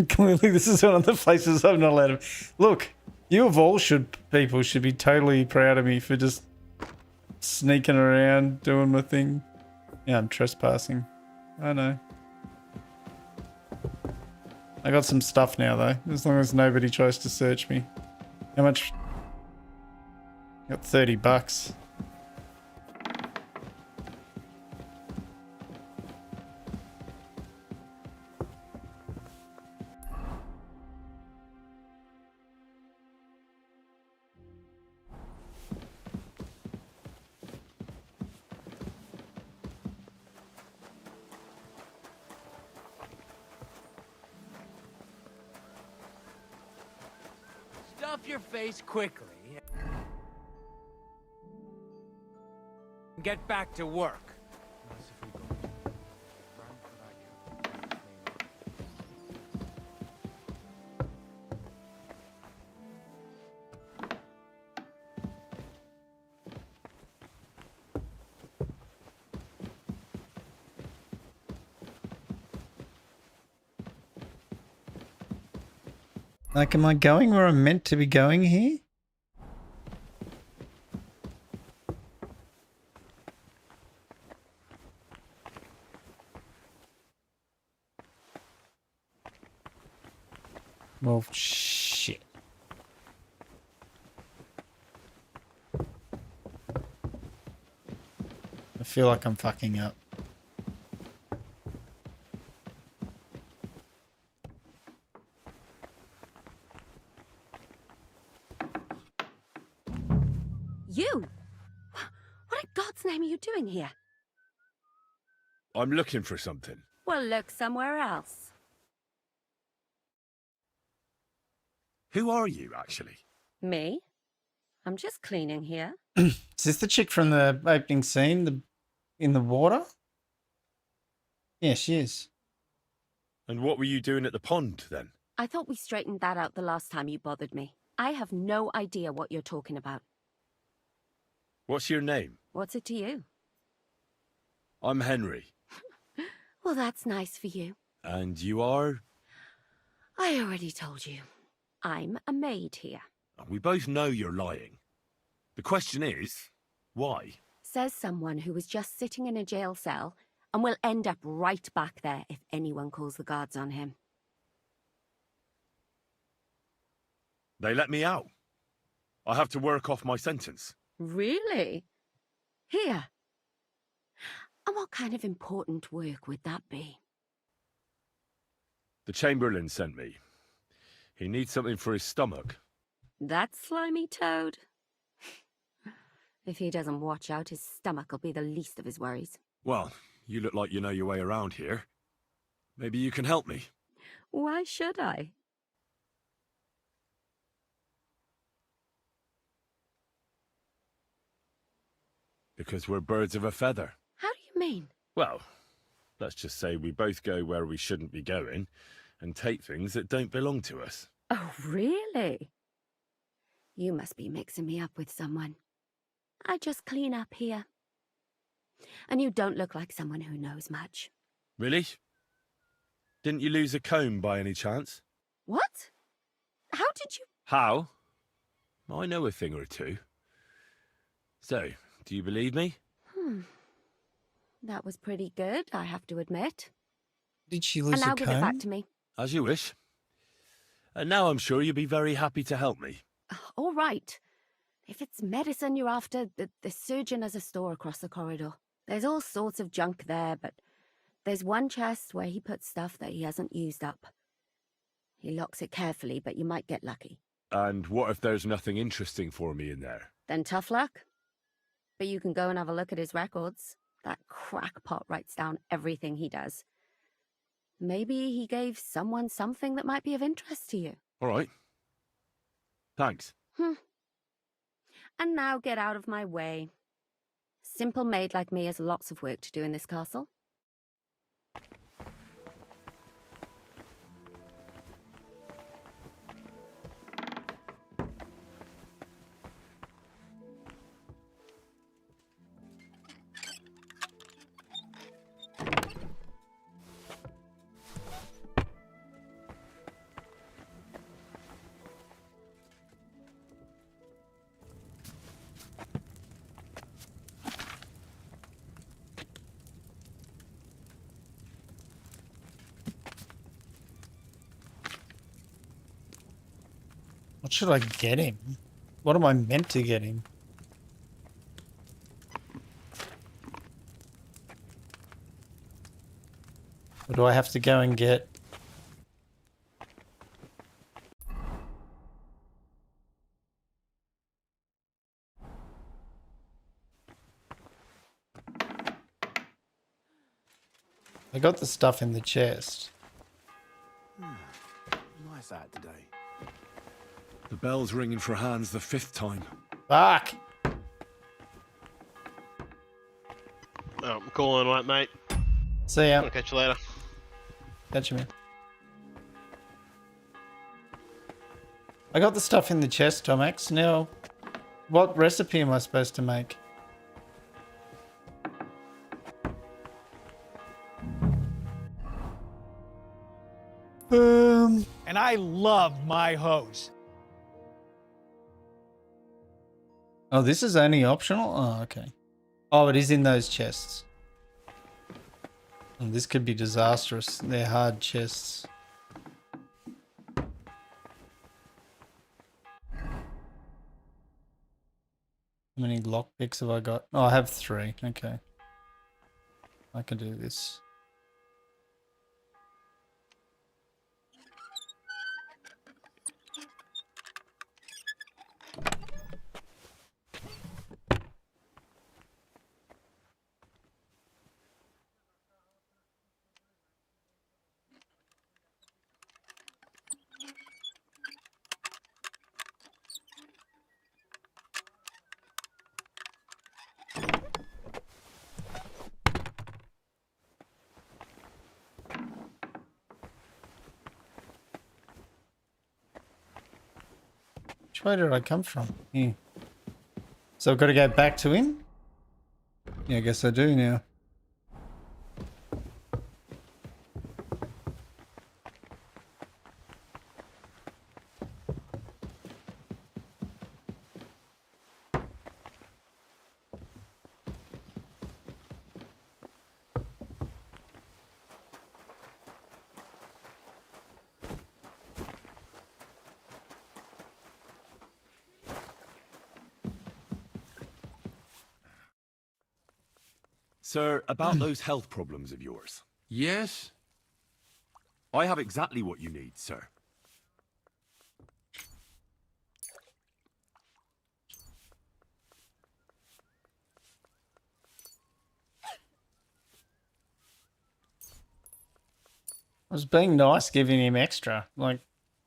Clearly, this is one of the places I'm not allowed to. Look, you of all people should be totally proud of me for just sneaking around, doing my thing. Yeah, I'm trespassing. I know. I got some stuff now, though. As long as nobody tries to search me. How much? Got $30. Stuff your face quickly. Get back to work. Like, am I going where I'm meant to be going here? Well, shit. I feel like I'm fucking up. You? What in God's name are you doing here? I'm looking for something. Well, look somewhere else. Who are you, actually? Me? I'm just cleaning here. Is this the chick from the opening scene, in the water? Yeah, she is. And what were you doing at the pond, then? I thought we straightened that out the last time you bothered me. I have no idea what you're talking about. What's your name? What's it to you? I'm Henry. Well, that's nice for you. And you are? I already told you. I'm a maid here. We both know you're lying. The question is, why? Says someone who was just sitting in a jail cell and will end up right back there if anyone calls the guards on him. They let me out. I have to work off my sentence. Really? Here? And what kind of important work would that be? The Chamberlain sent me. He needs something for his stomach. That slimy toad? If he doesn't watch out, his stomach will be the least of his worries. Well, you look like you know your way around here. Maybe you can help me. Why should I? Because we're birds of a feather. How do you mean? Well, let's just say we both go where we shouldn't be going and take things that don't belong to us. Oh, really? You must be mixing me up with someone. I just clean up here. And you don't look like someone who knows much. Really? Didn't you lose a comb by any chance? What? How did you... How? I know a thing or two. So, do you believe me? That was pretty good, I have to admit. Did she And lose now a give it back comb? to me. As you wish. And now I'm sure you'll be very happy to help me. All right. If it's medicine you're after, the surgeon has a store across the corridor. There's all sorts of junk there, but there's one chest where he puts stuff that he hasn't used up. He locks it carefully, but you might get lucky. And what if there's nothing interesting for me in there? Then tough luck. But you can go and have a look at his records. That crackpot writes down everything he does. Maybe he gave someone something that might be of interest to you. All right. Thanks. And now get out of my way. Simple maid like me has lots of work to do in this castle. What should I get him? What am I meant to get him? Or do I have to go and get... I got the stuff in the chest. Nice out today. The bell's ringing for Hans the 5th time. Fuck! Oh, I'm calling, right, mate. See ya. I'll catch you later. Catch you, man. I got the stuff in the chest, Tomax. Now, what recipe am I supposed to make? And I love my hose. Oh, this is only optional? Oh, okay. Oh, it is in those chests. Oh, this could be disastrous. They're hard chests. How many lockpicks have I got? Oh, I have 3. Okay. I can do this. Which way did I come from? Here. So I've got to go back to him? Yeah, I guess I do now. Sir, about those health problems of yours. Yes? I have exactly what you need, sir. I was being nice, giving him extra. Like,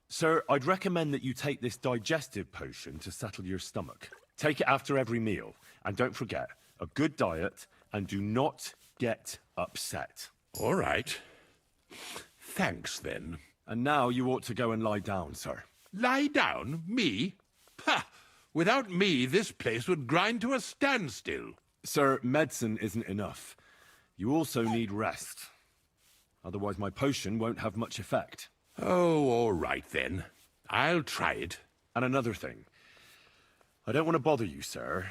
Sir, I'd recommend that you take this digestive potion to settle your stomach. Take it after every meal. And don't forget, a good diet, and do not get upset. All right. Thanks, then. And now you ought to go and lie down, sir. Lie down? Me? Pah! Without me, this place would grind to a standstill. Sir, medicine isn't enough. You also need rest. Otherwise my potion won't have much effect. Oh, all right then. I'll try it. And another thing. I don't want to bother you, sir,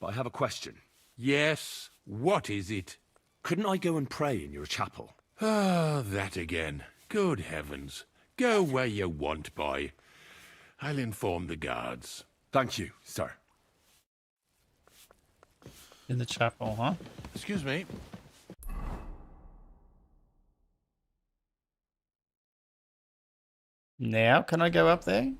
but I have a question. Yes, what is it? Couldn't I go and pray in your chapel? Ah, that again. Good heavens. Go where you want, boy. I'll inform the guards. Thank you, sir. In the chapel, huh? Excuse me. Now, can I go up there?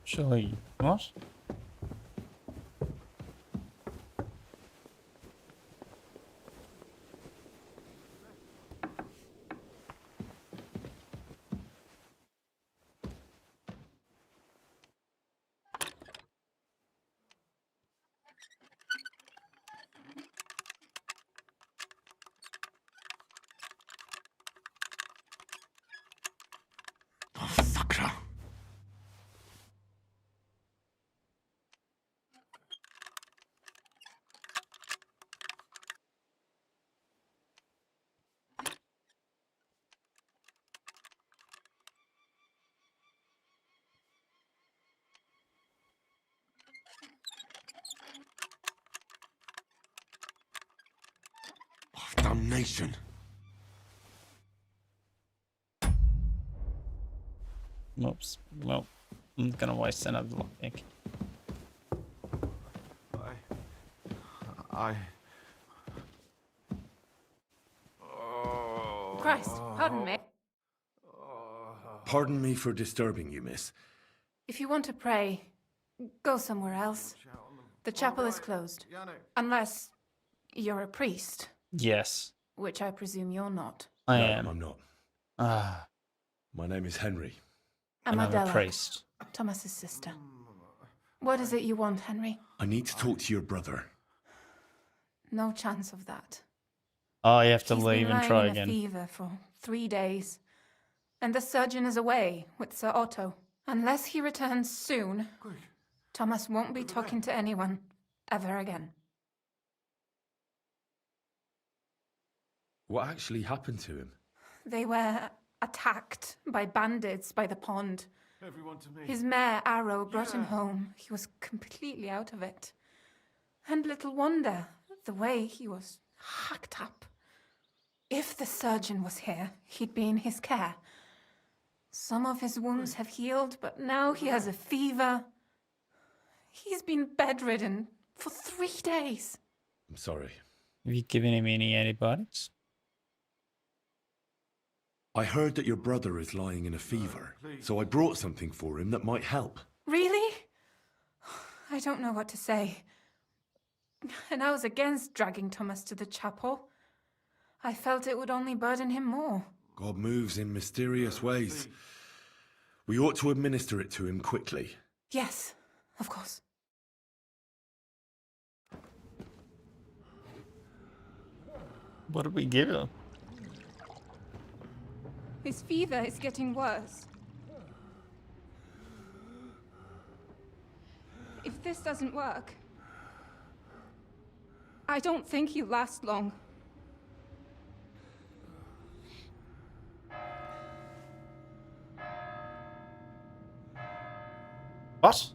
Surely, what? Damnation. Oops. Well, I'm gonna waste another lockpick. I... Christ, pardon me. Pardon me for disturbing you, miss. If you want to pray, go somewhere else. The chapel is closed. Unless you're a priest. Yes. Which I presume you're not. I No, am. I'm not. Ah. My name is Henry. And I'm a Adela, priest. Thomas's sister. What is it you want, Henry? I need to talk to your brother. No chance of that. Oh, you have to He's leave been and try lying in again. a fever for 3 days. And the surgeon is away with Sir Otto. Unless he returns soon, Thomas won't be talking to anyone ever again. What actually happened to him? They were attacked by bandits by the pond. Everyone to me. His mare, Arrow, brought him home. He was completely out of it. And little wonder, the way he was hacked up. If the surgeon was here, he'd be in his care. Some of his wounds have healed, but now he has a fever. He's been bedridden for 3 days. I'm sorry. Have you given him any antibiotics? I heard that your brother is lying in a fever, so I brought something for him that might help. Really? I don't know what to say. And I was against dragging Thomas to the chapel. I felt it would only burden him more. God moves in mysterious ways. We ought to administer it to him quickly. Yes, of course. What did we give him? His fever is getting worse. If this doesn't work, I don't think he'll last long. What?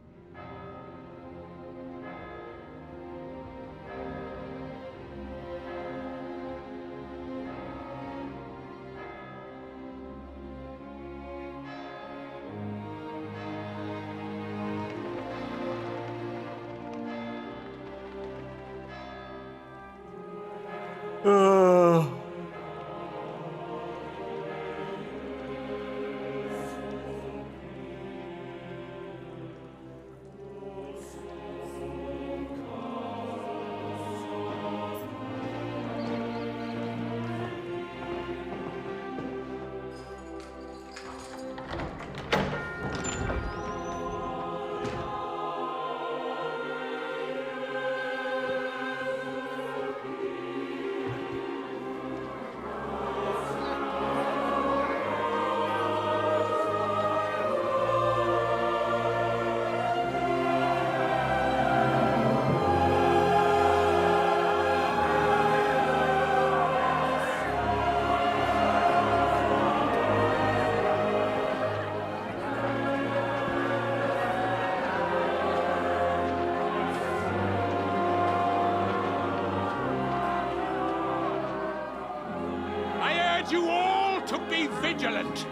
want you all to be vigilant.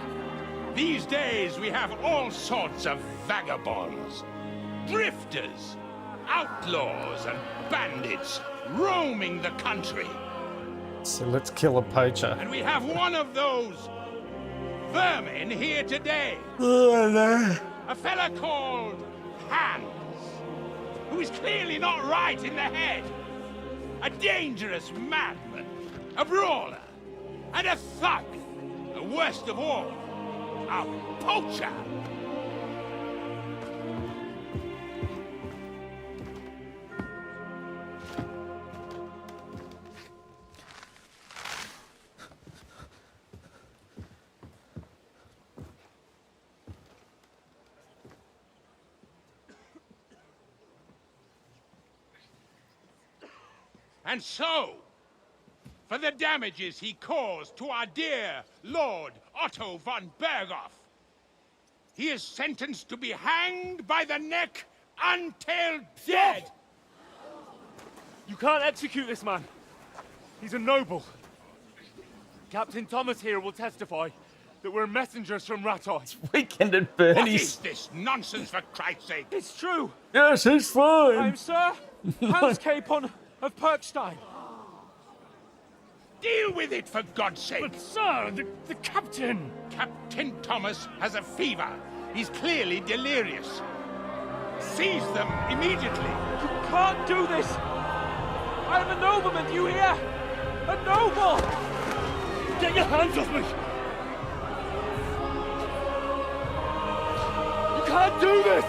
These days we have all sorts of vagabonds, drifters, outlaws and bandits roaming the country. So let's kill a poacher. And we have one of those vermin here today. A fella called Hans, who is clearly not right in the head. A dangerous madman, a brawler, and a thug. And worst of all, a poacher. And so, for the damages he caused to our dear Lord Otto von Berghoff, he is sentenced to be hanged by the neck until dead. You can't execute this man. He's a noble. Captain Thomas here will testify that we're messengers from Rattay. Weekend at What Bernie's. is this nonsense, for Christ's sake? It's true. Yes, it's fine. I'm Sir Hans Capon of Perkstein. Deal with it, for God's sake! But sir, the captain! Captain Thomas has a fever. He's clearly delirious. Seize them immediately. You can't do this! I am a nobleman, do you hear? A noble! Get your hands off me! You can't do this!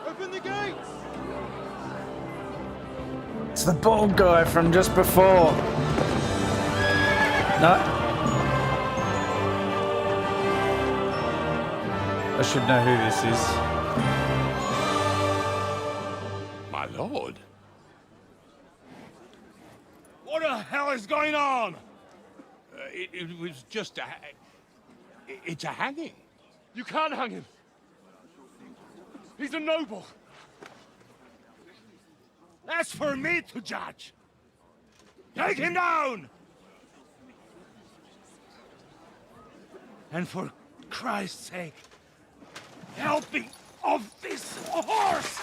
Open the gates! It's the bald guy from just before. No. I should know who this is. My lord? What the hell is going on? It was just a... It's a hanging. You can't hang him. He's a noble. That's for me to judge. Take him down! And for Christ's sake, help me off this horse!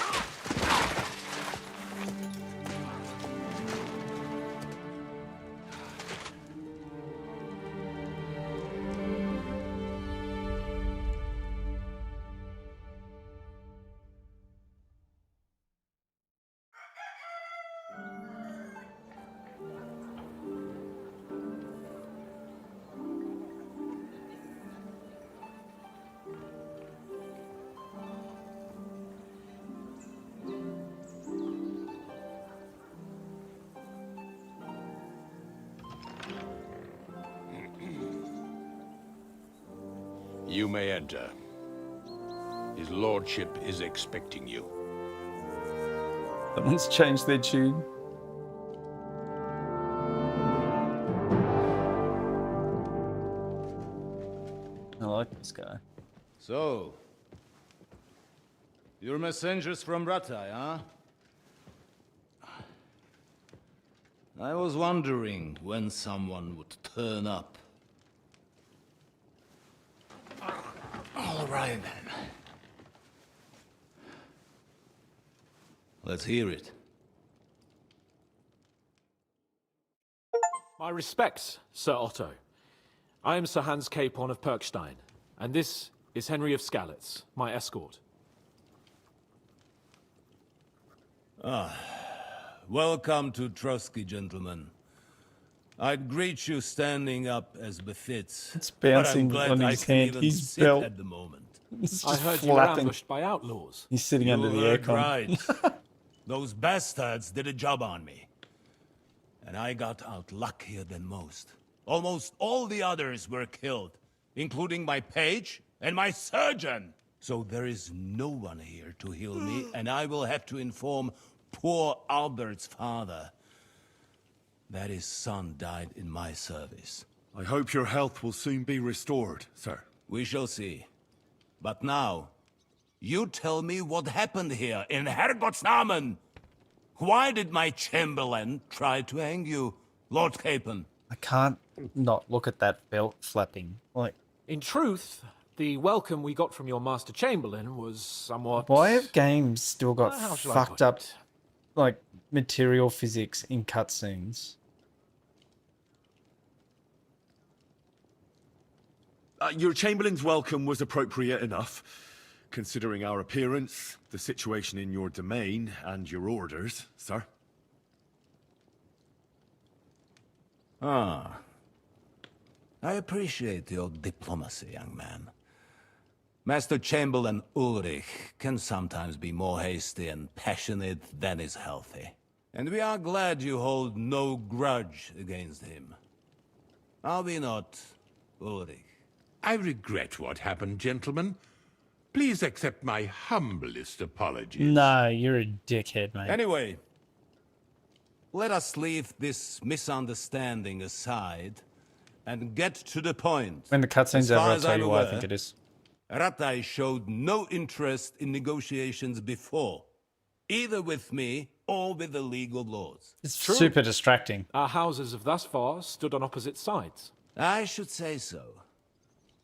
You may enter. His lordship is expecting you. Someone's changed their tune. I like this guy. So, you're messengers from Rattay, huh? I was wondering when someone would turn up. All right, then. Let's hear it. My respects, Sir Otto. I am Sir Hans Capon of Perkstein, and this is Henry of Skalitz, my escort. Welcome to Trusky, gentlemen. I'd greet you standing up as befits. It's bouncing but I'm on glad his I can hand. even His sit belt. at the moment. It's I just heard you were flapping. ambushed by outlaws. He's sitting under the heard aircon. right. Those bastards did a job on me. And I got out luckier than most. Almost all the others were killed, including my page and my surgeon. So there is no one here to heal me, and I will have to inform poor Albert's father that his son died in my service. I hope your health will soon be restored, sir. We shall see. But now, You tell me what happened here in Herrgott's Namen. Why did my Chamberlain try to hang you, Lord Capon? I can't not look at that belt flapping. Like, in truth, the welcome we got from your Master Chamberlain was somewhat... why have games still got How shall I fucked put up, it? like, material physics in cutscenes? Your Chamberlain's welcome was appropriate enough, considering our appearance, the situation in your domain, and your orders, sir. Ah. I appreciate your diplomacy, young man. Master Chamberlain Ulrich can sometimes be more hasty and passionate than is healthy. And we are glad you hold no grudge against him. Are we not, Ulrich? I regret what happened, gentlemen. Please accept my humblest apologies. No, you're a dickhead, mate. Anyway, let us leave this misunderstanding aside and get to the point. When the cutscene's As far over, I'll as tell I'm you why I aware, think it is. Ratai showed no interest in negotiations before, either with me or with the League of Lords. It's super distracting. Our houses have thus far stood on opposite sides. I should say so.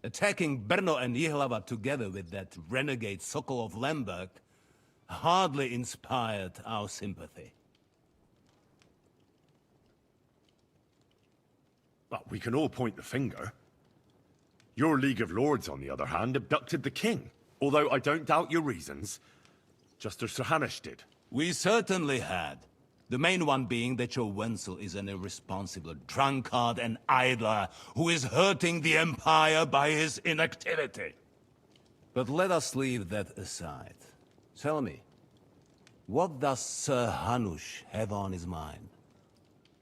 Attacking Brno and Jihlava together with that renegade Sokol of Lemberg hardly inspired our sympathy. But we can all point the finger. Your League of Lords, on the other hand, abducted the king. Although I don't doubt your reasons, just as Sir Hanush did. We certainly had. The main one being that your Wenzel is an irresponsible drunkard and idler who is hurting the Empire by his inactivity. But let us leave that aside. Tell me, what does Sir Hanush have on his mind?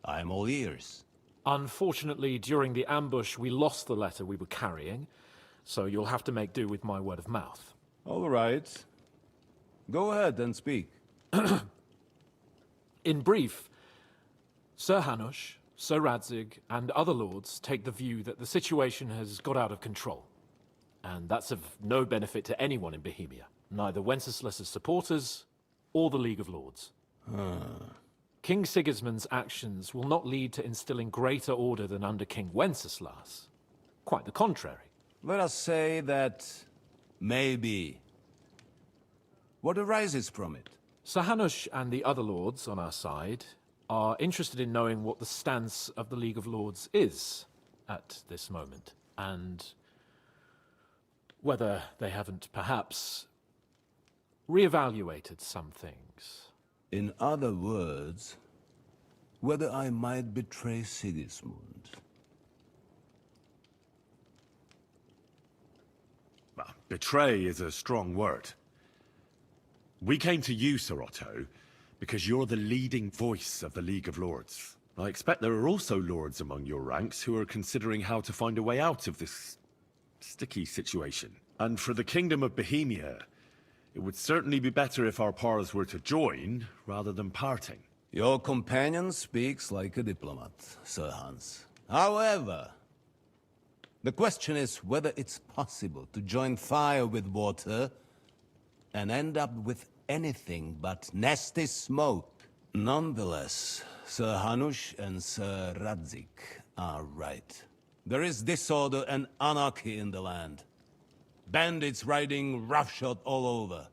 I am all ears. Unfortunately, during the ambush, we lost the letter we were carrying, so you'll have to make do with my word of mouth. All right. Go ahead and speak. In brief, Sir Hanush, Sir Radzig, and other lords take the view that the situation has got out of control. And that's of no benefit to anyone in Bohemia, neither Wenceslas's supporters or the League of Lords. King Sigismund's actions will not lead to instilling greater order than under King Wenceslas. Quite the contrary. Let us say that maybe. What arises from it? Sir Hanush and the other lords on our side are interested in knowing what the stance of the League of Lords is at this moment, and whether they haven't perhaps reevaluated some things. In other words, whether I might betray Sigismund. Well, betray is a strong word. We came to you, Sir Otto, because you're the leading voice of the League of Lords. I expect there are also lords among your ranks who are considering how to find a way out of this sticky situation. And for the Kingdom of Bohemia, it would certainly be better if our paths were to join, rather than parting. Your companion speaks like a diplomat, Sir Hans. However, the question is whether it's possible to join fire with water and end up with anything but nasty smoke. Nonetheless, Sir Hanush and Sir Radzig are right. There is disorder and anarchy in the land. Bandits riding roughshod all over.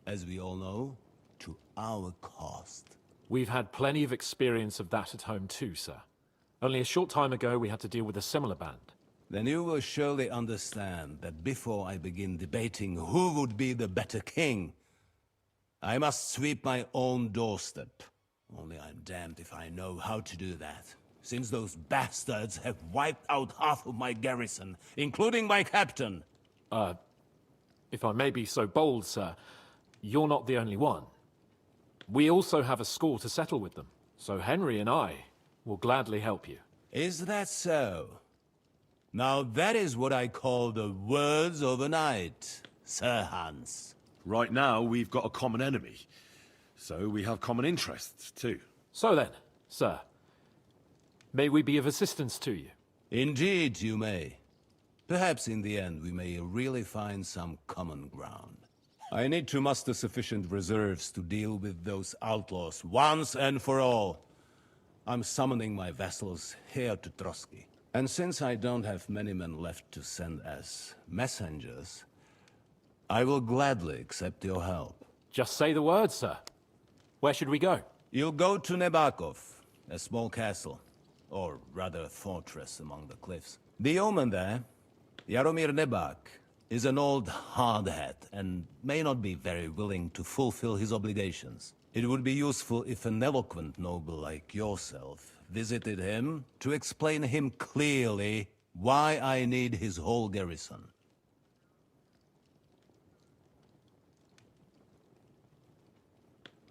As we all know, to our cost. We've had plenty of experience of that at home too, sir. Only a short time ago we had to deal with a similar band. Then you will surely understand that before I begin debating who would be the better king, I must sweep my own doorstep. Only I'm damned if I know how to do that, since those bastards have wiped out half of my garrison, including my captain. If I may be so bold, sir, you're not the only one. We also have a score to settle with them, so Henry and I will gladly help you. Is that so? Now that is what I call the words of a knight, Sir Hans. Right now, we've got a common enemy, so we have common interests too. So then, sir, may we be of assistance to you? Indeed you may. Perhaps in the end we may really find some common ground. I need to muster sufficient reserves to deal with those outlaws once and for all. I'm summoning my vassals here to Trotsky. And since I don't have many men left to send as messengers, I will gladly accept your help. Just say the word, sir. Where should we go? You'll go to Nebakov, a small castle, or rather a fortress among the cliffs. The yeoman there, Jaromir Nebak, is an old hardhat and may not be very willing to fulfill his obligations. It would be useful if an eloquent noble like yourself visited him to explain him clearly why I need his whole garrison.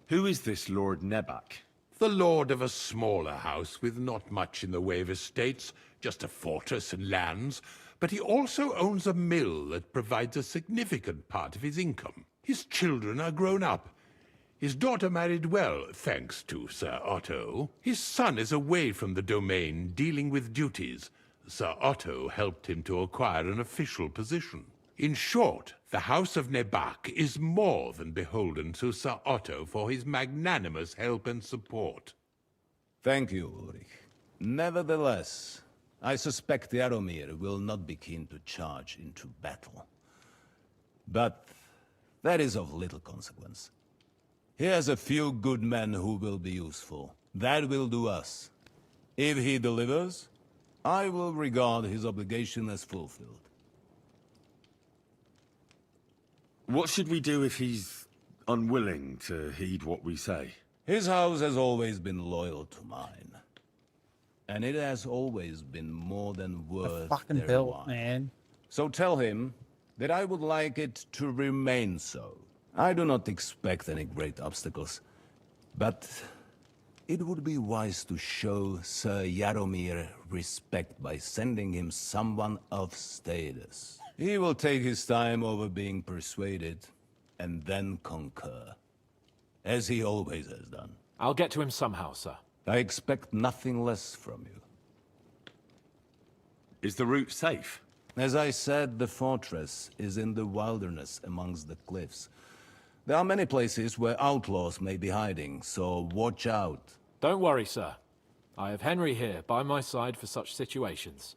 Who is this Lord Nebak? The lord of a smaller house with not much in the way of estates, just a fortress and lands, but he also owns a mill that provides a significant part of his income. His children are grown up. His daughter married well, thanks to Sir Otto. His son is away from the domain, dealing with duties. Sir Otto helped him to acquire an official position. In short, the House of Nebak is more than beholden to Sir Otto for his magnanimous help and support. Thank you, Ulrich. Nevertheless, I suspect Jaromir will not be keen to charge into battle. But that is of little consequence. He has a few good men who will be useful. That will do us. If he delivers, I will regard his obligation as fulfilled. What should we do if he's unwilling to heed what we say? His house has always been loyal to mine. And it has always been more than worth fucking their belt, while. man. So tell him that I would like it to remain so. I do not expect any great obstacles, but it would be wise to show Sir Jaromir respect by sending him someone of status. He will take his time over being persuaded, and then concur, as he always has done. I'll get to him somehow, sir. I expect nothing less from you. Is the route safe? As I said, the fortress is in the wilderness amongst the cliffs. There are many places where outlaws may be hiding, so watch out. Don't worry, sir. I have Henry here by my side for such situations.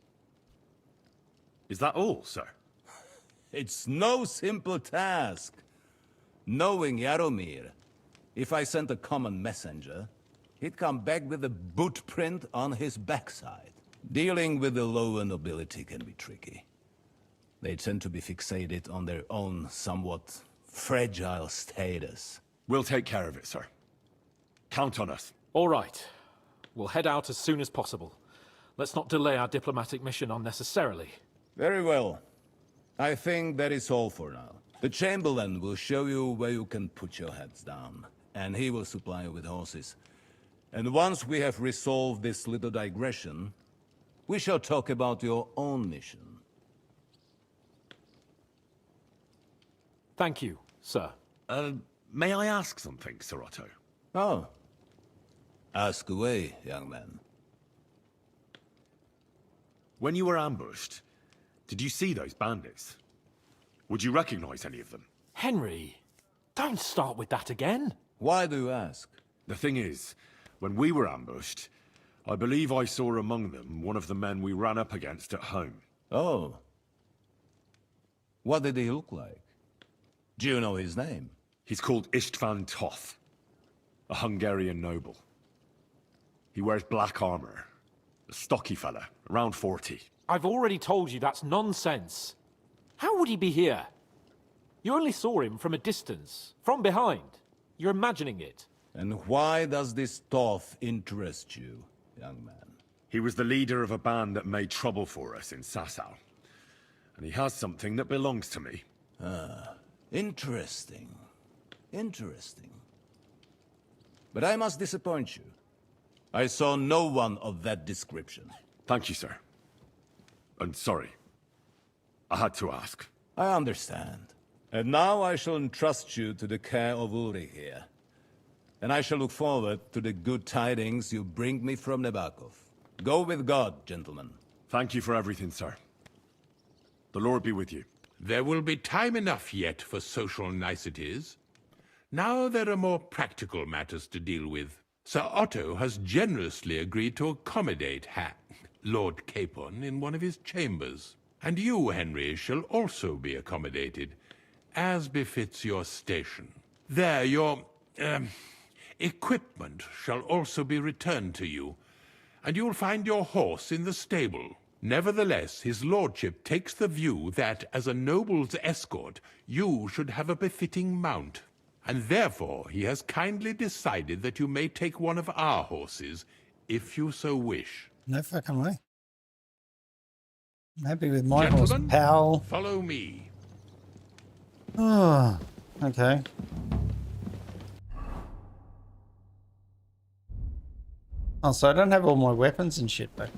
Is that all, sir? It's no simple task. Knowing Jaromir, if I sent a common messenger, he'd come back with a boot print on his backside. Dealing with the lower nobility can be tricky. They tend to be fixated on their own somewhat fragile status. We'll take care of it, sir. Count on us. All right. We'll head out as soon as possible. Let's not delay our diplomatic mission unnecessarily. Very well. I think that is all for now. The Chamberlain will show you where you can put your heads down, and he will supply you with horses. And once we have resolved this little digression, we shall talk about your own mission. Thank you, sir. May I ask something, Sir Otto? Oh. Ask away, young man. When you were ambushed, did you see those bandits? Would you recognize any of them? Henry, don't start with that again. Why do you ask? The thing is, when we were ambushed, I believe I saw among them one of the men we ran up against at home. Oh. What did he look like? Do you know his name? He's called Istvan Toth, a Hungarian noble. He wears black armor. A stocky fella, around 40. I've already told you that's nonsense. How would he be here? You only saw him from a distance, from behind. You're imagining it. And why does this Toth interest you, young man? He was the leader of a band that made trouble for us in Sasau. And he has something that belongs to me. Ah, interesting. Interesting. But I must disappoint you. I saw no one of that description. Thank you, sir. And sorry. I had to ask. I understand. And now I shall entrust you to the care of Ulrich here. And I shall look forward to the good tidings you bring me from Nebakov. Go with God, gentlemen. Thank you for everything, sir. The Lord be with you. There will be time enough yet for social niceties. Now there are more practical matters to deal with. Sir Otto has generously agreed to accommodate Lord Capon in one of his chambers. And you, Henry, shall also be accommodated, as befits your station. There, your equipment shall also be returned to you, and you'll find your horse in the stable. Nevertheless, his lordship takes the view that, as a noble's escort, you should have a befitting mount. And therefore he has kindly decided that you may take one of our horses, if you so wish. No fucking way. I'm happy with my Gentlemen, horse, pal. Follow me. Oh, okay. Oh, so I don't have all my weapons and shit back.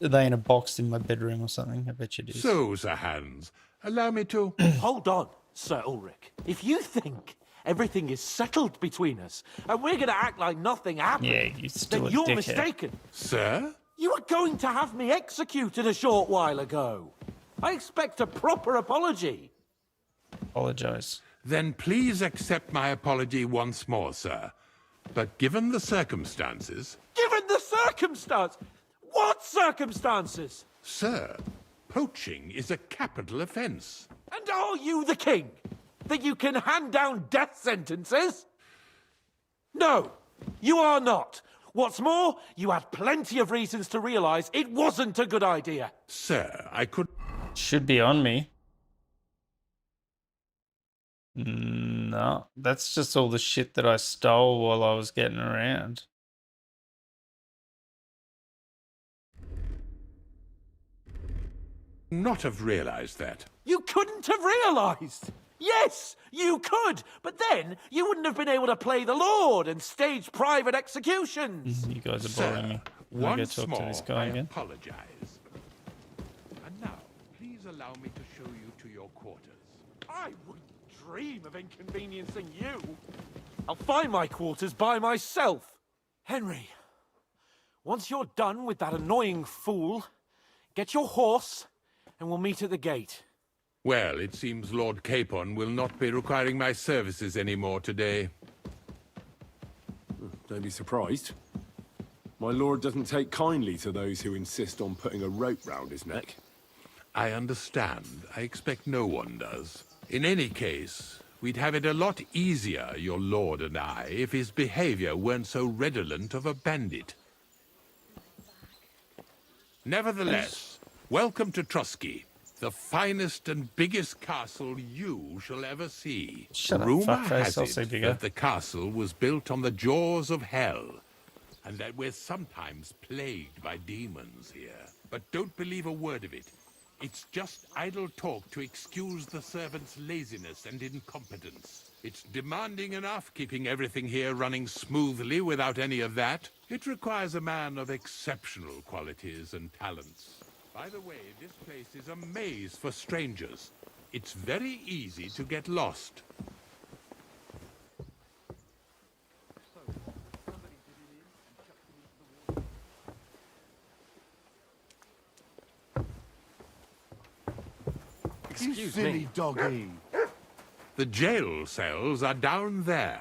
Are they in a box in my bedroom or something? I bet you do. So, Sir Hans, allow me to... Hold on, Sir Ulrich. If you think everything is settled between us, and we're going to act like nothing happened, yeah, then you're mistaken. Sir? You were going to have me executed a short while ago. I expect a proper apology. Apologize. Then please accept my apology once more, sir. But given the circumstances... Given the circumstance? What circumstances? Sir, poaching is a capital offence. And are you the king? That you can hand down death sentences? No, you are not. What's more, you had plenty of reasons to realise it wasn't a good idea. Sir, I could... Should be on me. No, that's just all the shit that I stole while I was getting around. Not have realised that. You couldn't have realised. Yes, you could, but then you wouldn't have been able to play the Lord and stage private executions. You guys are bothering me. I'm gonna go Once talk more, to this guy I again. apologise. And now, please allow me to show you to your quarters. I wouldn't dream of inconveniencing you. I'll find my quarters by myself. Henry, once you're done with that annoying fool, get your horse and we'll meet at the gate. Well, it seems Lord Capon will not be requiring my services anymore today. Don't be surprised. My lord doesn't take kindly to those who insist on putting a rope round his neck. I understand. I expect no one does. In any case, we'd have it a lot easier, your lord and I, if his behavior weren't so redolent of a bandit. Nevertheless, welcome to Trusky, the finest and biggest castle you shall ever see. Shut up, Rumor fuckface, has I'll say it bigger. that the castle was built on the jaws of hell, and that we're sometimes plagued by demons here. But don't believe a word of it. It's just idle talk to excuse the servants' laziness and incompetence. It's demanding enough keeping everything here running smoothly without any of that. It requires a man of exceptional qualities and talents. By the way, this place is a maze for strangers. It's very easy to get lost. You silly doggy. The jail cells are down there.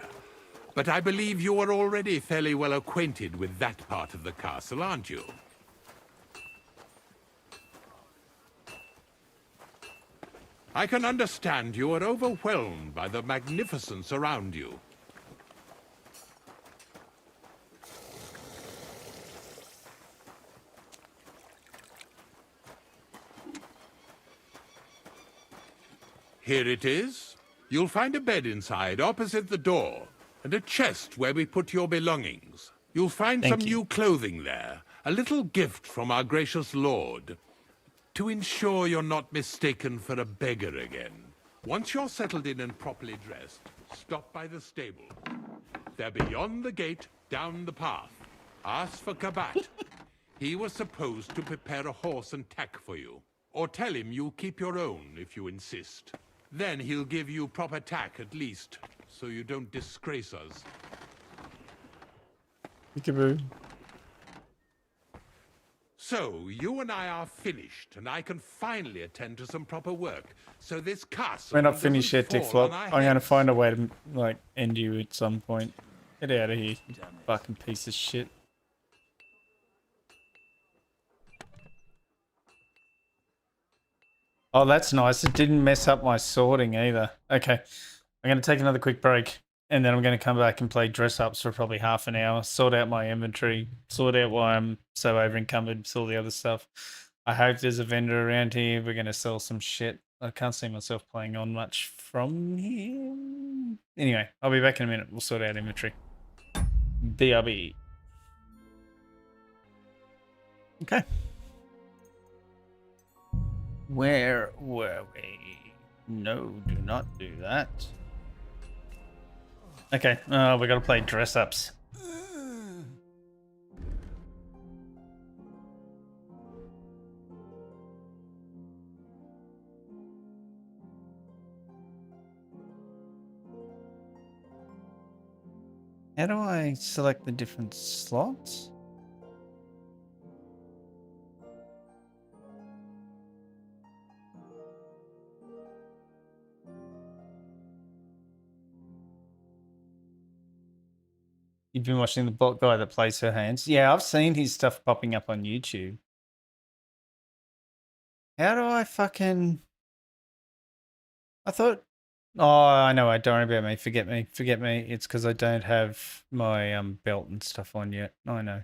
But I believe you are already fairly well acquainted with that part of the castle, aren't you? I can understand you are overwhelmed by the magnificence around you. Here it is. You'll find a bed inside, opposite the door, and a chest where we put your belongings. You'll find some new clothing there, a little gift from our gracious lord, to ensure you're not mistaken for a beggar again. Once you're settled in and properly dressed, stop by the stable. They're beyond the gate, down the path. Ask for Kabat. He was supposed to prepare a horse and tack for you. Or tell him you'll keep your own if you insist. Then he'll give you proper tack at least, so you don't disgrace us. Peekaboo. So, you and I are finished, and I can finally attend to some proper work. So this castle We're not doesn't finished yet, fall Dickflop. on our I'm going to heads. find a way to, like, end you at some point. Get out of here, you fucking piece of shit. Oh, that's nice. It didn't mess up my sorting either. Okay. I'm going to take another quick break, and then I'm going to come back and play dress-ups for probably half an hour, sort out my inventory, sort out why I'm so over-encumbered, all the other stuff. I hope there's a vendor around here. We're going to sell some shit. I can't see myself playing on much from here. Anyway, I'll be back in a minute. We'll sort out inventory. BRB. Okay. Where were we? No, do not do that. Okay, we got to play dress-ups. How do I select the different slots? You've been watching the bot guy that plays her hands? Yeah, I've seen his stuff popping up on YouTube. How do I fucking... I thought... Oh, I know. Don't worry about me. Forget me. Forget me. It's because I don't have my belt and stuff on yet. I know.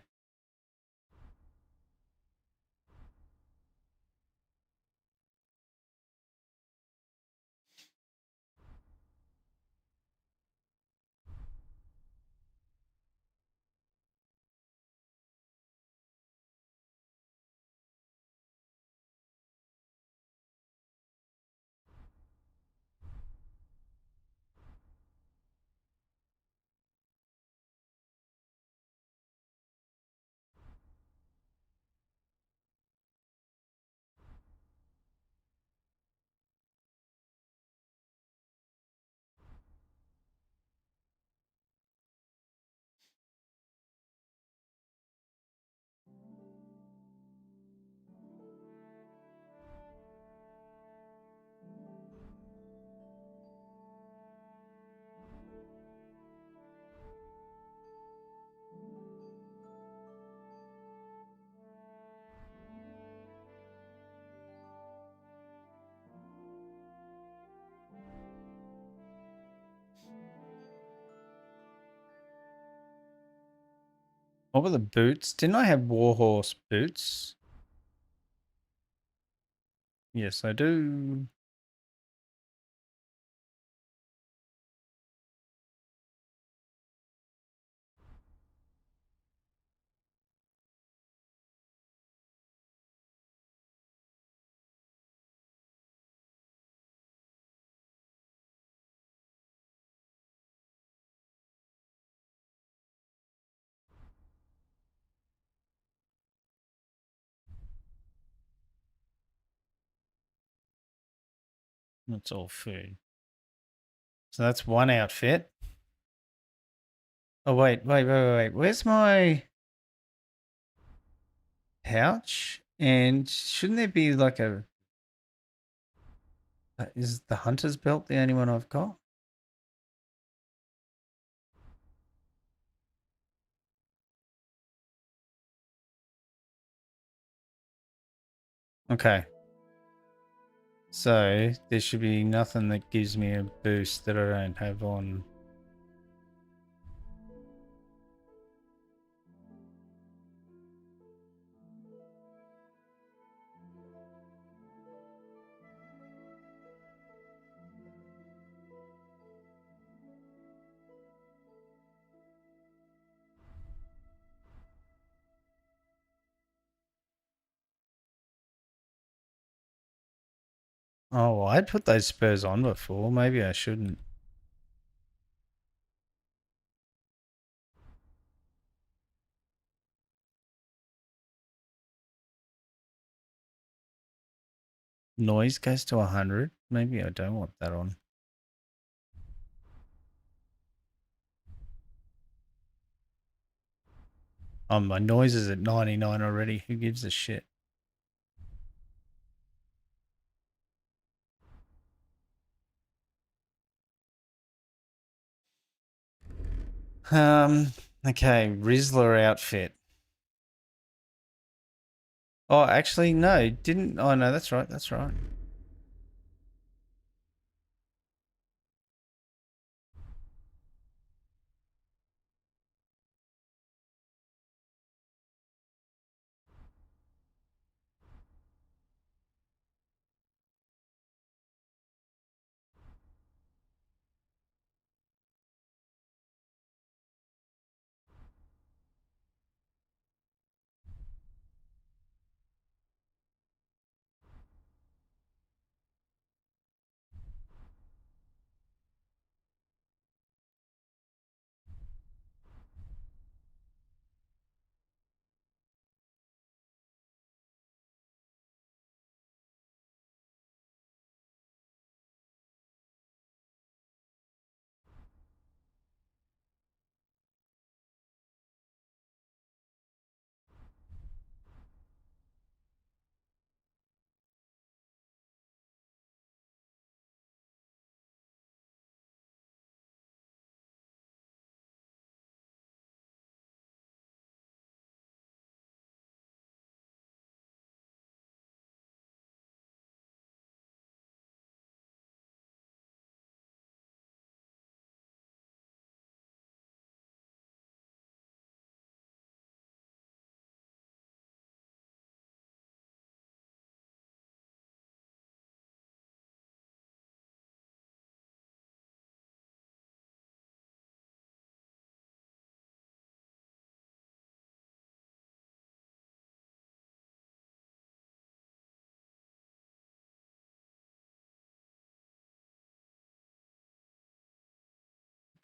What were the boots? Didn't I have Warhorse boots? Yes, I do. That's all food. So that's one outfit. Oh, wait. Where's my pouch? And shouldn't there be like a... Is the hunter's belt the only one I've got? Okay. So there should be nothing that gives me a boost that I don't have on. Oh, well, I'd put those spurs on before. Maybe I shouldn't. Noise goes to 100. Maybe I don't want that on. My noise is at 99 already. Who gives a shit? Okay, Rizzler outfit. Oh, actually, no, didn't. Oh, no, that's right. That's right.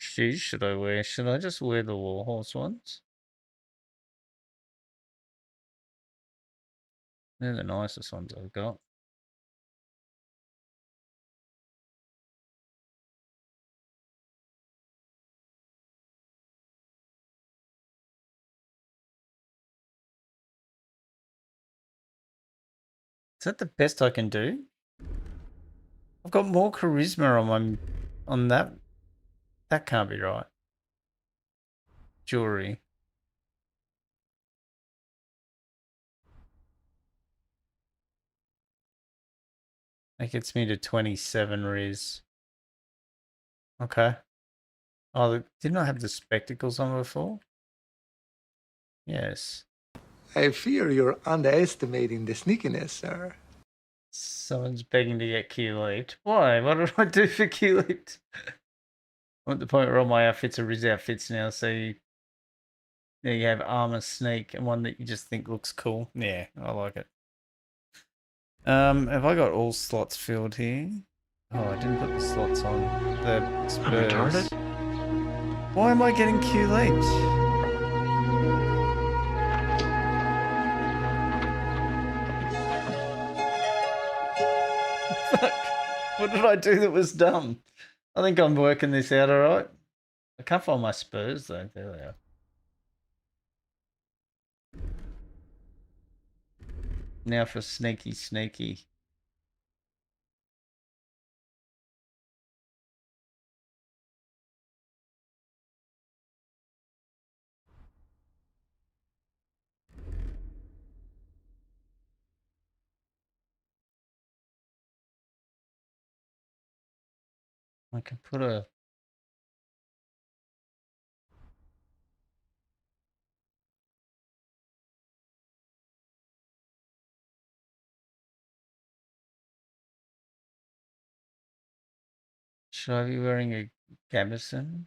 Shoes should I wear? Should I just wear the Warhorse ones? They're the nicest ones I've got. Is that the best I can do? I've got more charisma on that. That can't be right. Jewelry. That gets me to 27 Riz. Okay. Oh, didn't I have the spectacles on before? Yes. I fear you're underestimating the sneakiness, sir. Someone's begging to get Q-leaped. Why? What did I do for Q-leaped? I'm at the point where all my outfits are Riz outfits now, so there you have armor, sneak, and one that you just think looks cool. Yeah, I like it. Have I got all slots filled here? Oh, I didn't put the slots on. The Spurs. Why am I getting Q-leaped? Fuck. What did I do that was dumb? I think I'm working this out alright. I can't find my Spurs though. There they are. Now for sneaky sneaky. I can put a... Should I be wearing a gambeson?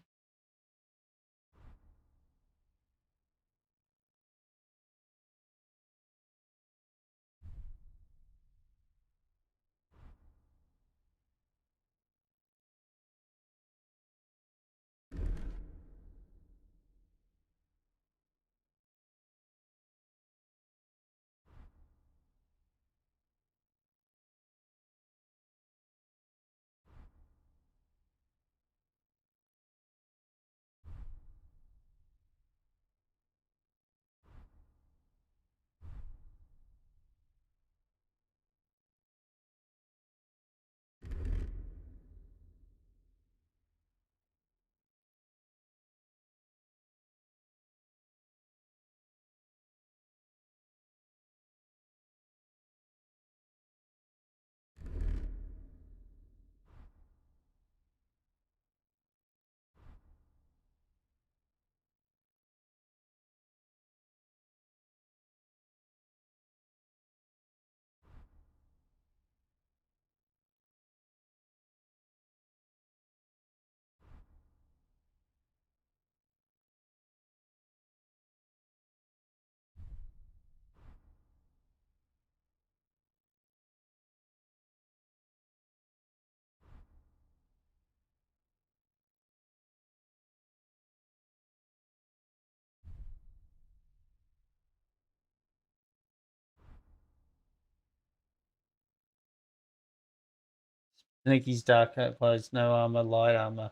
Sneaky's dark coat clothes, no armor, light armor.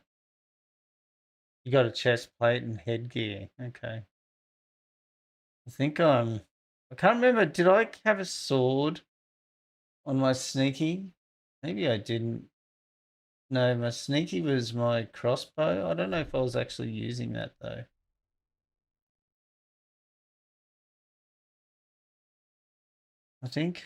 You got a chest plate and headgear. Okay. I can't remember. Did I have a sword on my sneaky? Maybe I didn't. No, my sneaky was my crossbow. I don't know if I was actually using that though. I think.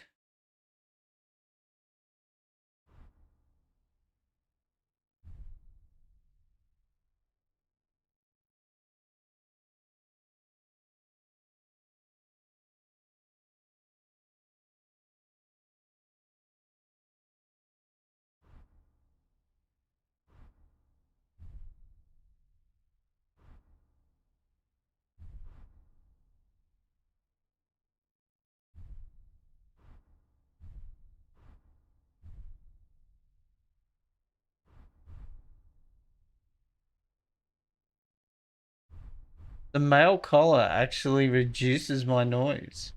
The male collar actually reduces my noise.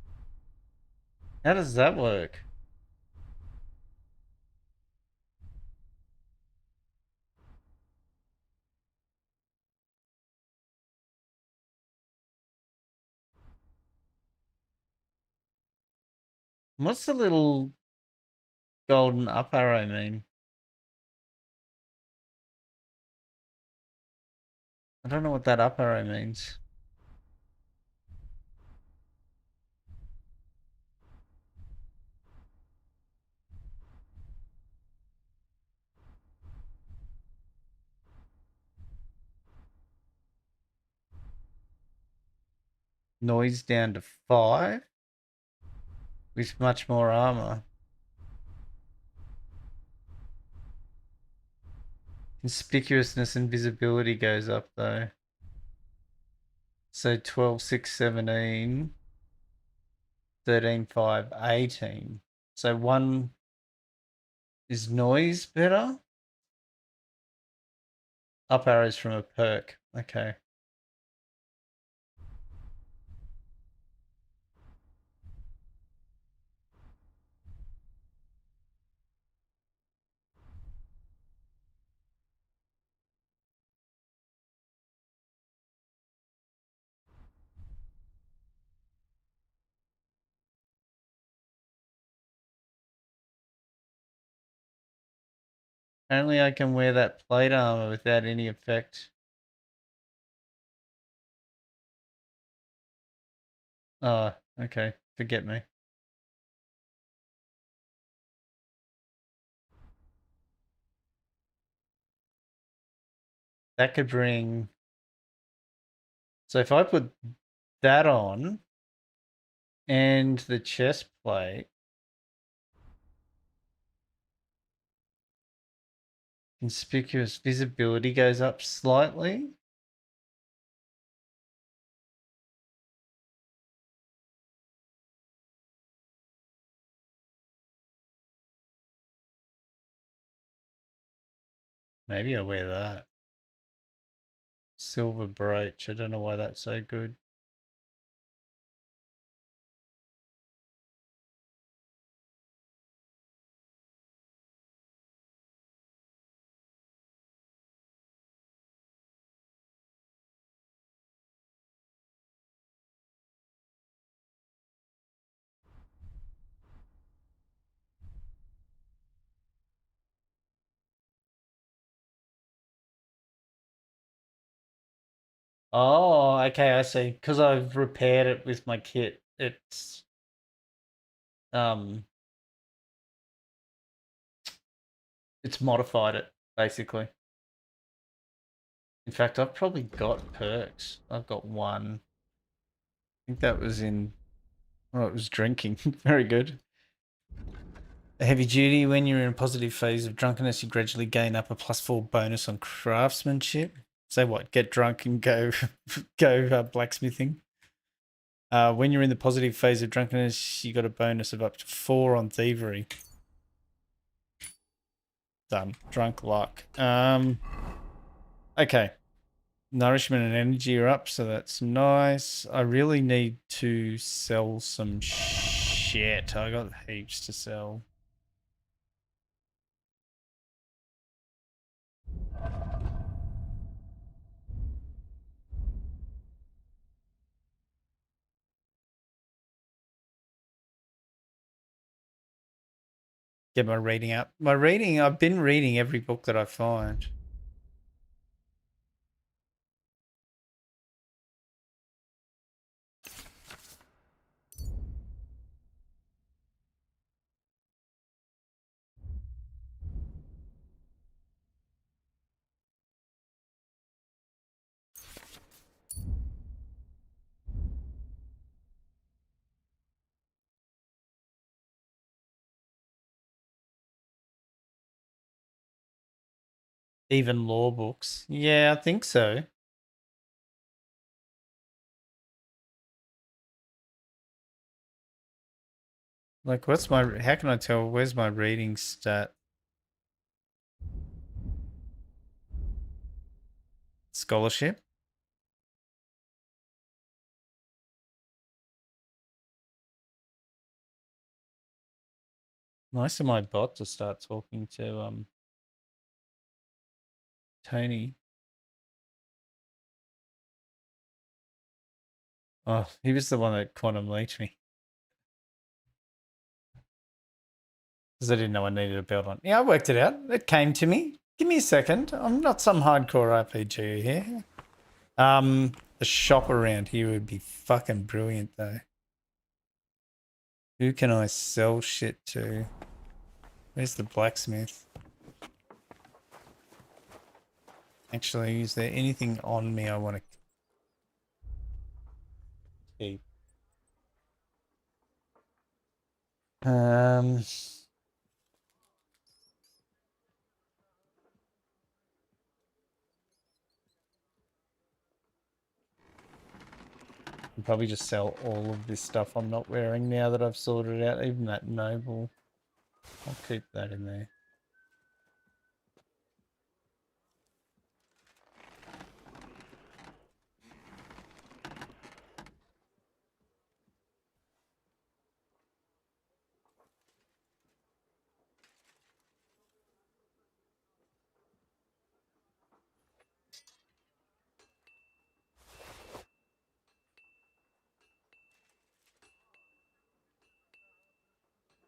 How does that work? What's the little golden up arrow mean? I don't know what that up arrow means. Noise down to 5 with much more armor. Conspicuousness and visibility goes up though. So 12, 6, 17, 13, 5, 18. So 1 is noise better? Up arrows from a perk. Okay. Apparently I can wear that plate armor without any effect. Oh, okay. Forget me. That could bring... So if I put that on and the chest plate, conspicuous visibility goes up slightly. Maybe I'll wear that. Silver brooch. I don't know why that's so good. Oh, okay, I see. Because I've repaired it with my kit. Um it's modified it, basically. In fact, I've probably got perks. I've got 1. I think that was in... Oh, it was drinking. Very good. A heavy duty, when you're in a positive phase of drunkenness, you gradually gain up a +4 bonus on craftsmanship. So what? Get drunk and go blacksmithing. When you're in the positive phase of drunkenness, you got a bonus of up to 4 on thievery. Done. Drunk luck. Okay. Nourishment and energy are up, so that's nice. I really need to sell some shit. I got heaps to sell. get my reading up. I've been reading every book that I find. Even law books. Yeah, I think so. Like, how can I tell, where's my reading stat? Scholarship? Nice of my bot to start talking to, Tony. Oh, he was the one that quantum leached me. Because I didn't know I needed a belt on. Yeah, I worked it out. It came to me. Give me a second. I'm not some hardcore RPG here. The shop around here would be fucking brilliant, though. Who can I sell shit to? Where's the blacksmith? Actually, is there anything on me I want to keep? I'll probably just sell all of this stuff I'm not wearing now that I've sorted it out. Even that noble. I'll keep that in there.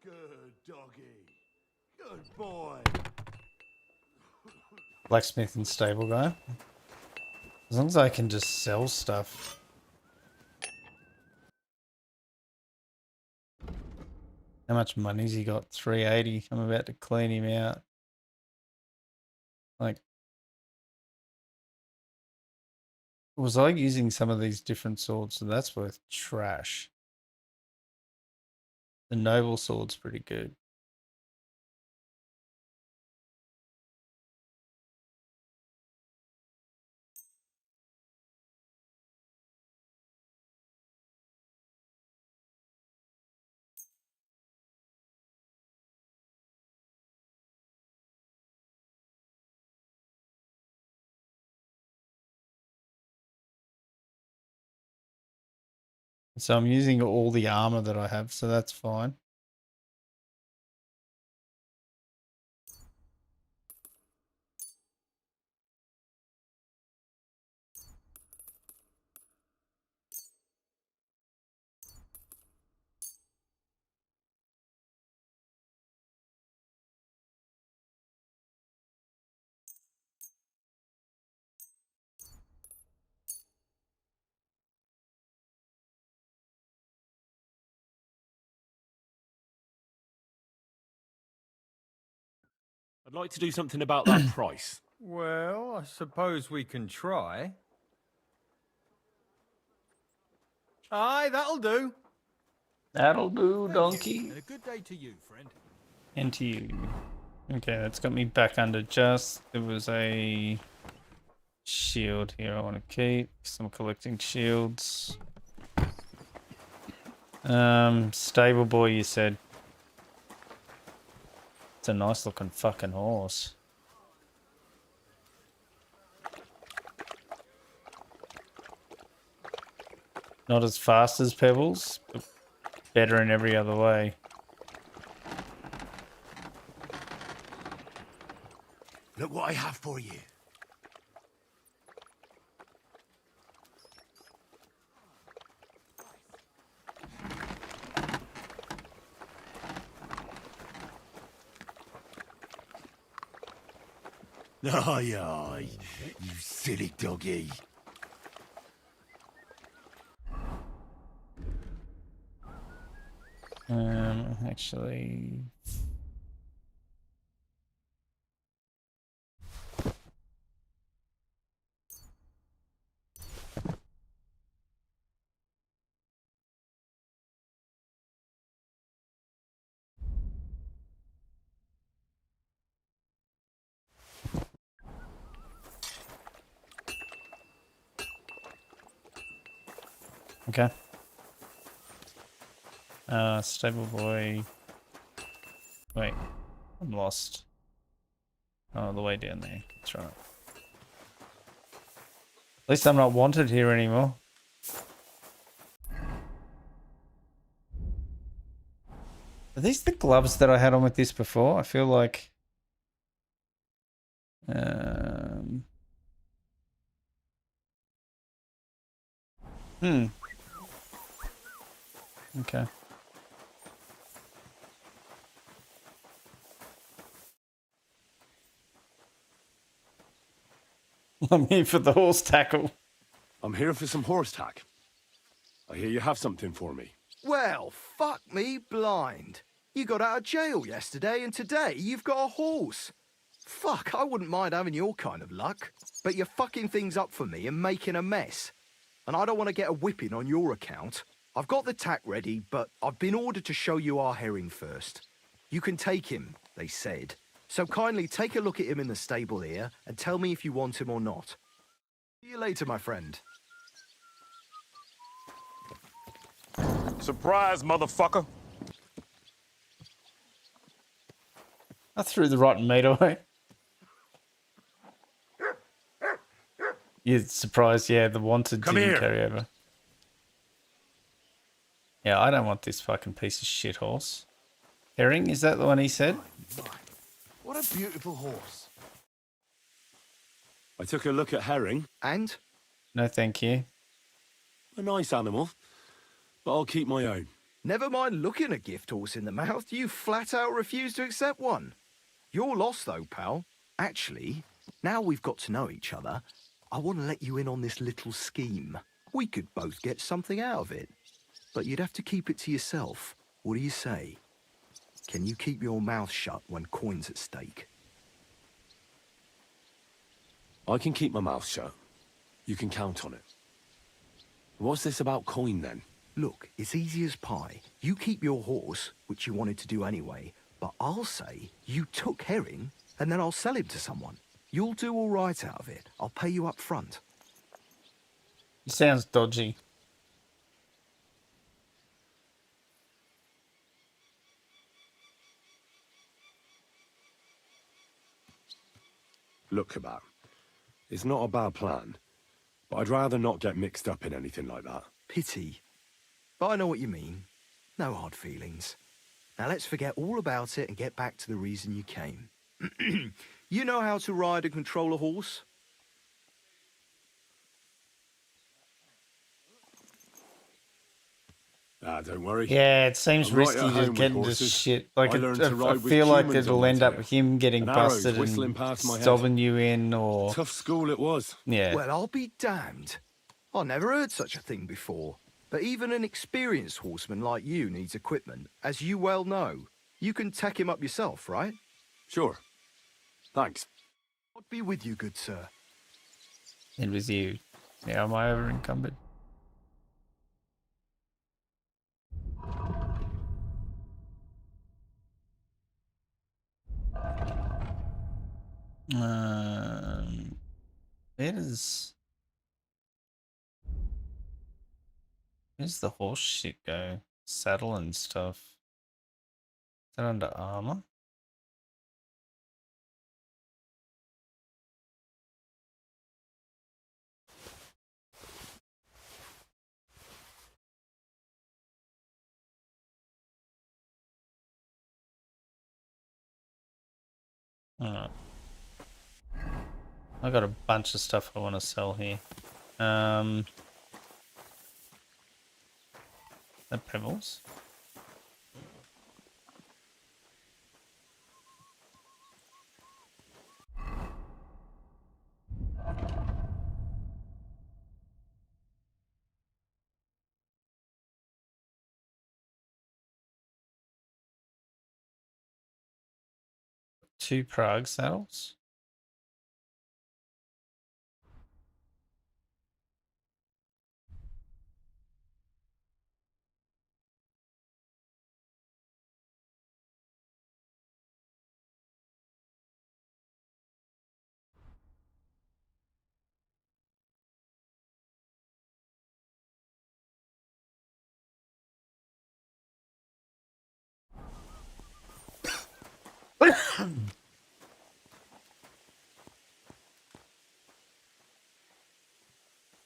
Good doggy. Good boy. Blacksmith and stable guy. As long as I can just sell stuff. How much money's he got? 380. I'm about to clean him out. Like, was I using some of these different swords? So that's worth trash. The noble sword's pretty good. So I'm using all the armor that I have, so that's fine. I'd like to do something about that price. Well, I suppose we can try. Aye, that'll do. That'll do, Thank donkey. you, and a good day to you, friend. And to you. Okay, that's got me back under just. There was a shield here I want to keep. Some collecting shields. Stable boy, you said. It's a nice looking fucking horse. Not as fast as Pebbles, but better in every other way. Look what I have for you. Aye, aye, you silly doggy. Actually. Okay. Stable boy. Wait, I'm lost. Oh, the way down there. That's right. At least I'm not wanted here anymore. Are these the gloves that I had on with this before? I feel like... Okay. I'm here for the horse tackle. I'm here for some horse tack. I hear you have something for me. Well, fuck me blind. You got out of jail yesterday, and today you've got a horse. Fuck, I wouldn't mind having your kind of luck. But you're fucking things up for me and making a mess. And I don't want to get a whipping on your account. I've got the tack ready, but I've been ordered to show you our herring first. You can take him, they said. So kindly take a look at him in the stable here and tell me if you want him or not. See you later, my friend. Surprise, motherfucker. I threw the rotten meat away. You're surprised, yeah, the wanted didn't carry over. Yeah, I don't want this fucking piece of shit horse. Herring, is that the one he said? What a beautiful horse. I took a look at herring. And? No, thank you. A nice animal, but I'll keep my own. Never mind looking a gift horse in the mouth, you flat out refuse to accept one. You're lost though, pal. Actually, now we've got to know each other, I want to let you in on this little scheme. We could both get something out of it. But you'd have to keep it to yourself. What do you say? Can you keep your mouth shut when coin's at stake? I can keep my mouth shut. You can count on it. What's this about coin then? Look, it's easy as pie. You keep your horse, which you wanted to do anyway, but I'll say you took herring and then I'll sell him to someone. You'll do all right out of it. I'll pay you up front. He sounds dodgy. Look, Kabat, it's not a bad plan, but I'd rather not get mixed up in anything like that. Pity. But I know what you mean. No hard feelings. Now let's forget all about it and get back to the reason you came. You know how to ride and control a horse? Ah, don't worry. Yeah, it seems I'm right risky at to home get with into horses. shit. Like, I learned to I ride with feel like humans it'll on my end up tail. with him getting And arrows busted whistling and past my head. stobbing you in, or... Tough school it was. Yeah. Well, I'll be damned. I never heard such a thing before. But even an experienced horseman like you needs equipment, as you well know. You can tack him up yourself, right? Sure. Thanks. I'll be with you, good sir. It was you. Yeah, am I over encumbered? Where's the horse shit go? Saddle and stuff. Is that under armor? Alright. I got a bunch of stuff I want to sell here. The pebbles. 2 Prague saddles.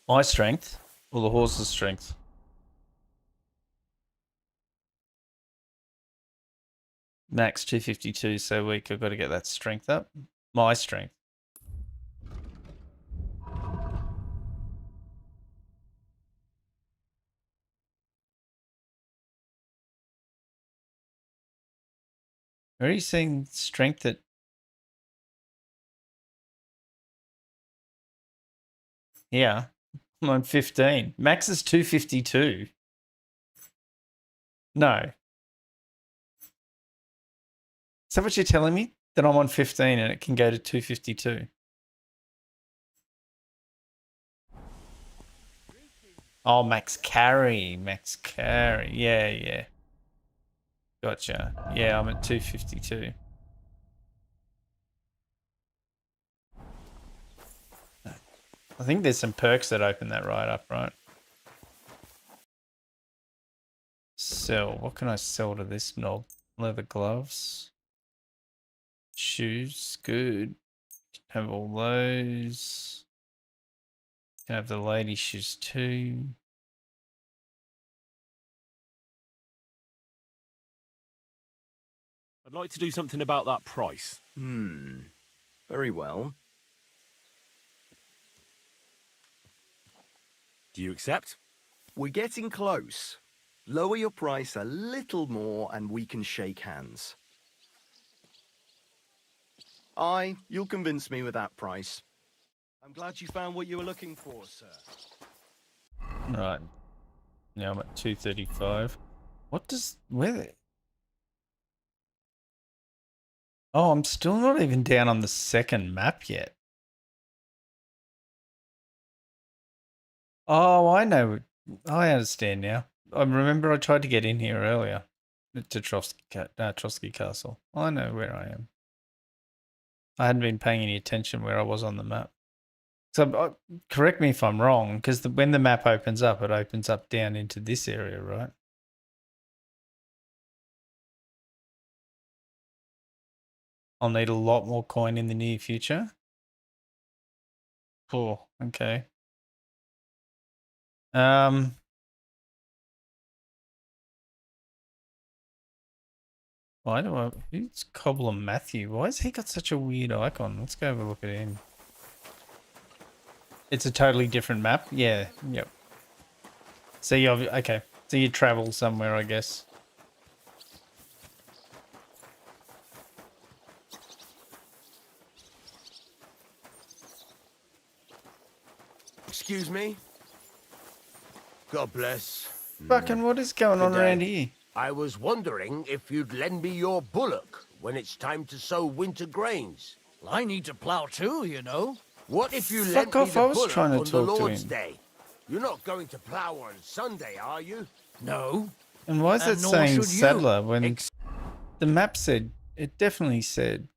My strength or the horse's strength? Max 252, so weak. I've got to get that strength up. My strength. Where are you seeing strength at? Yeah, I'm on 15. Max is 252. No. Is that what you're telling me? That I'm on 15 and it can go to 252? Oh, max carry. Max carry. Yeah, yeah. Gotcha. Yeah, I'm at 252. I think there's some perks that open that right up, right? Sell. What can I sell to this knob? Leather gloves. Shoes. Good. Have all those. Can have the lady shoes too. I'd like to do something about that price. Very well. Do you accept? We're getting close. Lower your price a little more and we can shake hands. Aye, you'll convince me with that price. I'm glad you found what you were looking for, sir. Right. Now I'm at 235. What does... Where... Oh, I'm still not even down on the second map yet. Oh, I know. I understand now. I remember I tried to get in here earlier. To Trotsky Castle. I know where I am. I hadn't been paying any attention where I was on the map. So correct me if I'm wrong, because when the map opens up, it opens up down into this area, right? I'll need a lot more coin in the near future. Cool. Okay. Why do I... Who's Cobbler Matthew? Why has he got such a weird icon? Let's go have a look at him. It's a totally different map? Yeah. Yep. So you... Okay. So you travel somewhere, I guess. Excuse me? God bless. Fucking what is going on around here? I was wondering if you'd lend me your bullock when it's time to sow winter grains. Well, I need to plough too, you know. What if you Fuck lent me off, the I was bullock trying to on the talk to Lord's him. Day? You're not going to plough on Sunday, are you? No. And why is it nor saying should you. settler when the map said... It definitely said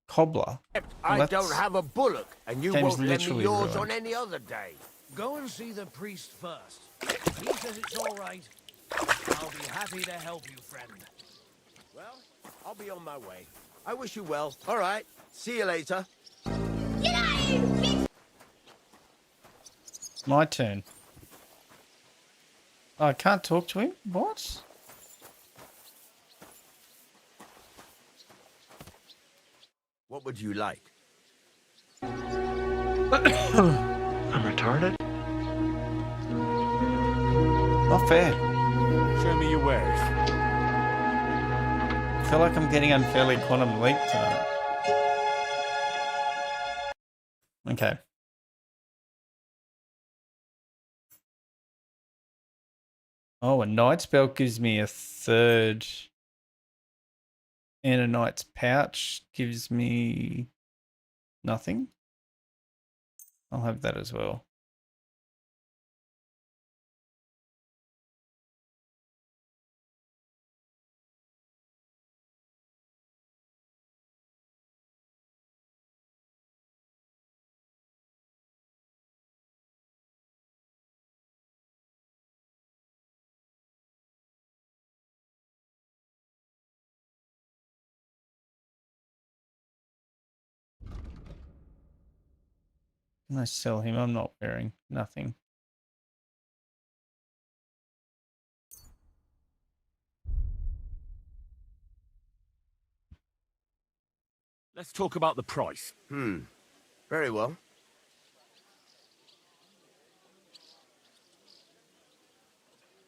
cobbler. I don't have a bullock, and you game's won't lend me literally yours ruined. on any other day. Go and see the priest first. If he says it's all right, I'll be happy to help you, friend. Well, I'll be on my way. I wish you well. All right. See you later. My turn. Oh, I can't talk to him? What? What would you like? I'm retarded? Not fair. Show me your wares. I feel like I'm getting unfairly quantum leap tonight. Okay. Oh, a night spell gives me a third Antonite's pouch gives me nothing. I'll have that as well. Can I sell him? I'm not wearing nothing. Let's talk about the price. Very well.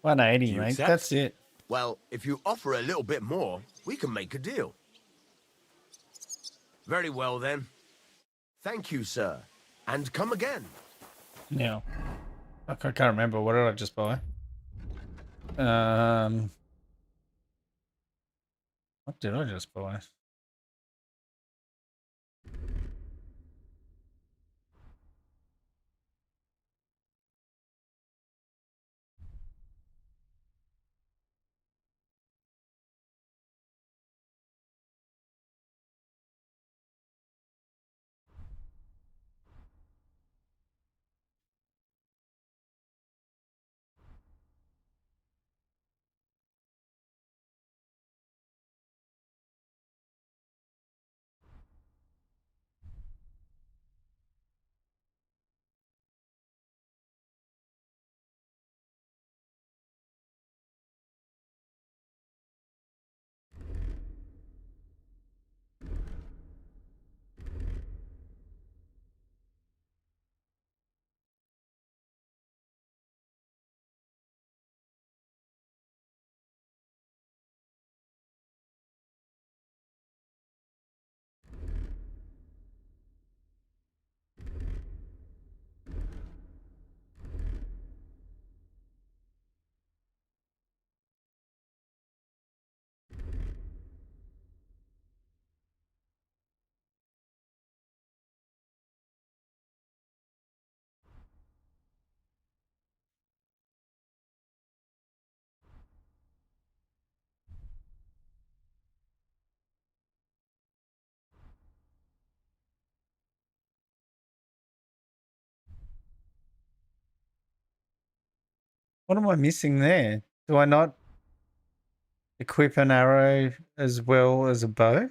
$180, Do you mate. accept? That's it. Well, if you offer a little bit more, we can make a deal. Very well, then. Thank you, sir. And come again. Now, I can't remember. What did I just buy? What did I just buy? What am I missing there? Do I not equip an arrow as well as a bow?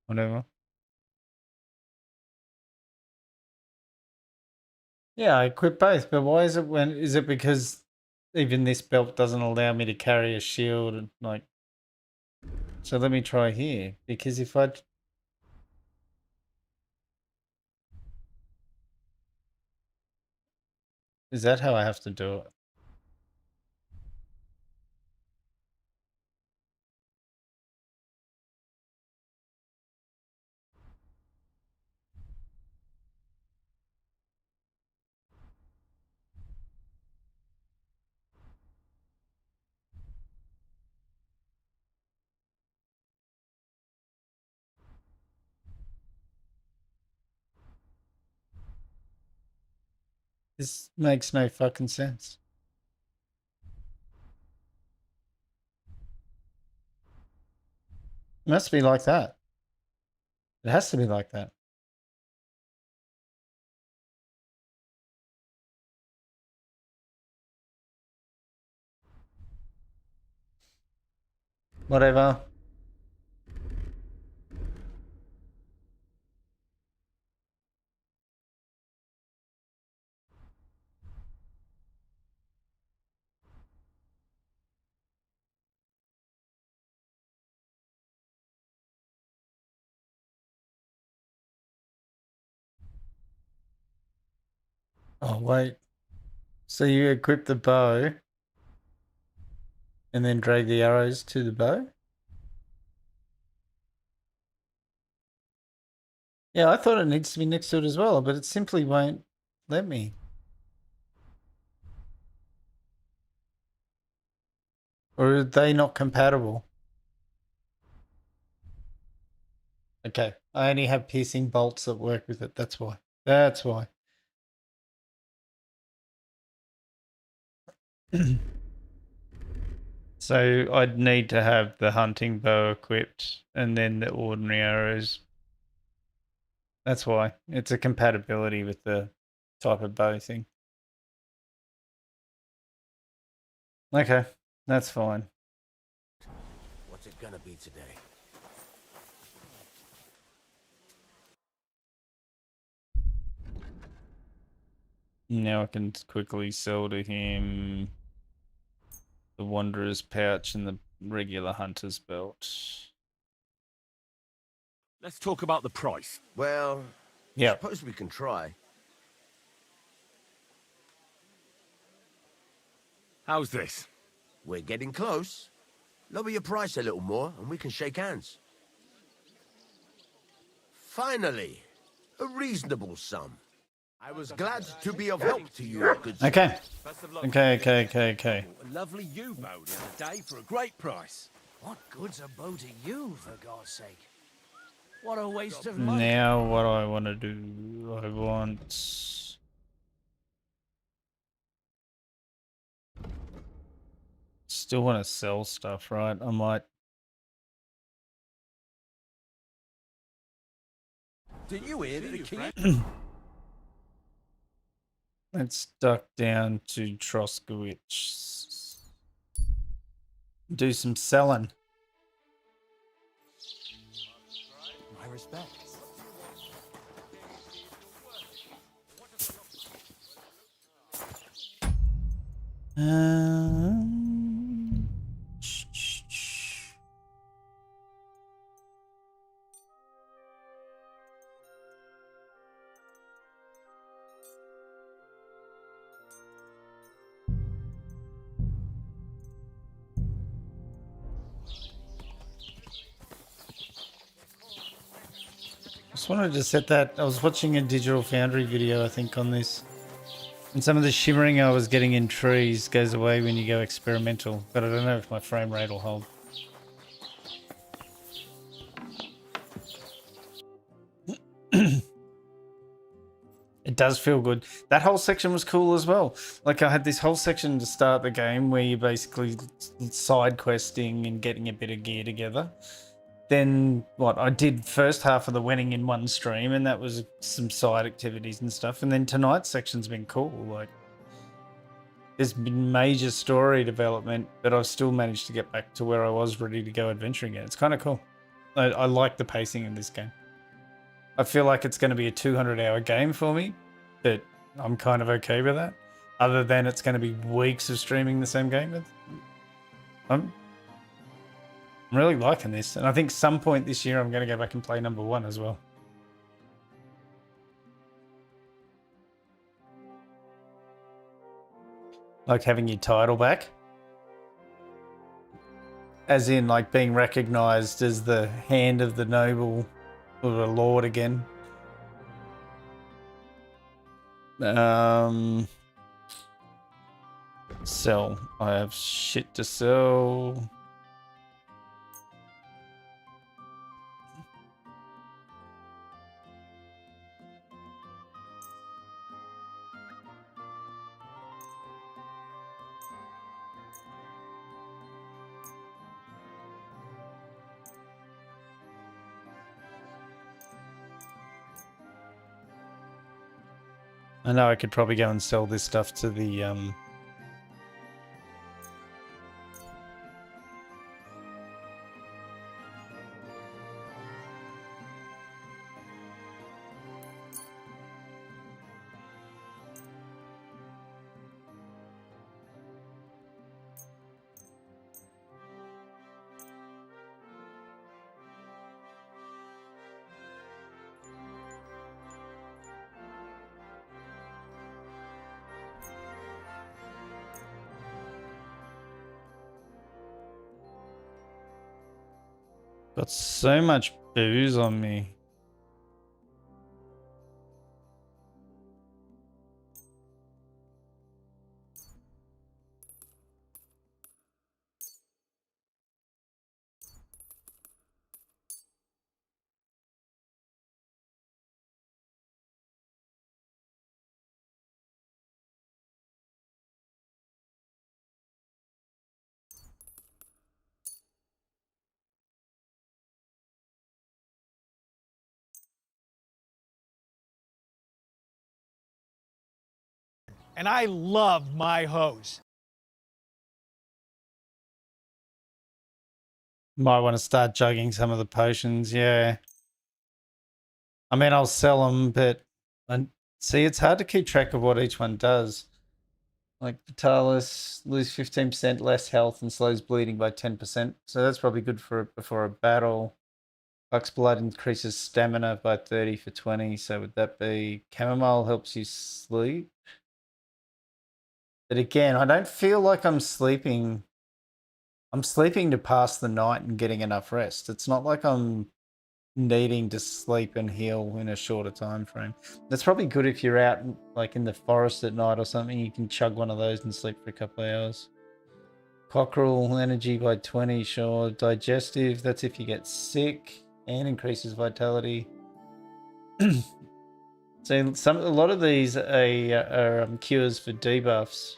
Whatever. Yeah, I equip both, but why is it is it because even this belt doesn't allow me to carry a shield and like, so let me try here, because if is that how I have to do it? This makes no fucking sense. It must be like that. It has to be like that. Whatever. Oh, wait. So you equip the bow and then drag the arrows to the bow? Yeah, I thought it needs to be next to it as well, but it simply won't let me. Or are they not compatible? Okay, I only have piercing bolts that work with it. That's why. That's why. So I'd need to have the hunting bow equipped and then the ordinary arrows. That's why. It's a compatibility with the type of bow thing. Okay, that's fine. What's it gonna be today? Now I can quickly sell to him the Wanderer's pouch and the regular Hunter's belt. Let's talk about the price. Well, yeah. suppose we can try. How's this? We're getting close. Lower your price a little more and we can shake hands. Finally, a reasonable sum. I was glad to be of help to you, good sir. Okay. Okay. A lovely U-bow the other day for a great price. What good's a bow to you, for God's sake? What a waste of money. Now what I want to do, I want... Still want to sell stuff, right? I might... Did you hear that the king... Let's duck down to Troskowicz. Do some selling. My respects. Just wanted to set that. I was watching a Digital Foundry video, I think, on this. And some of the shimmering I was getting in trees goes away when you go experimental. But I don't know if my frame rate will hold. It does feel good. That whole section was cool as well. Like, I had this whole section to start the game where you're basically side questing and getting a bit of gear together. Then, I did first half of the wedding in one stream, and that was some side activities and stuff. And then tonight's section's been cool. Like, there's been major story development, but I've still managed to get back to where I was ready to go adventuring again. It's kind of cool. I like the pacing in this game. I feel like it's going to be a 200-hour game for me, but I'm kind of okay with that. Other than it's going to be weeks of streaming the same game. I'm really liking this, and I think some point this year I'm going to go back and play number 1 as well. Like having your title back. As in, like, being recognized as the hand of the noble or the lord again. Sell. I have shit to sell. I know I could probably go and sell this stuff to the Got so much booze on me. And I love my hose. Might want to start jugging some of the potions, yeah. I mean, I'll sell them, but see, it's hard to keep track of what each one does. Like Vitalis, lose 15% less health and slows bleeding by 10%. So that's probably good for before a battle. Buck's blood increases stamina by 30 for 20. So would that be chamomile helps you sleep? But again, I don't feel like I'm sleeping. I'm sleeping to pass the night and getting enough rest. It's not like I'm needing to sleep and heal in a shorter time frame. That's probably good if you're out like in the forest at night or something. You can chug one of those and sleep for a couple of hours. Cockerel energy by 20, sure. Digestive, that's if you get sick and increases vitality. So a lot of these are cures for debuffs.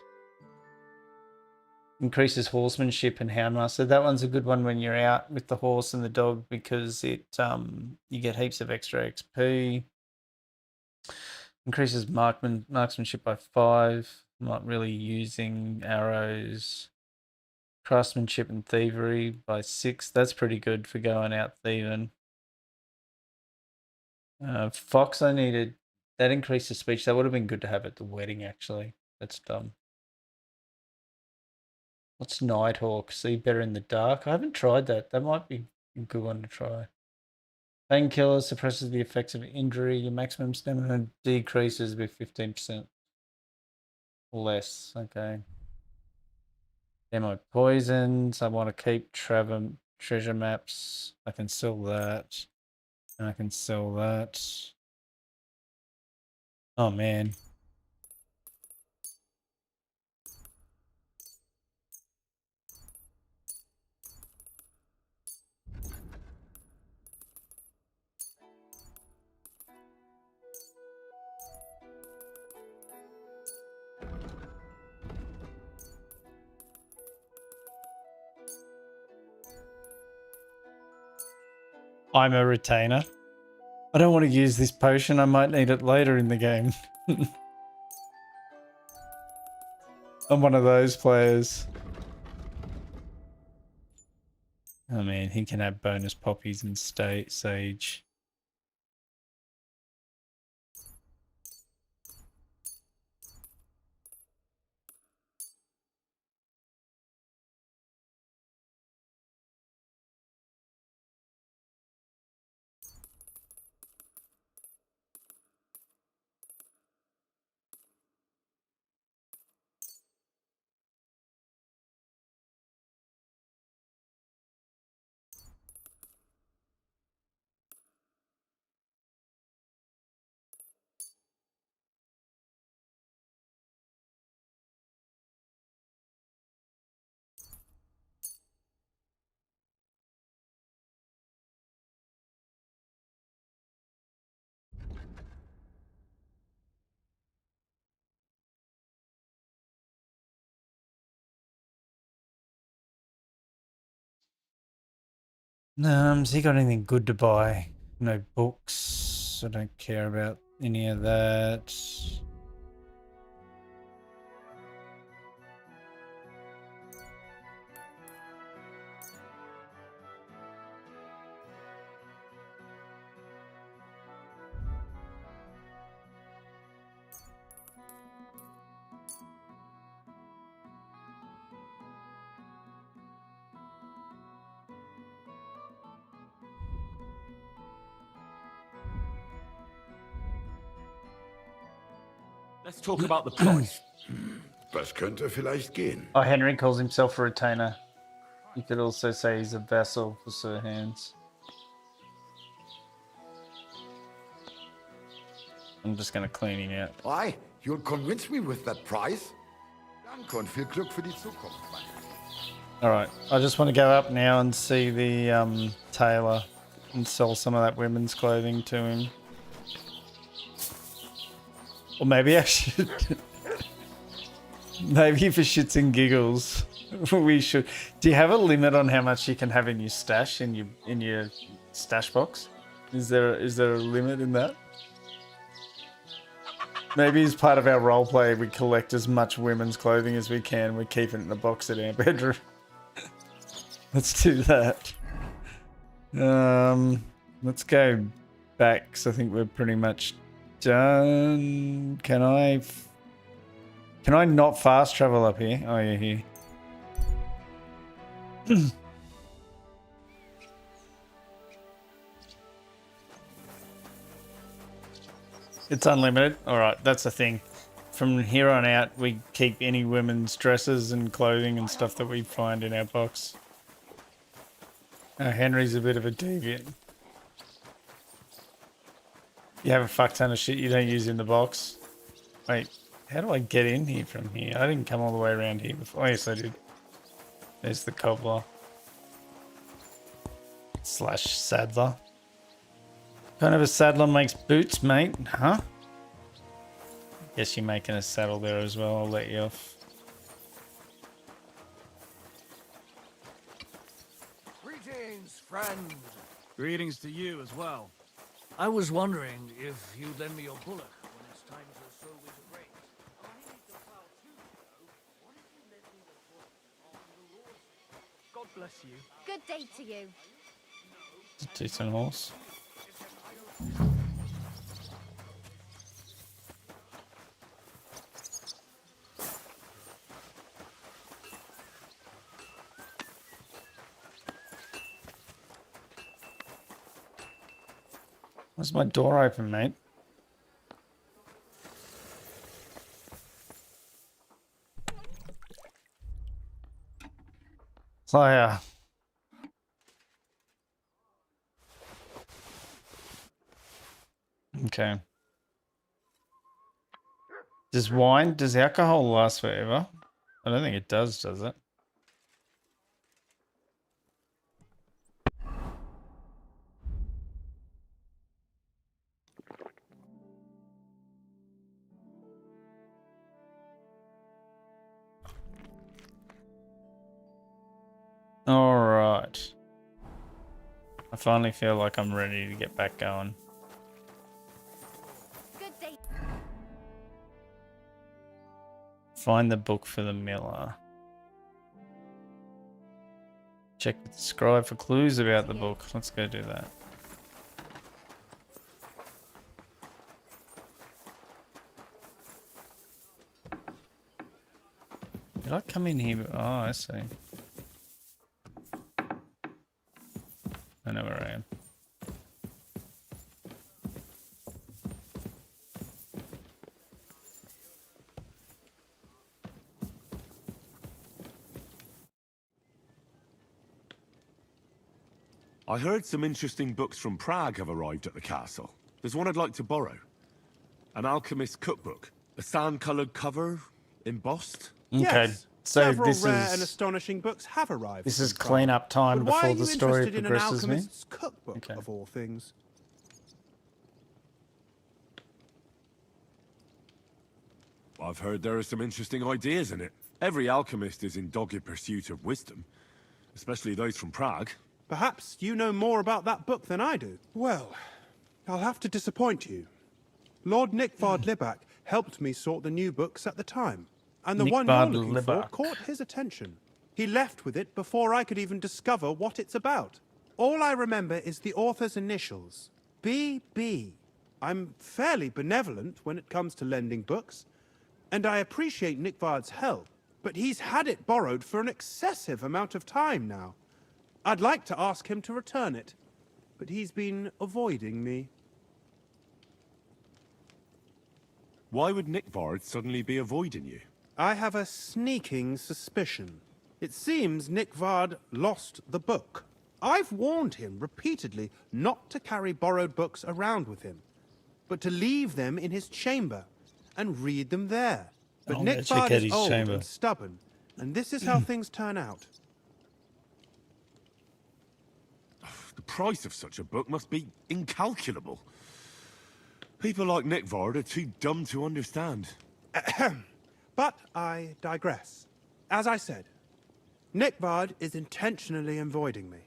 Increases horsemanship and houndmaster. That one's a good one when you're out with the horse and the dog because it you get heaps of extra XP. Increases marksmanship by 5. Not really using arrows. Craftsmanship and thievery by 6. That's pretty good for going out thieving. Fox, I needed that increases speech. That would have been good to have at the wedding. Actually, that's dumb. What's Nighthawk? See better in the dark. I haven't tried that. That might be a good one to try. Painkiller suppresses the effects of injury. Your maximum stamina decreases with 15% less. Okay. Ammo poisons. I want to keep treasure maps. I can sell that. And I can sell that. Oh man. I'm a retainer. I don't want to use this potion. I might need it later in the game. I'm one of those players. Oh man, he can have bonus poppies and sage. Has he got anything good to buy? No books. I don't care about any of that. Let's talk about the price. Was könnte vielleicht gehen? Oh, Henry calls himself a retainer. You could also say he's a vassal for Sir Hands. I'm just going to clean him out. Aye, you'll convince me with that price. Danke und viel Glück für die Zukunft, Mann. Alright, I just want to go up now and see the tailor and sell some of that women's clothing to him. Or maybe I should... maybe for shits and giggles, we should... Do you have a limit on how much you can have in your stash, in your stash box? Is there a limit in that? Maybe as part of our roleplay, we collect as much women's clothing as we can. We keep it in the box in our bedroom. Let's do that. Let's go back, because I think we're pretty much done. Can I not fast travel up here? Oh, yeah, here. It's unlimited? Alright, that's the thing. From here on out, we keep any women's dresses and clothing and stuff that we find in our box. Henry's a bit of a deviant. You have a fuck ton of shit you don't use in the box. Wait, how do I get in here from here? I didn't come all the way around here before. Oh, yes, I did. There's the cobbler. / saddler. Kind of a saddler makes boots, mate, huh? Guess you're making a saddle there as well. I'll let you off. Greetings, friend. Greetings to you as well. I was wondering if you'd lend me your bullock when it's time to sow with the grain. God bless you. Good day to you. Decent horse. Why's my door open, mate? So, okay. Does alcohol last forever? I don't think it does it? Alright. I finally feel like I'm ready to get back going. Good day. Find the book for the miller. Check with the scribe for clues about the book. Let's go do that. Did I come in here? Oh, I see. I know where I am. I heard some interesting books from Prague have arrived at the castle. There's one I'd like to borrow. An alchemist's cookbook. A sand-coloured cover, embossed. Okay, yes, so several this rare is and astonishing books have arrived. this is from Prague. clean-up time But why before are the you story interested in an progresses me. alchemist's cookbook of all things? I've heard there are some interesting ideas in it. Every alchemist is in dogged pursuit of wisdom, especially those from Prague. Perhaps you know more about that book than I do. Well, I'll have to disappoint you. Lord Nickvard Libak helped me sort the new books at the time, and the one you're Nickvard looking for Libak. caught his attention. He left with it before I could even discover what it's about. All I remember is the author's initials, B.B. I'm fairly benevolent when it comes to lending books, and I appreciate Nickvard's help, but he's had it borrowed for an excessive amount of time now. I'd like to ask him to return it, but he's been avoiding me. Why would Nickvard suddenly be avoiding you? I have a sneaking suspicion. It seems Nickvard lost the book. I've warned him repeatedly not to carry borrowed books around with him. but to leave them in his chamber and read them there. But Oh, let's Nick check Bard out is his old chamber. and stubborn, and this is how things turn out. The price of such a book must be incalculable. People like Nick Vard are too dumb to understand. But I digress. As I said, Nick Vard is intentionally avoiding me.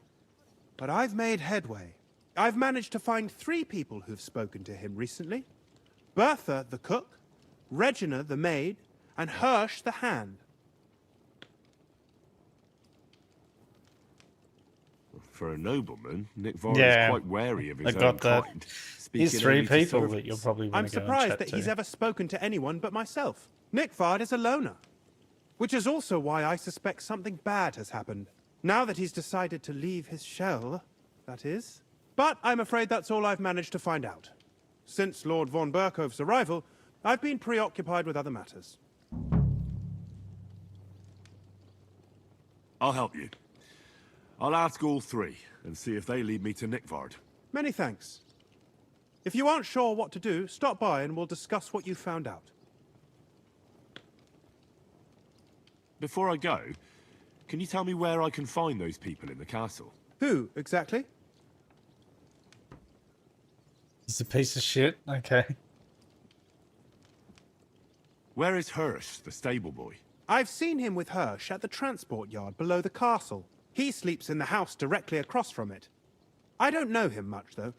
But I've made headway. I've managed to find 3 people who've spoken to him recently. Bertha the cook, Regina the maid, and Hirsch the hand. For a nobleman, Nick Vard Yeah, is quite wary of his I got own that. kind. He's speaking 3 only to people that servants. you'll probably want I'm to go and surprised chat that to. he's ever spoken to anyone but myself. Nick Vard is a loner. Which is also why I suspect something bad has happened. Now that he's decided to leave his shell, that is. But I'm afraid that's all I've managed to find out. Since Lord von Berkhove's arrival, I've been preoccupied with other matters. I'll help you. I'll ask all 3 and see if they lead me to Nick Vard. Many thanks. If you aren't sure what to do, stop by and we'll discuss what you found out. Before I go, can you tell me where I can find those people in the castle? Who, exactly? He's a piece of shit. Okay. Where is Hirsch, the stable boy? I've seen him with Hirsch at the transport yard below the castle. He sleeps in the house directly across from it. I don't know him much, though.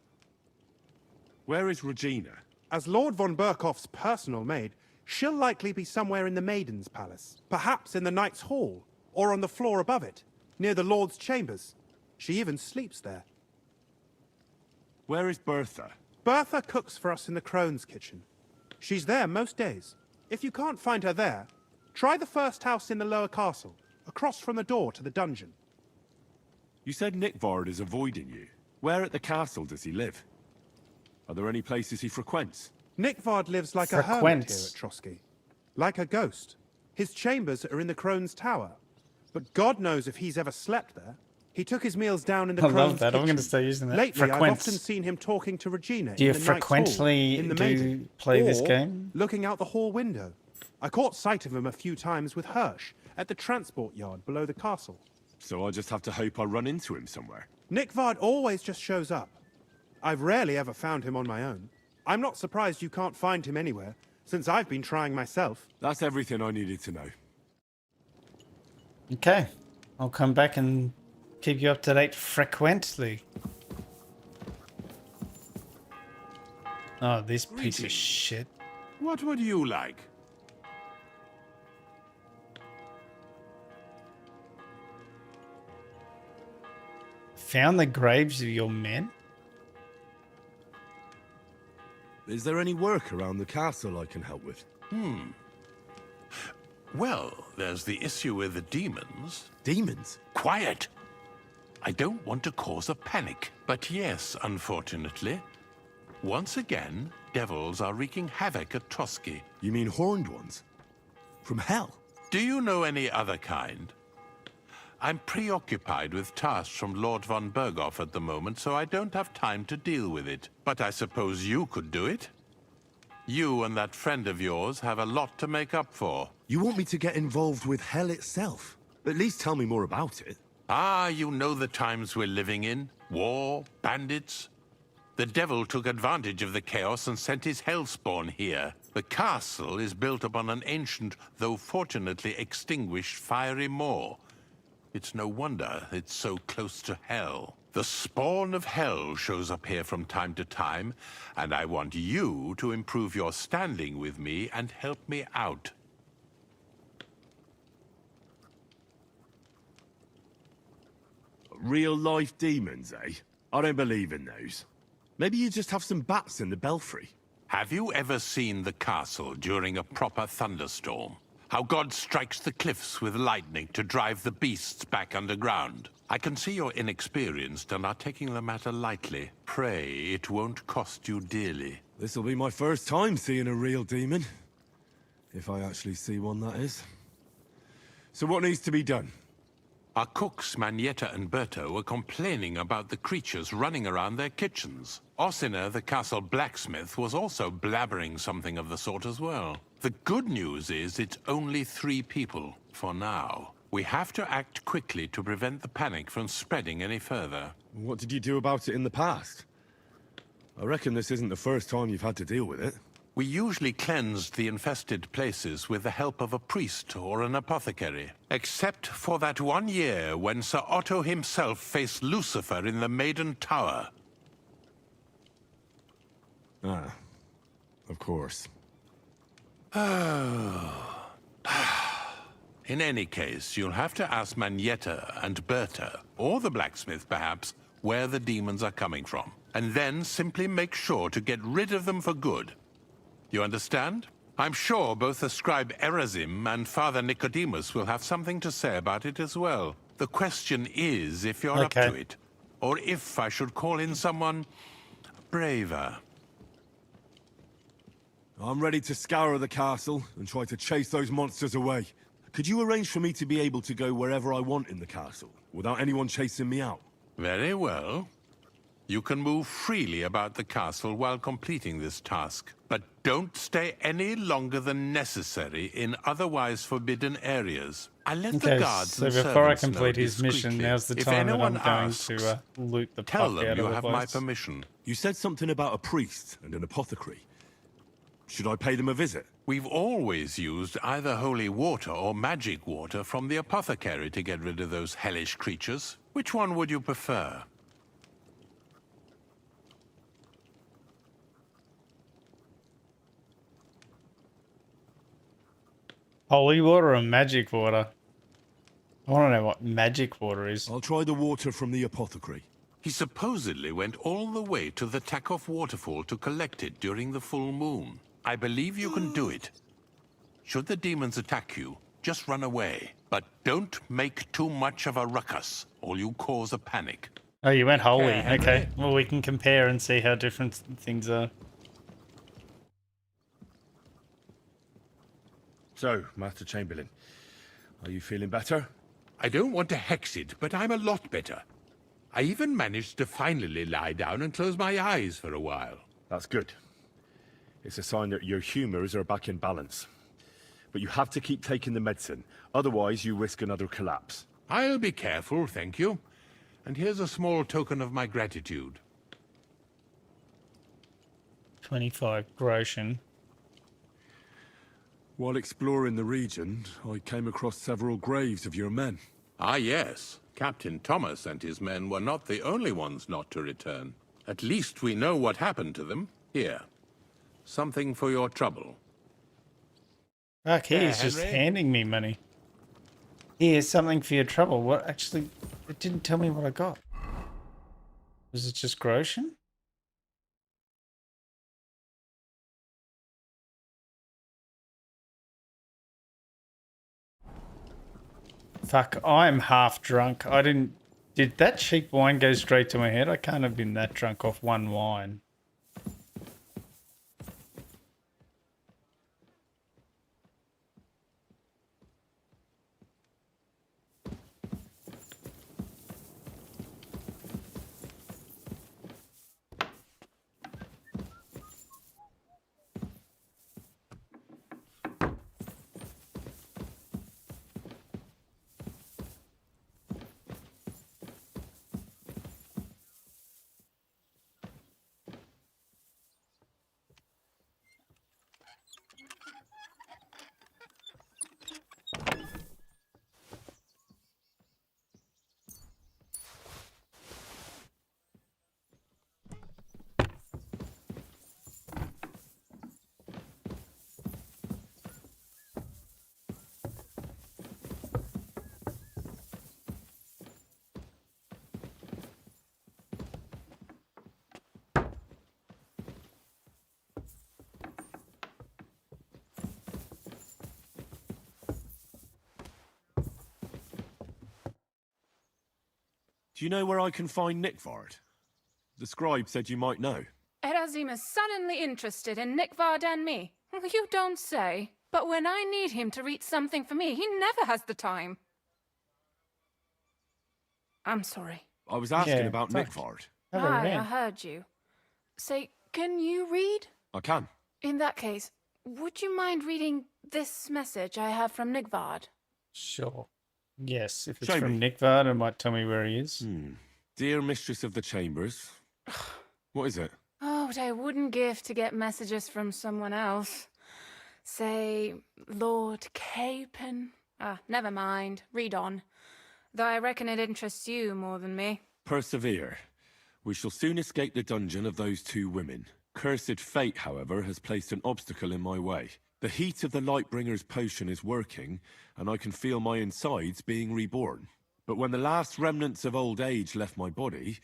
Where is Regina? As Lord von Berkhoff's personal maid, she'll likely be somewhere in the Maiden's Palace. Perhaps in the Knight's Hall, or on the floor above it, near the Lord's chambers. She even sleeps there. Where is Bertha? Bertha cooks for us in the Crone's kitchen. She's there most days. If you can't find her there, try the first house in the lower castle, across from the door to the dungeon. You said Nick Vard is avoiding you. Where at the castle does he live? Are there any places he frequents? Nick Vard lives like a hermit here at Trotsky. Like a ghost. His chambers are in the Crone's tower. But God knows if he's ever slept there. He took his meals down in the I Crone's love that. I'm kitchen. going to start using that. Lately, I've Frequents. often seen him talking to Regina Do you in the Knight's Hall, frequently in the do Maiden, play this or game? looking out the hall window. I caught sight of him a few times with Hirsch at the transport yard below the castle. So I just have to hope I run into him somewhere. Nick Vard always just shows up. I've rarely ever found him on my own. I'm not surprised you can't find him anywhere, since I've been trying myself. That's everything I needed to know. Okay. I'll come back and keep you up to date frequently. Oh, this piece of shit. What would you like? Found the graves of your men? Is there any work around the castle I can help with? Well, there's the issue with the demons. Demons? Quiet! I don't want to cause a panic, but yes, unfortunately. Once again, devils are wreaking havoc at Trotsky. You mean horned ones? From hell? Do you know any other kind? I'm preoccupied with tasks from Lord von Berghoff at the moment, so I don't have time to deal with it. But I suppose you could do it? You and that friend of yours have a lot to make up for. You want me to get involved with hell itself? At least tell me more about it. Ah, you know the times we're living in. War, bandits. The devil took advantage of the chaos and sent his hellspawn here. The castle is built upon an ancient, though fortunately extinguished, fiery moor. It's no wonder it's so close to hell. The spawn of hell shows up here from time to time, and I want you to improve your standing with me and help me out. Real-life demons, eh? I don't believe in those. Maybe you just have some bats in the belfry. Have you ever seen the castle during a proper thunderstorm? How God strikes the cliffs with lightning to drive the beasts back underground. I can see you're inexperienced and are taking the matter lightly. Pray it won't cost you dearly. This'll be my first time seeing a real demon. If I actually see one, that is. So what needs to be done? Our cooks, Manietta and Berto, were complaining about the creatures running around their kitchens. Ossina, the castle blacksmith, was also blabbering something of the sort as well. The good news is it's only 3 people, for now. We have to act quickly to prevent the panic from spreading any further. What did you do about it in the past? I reckon this isn't the first time you've had to deal with it. We usually cleansed the infested places with the help of a priest or an apothecary. Except for that one year when Sir Otto himself faced Lucifer in the Maiden Tower. Ah, of course. In any case, you'll have to ask Manietta and Berta, or the blacksmith perhaps, where the demons are coming from. And then simply make sure to get rid of them for good. You understand? I'm sure both the scribe Erazim and Father Nicodemus will have something to say about it as well. The question is if you're up to it, or if I should call in someone braver. I'm ready to scour the castle and try to chase those monsters away. Could you arrange for me to be able to go wherever I want in the castle, without anyone chasing me out? Very well. You can move freely about the castle while completing this task, but don't stay any longer than necessary in otherwise forbidden areas. I let the guards so and before I servants complete know his mission, discreetly. now's the If time that I'm anyone going asks, to loot the tell fuck them out you of the have my place. permission. You said something about a priest and an apothecary. Should I pay them a visit? We've always used either holy water or magic water from the apothecary to get rid of those hellish creatures. Which one would you prefer? Holy water or magic water? I want to know what magic water is. I'll try the water from the apothecary. He supposedly went all the way to the Takoff waterfall to collect it during the full moon. I believe you can do it. Should the demons attack you, just run away. But don't make too much of a ruckus, or you cause a panic. Oh, you went holy. Okay, Henry. Okay. Well, we can compare and see how different things are. So, Master Chamberlain, are you feeling better? I don't want to hex it, but I'm a lot better. I even managed to finally lie down and close my eyes for a while. That's good. It's a sign that your humors are back in balance. But you have to keep taking the medicine, otherwise you risk another collapse. I'll be careful, thank you. And here's a small token of my gratitude. 25 groschen. While exploring the region, I came across several graves of your men. Ah, yes. Captain Thomas and his men were not the only ones not to return. At least we know what happened to them. Here. Something for your trouble. Fuck, he's just Henry? handing me money. Here's something for your trouble. What? Actually, it didn't tell me what I got. Was it just groschen? Fuck, I'm half drunk. I didn't... Did that cheap wine go straight to my head? I can't have been that drunk off one wine. Do you know where I can find Nickvard? The scribe said you might know. Erazim is suddenly interested in Nickvard and me. You don't say. But when I need him to read something for me, he never has the time. I'm sorry. I was asking about Nickvard. Hi, I heard you. Say, can you read? I can. In that case, would you mind reading this message I have from Nickvard? Sure. Yes, if it's Show from me. Nickvard, it might tell me where he is. Dear Mistress of the Chambers. What is it? Oh, what I wouldn't give to get messages from someone else. Say, Lord Capon. Never mind. Read on. Though I reckon it interests you more than me. Persevere. We shall soon escape the dungeon of those two women. Cursed fate, however, has placed an obstacle in my way. The heat of the Lightbringer's potion is working, and I can feel my insides being reborn. But when the last remnants of old age left my body,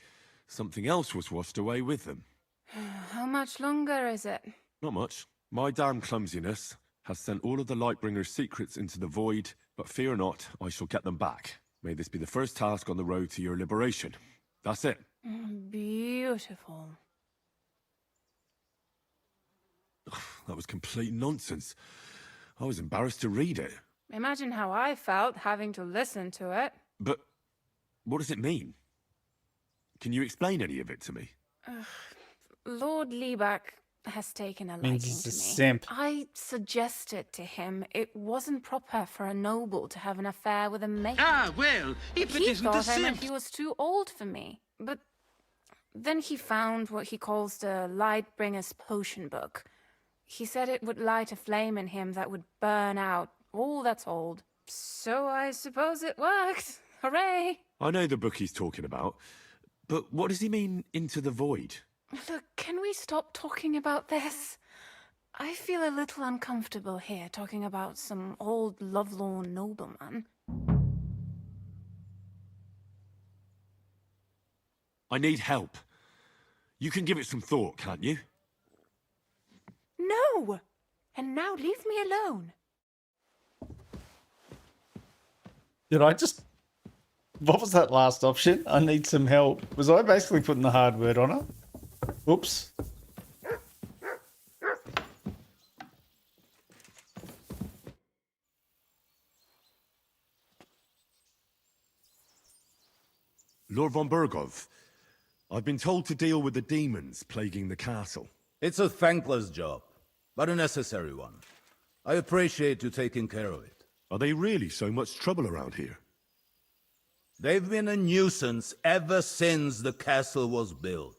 something else was washed away with them. How much longer is it? Not much. My damn clumsiness has sent all of the Lightbringer's secrets into the void, but fear not, I shall get them back. May this be the first task on the road to your liberation. That's it. Beautiful. That was complete nonsense. I was embarrassed to read it. Imagine how I felt having to listen to it. But what does it mean? Can you explain any of it to me? Lord Liebach has taken a liking Means he's to a me. simp. I suggested to him it wasn't proper for a noble to have an affair with a maid. Well, if He it isn't a thought I meant simp. he was too old for me. But then he found what he calls the Lightbringer's potion book. He said it would light a flame in him that would burn out all that's old. So I suppose it worked. Hooray! I know the book he's talking about, but what does he mean, into the void? Look, can we stop talking about this? I feel a little uncomfortable here talking about some old lovelorn nobleman. I need help. You can give it some thought, can't you? No! And now leave me alone. Did I just... What was that last option? I need some help. Was I basically putting the hard word on her? Oops. Lord von Bergov, I've been told to deal with the demons plaguing the castle. It's a thankless job, but a necessary one. I appreciate you taking care of it. Are they really so much trouble around here? They've been a nuisance ever since the castle was built.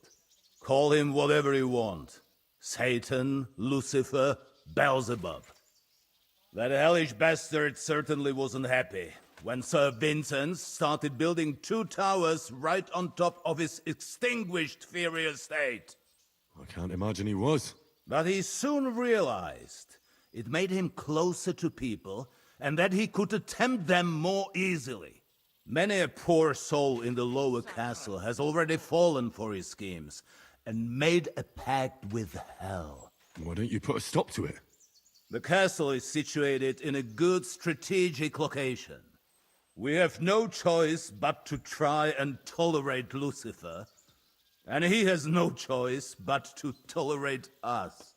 Call him whatever you want. Satan, Lucifer, Beelzebub. That hellish bastard certainly wasn't happy when Sir Vincent started building 2 towers right on top of his extinguished fairy estate. I can't imagine he was. But he soon realized it made him closer to people and that he could tempt them more easily. Many a poor soul in the lower castle has already fallen for his schemes and made a pact with hell. Why don't you put a stop to it? The castle is situated in a good strategic location. We have no choice but to try and tolerate Lucifer, and he has no choice but to tolerate us.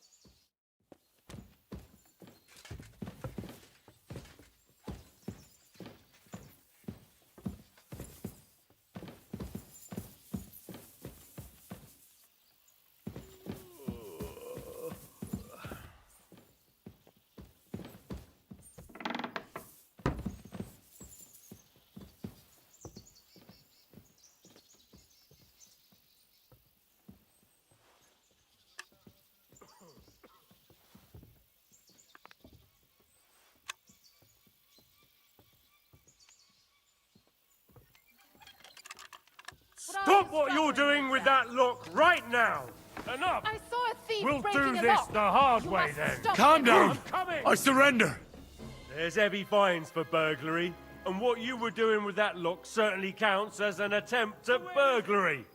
Stop what you're doing with that lock right now! Enough! I saw a thief We'll breaking do a this lock. the hard You way must then. stop Calm him. down! I'm coming! I surrender! There's heavy fines for burglary, and what you were doing with that lock certainly counts as an attempt at burglary.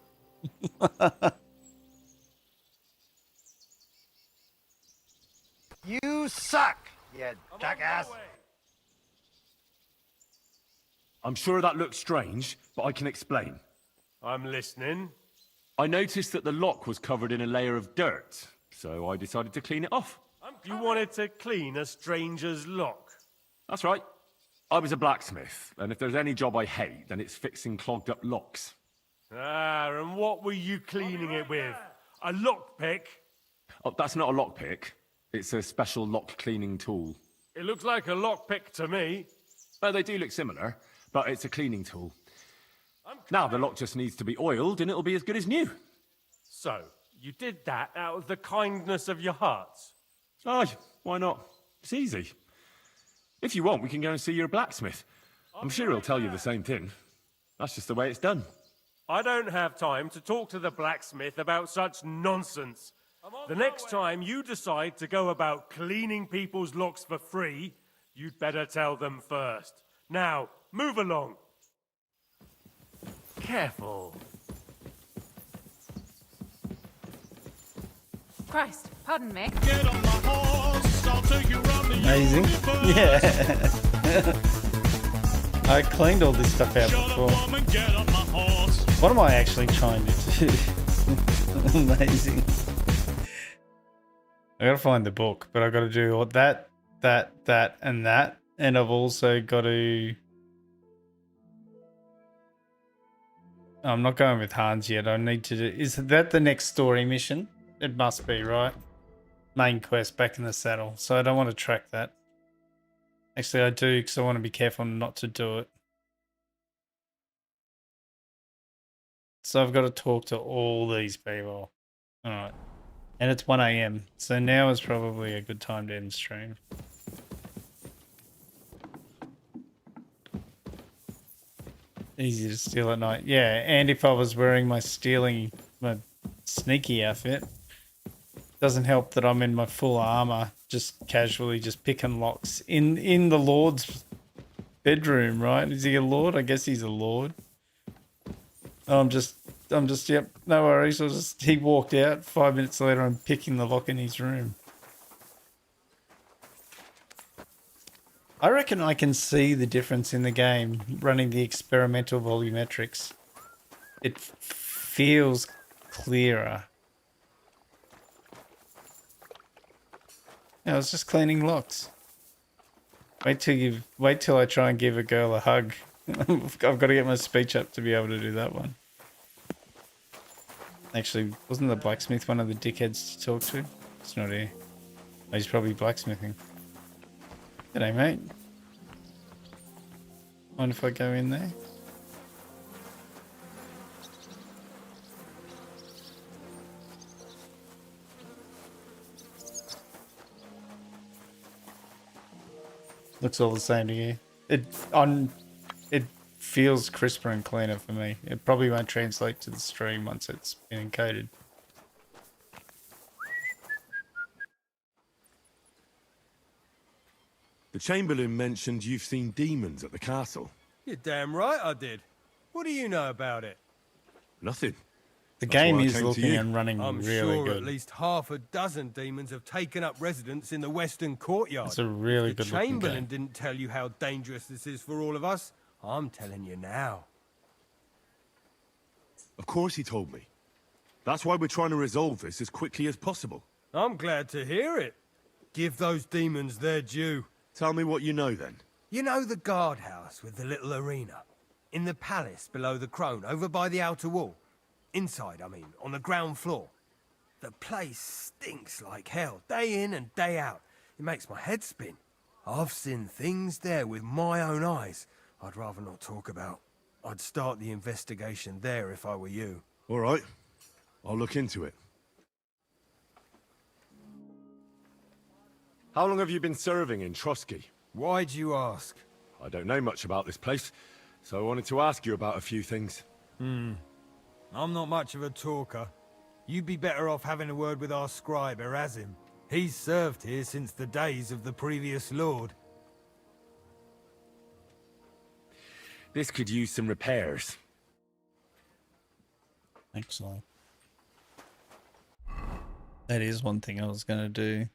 You suck, you jackass. I'm sure that looks strange, but I can explain. I'm listening. I noticed that the lock was covered in a layer of dirt, so I decided to clean it off. You wanted to clean a stranger's lock. That's right. I was a blacksmith, and if there's any job I hate, then it's fixing clogged up locks. Ah, and what were you cleaning it with? A lockpick? Oh, that's not a lockpick. It's a special lock cleaning tool. It looks like a lockpick to me. Well, they do look similar, but it's a cleaning tool. Now the lock just needs to be oiled, and it'll be as good as new. So, you did that out of the kindness of your heart? Oh, why not? It's easy. If you want, we can go and see your blacksmith. I'm sure he'll tell you the same thing. That's just the way it's done. I don't have time to talk to the blacksmith about such nonsense. The next time you decide to go about cleaning people's locks for free, you'd better tell them first. Now, move along. Careful. Christ, pardon me. Get on my horse, I'll take you round the Amazing. Yeah. I cleaned all this stuff out before. What am I actually trying to do? Amazing. I gotta find the book, but I gotta do all that, and that. And I've also got to... I'm not going with Hans yet. I need to do... Is that the next story mission? It must be, right? Main quest, back in the saddle. So I don't want to track that. Actually, I do, because I want to be careful not to do it. So I've got to talk to all these people. Alright. And it's 1 AM. So now is probably a good time to end stream. Easy to steal at night. Yeah, and if I was wearing my sneaky outfit, doesn't help that I'm in my full armor, just casually just picking locks in the Lord's bedroom, right? Is he a Lord? I guess he's a Lord. Oh, I'm just, yep, no worries. He walked out. 5 minutes later, I'm picking the lock in his room. I reckon I can see the difference in the game running the experimental volumetrics. It feels clearer. I was just cleaning locks. Wait till I try and give a girl a hug. I've got to get my speech up to be able to do that one. Actually, wasn't the blacksmith one of the dickheads to talk to? It's not here. Oh, he's probably blacksmithing. G'day, mate. Mind if I go in there? Looks all the same to you. It feels crisper and cleaner for me. It probably won't translate to the stream once it's been encoded. The Chamberlain mentioned you've seen demons at the castle. You're damn right I did. What do you know about it? Nothing. The game is looking and running I'm really sure good. at least half a dozen demons have taken up residence in the western courtyard. It's a really If the good looking Chamberlain game. didn't tell you how dangerous this is for all of us, I'm telling you now. Of course he told me. That's why we're trying to resolve this as quickly as possible. I'm glad to hear it. Give those demons their due. Tell me what you know then. You know the guardhouse with the little arena? In the palace below the Crone, over by the outer wall? Inside, I mean, on the ground floor. The place stinks like hell, day in and day out. It makes my head spin. I've seen things there with my own eyes I'd rather not talk about. I'd start the investigation there if I were you. All right. I'll look into it. How long have you been serving in Trotsky? Why'd you ask? I don't know much about this place, so I wanted to ask you about a few things. I'm not much of a talker. You'd be better off having a word with our scribe, Erasim. He's served here since the days of the previous lord. This could use some repairs. Excellent. That is one thing I was going to do.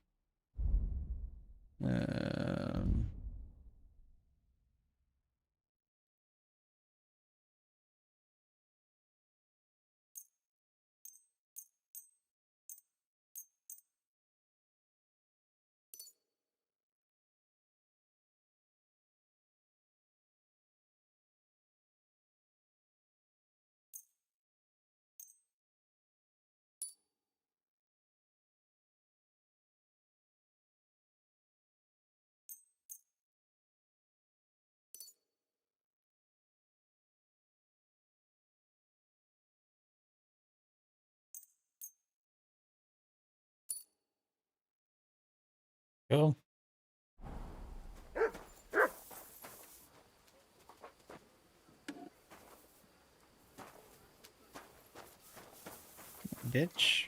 Cool. Bitch.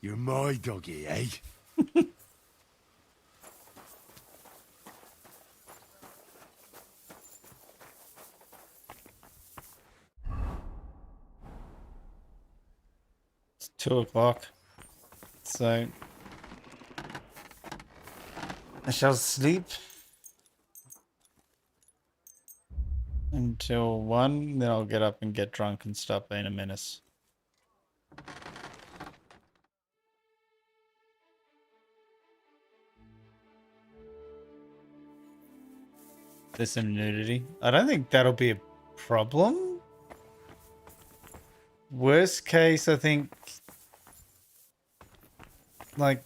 You're my doggy, eh? It's 2:00. So I shall sleep until 1, then I'll get up and get drunk and start being a menace. There's some nudity. I don't think that'll be a problem. Worst case, I think, like,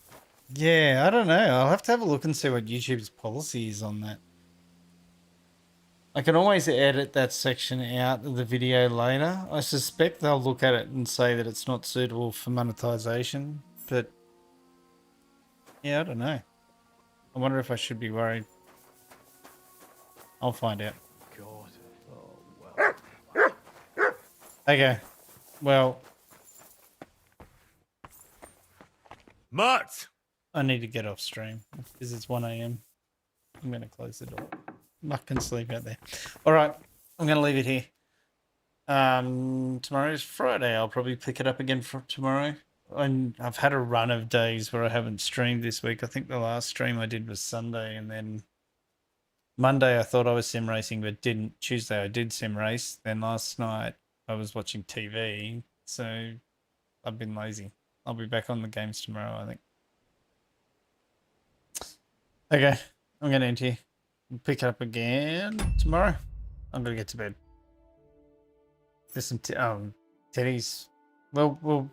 yeah, I don't know. I'll have to have a look and see what YouTube's policy is on that. I can always edit that section out of the video later. I suspect they'll look at it and say that it's not suitable for monetization, but yeah, I don't know. I wonder if I should be worried. I'll find out. God. Oh, well. Okay. Well, Mutt! I need to get off stream because it's 1 a.m. I'm going to close the door. Mutt can sleep out there. All right. I'm going to leave it here. Tomorrow's Friday. I'll probably pick it up again for tomorrow. I've had a run of days where I haven't streamed this week. I think the last stream I did was Sunday, and then Monday I thought I was sim racing but didn't. Tuesday I did sim race. Then last night I was watching TV, so I've been lazy. I'll be back on the games tomorrow, I think. Okay, I'm going to end here. Pick it up again tomorrow. I'm going to get to bed. There's some teddies. Well,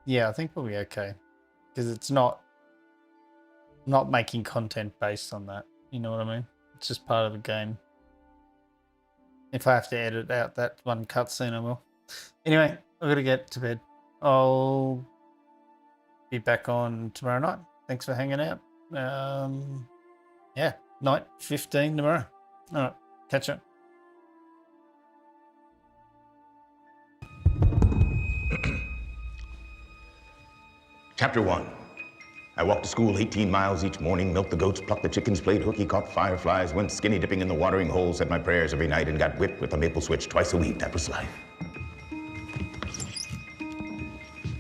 yeah, I think we'll be okay because it's not making content based on that. You know what I mean? It's just part of the game. If I have to edit out that one cutscene, I will. Anyway, I've got to get to bed. I'll be back on tomorrow night. Thanks for hanging out. Yeah, night 15 tomorrow. All right, catch up. Chapter 1. I walked to school 18 miles each morning, milked the goats, plucked the chickens, played hooky, caught fireflies, went skinny dipping in the watering hole, said my prayers every night, and got whipped with a maple switch twice a week. That was life.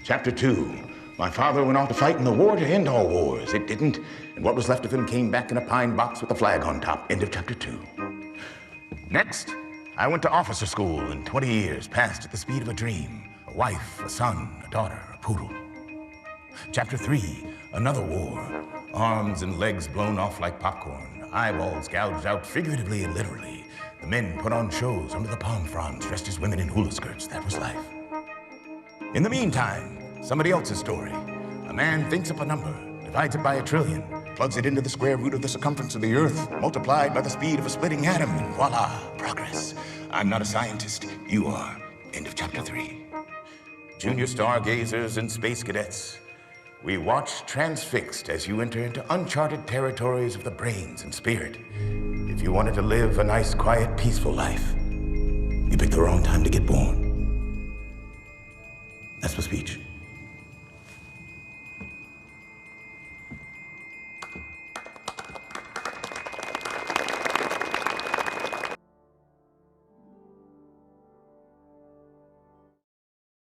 Chapter 2. My father went off to fight in the war to end all wars. It didn't, and what was left of him came back in a pine box with a flag on top. End of Chapter 2. Next, I went to officer school, and 20 years passed at the speed of a dream. A wife, a son, a daughter, a poodle. Chapter 3, another war. Arms and legs blown off like popcorn. Eyeballs gouged out figuratively and literally. The men put on shows under the palm fronds, dressed as women in hula skirts. That was life. In the meantime, somebody else's story. A man thinks up a number, divides it by 1 trillion, plugs it into the square root of the circumference of the Earth, multiplied by the speed of a splitting atom, and voila, progress. I'm not a scientist, you are. End of Chapter 3. Junior stargazers and space cadets, we watch transfixed as you enter into uncharted territories of the brains and spirit. If you wanted to live a nice, quiet, peaceful life, you picked the wrong time to get born. That's my speech.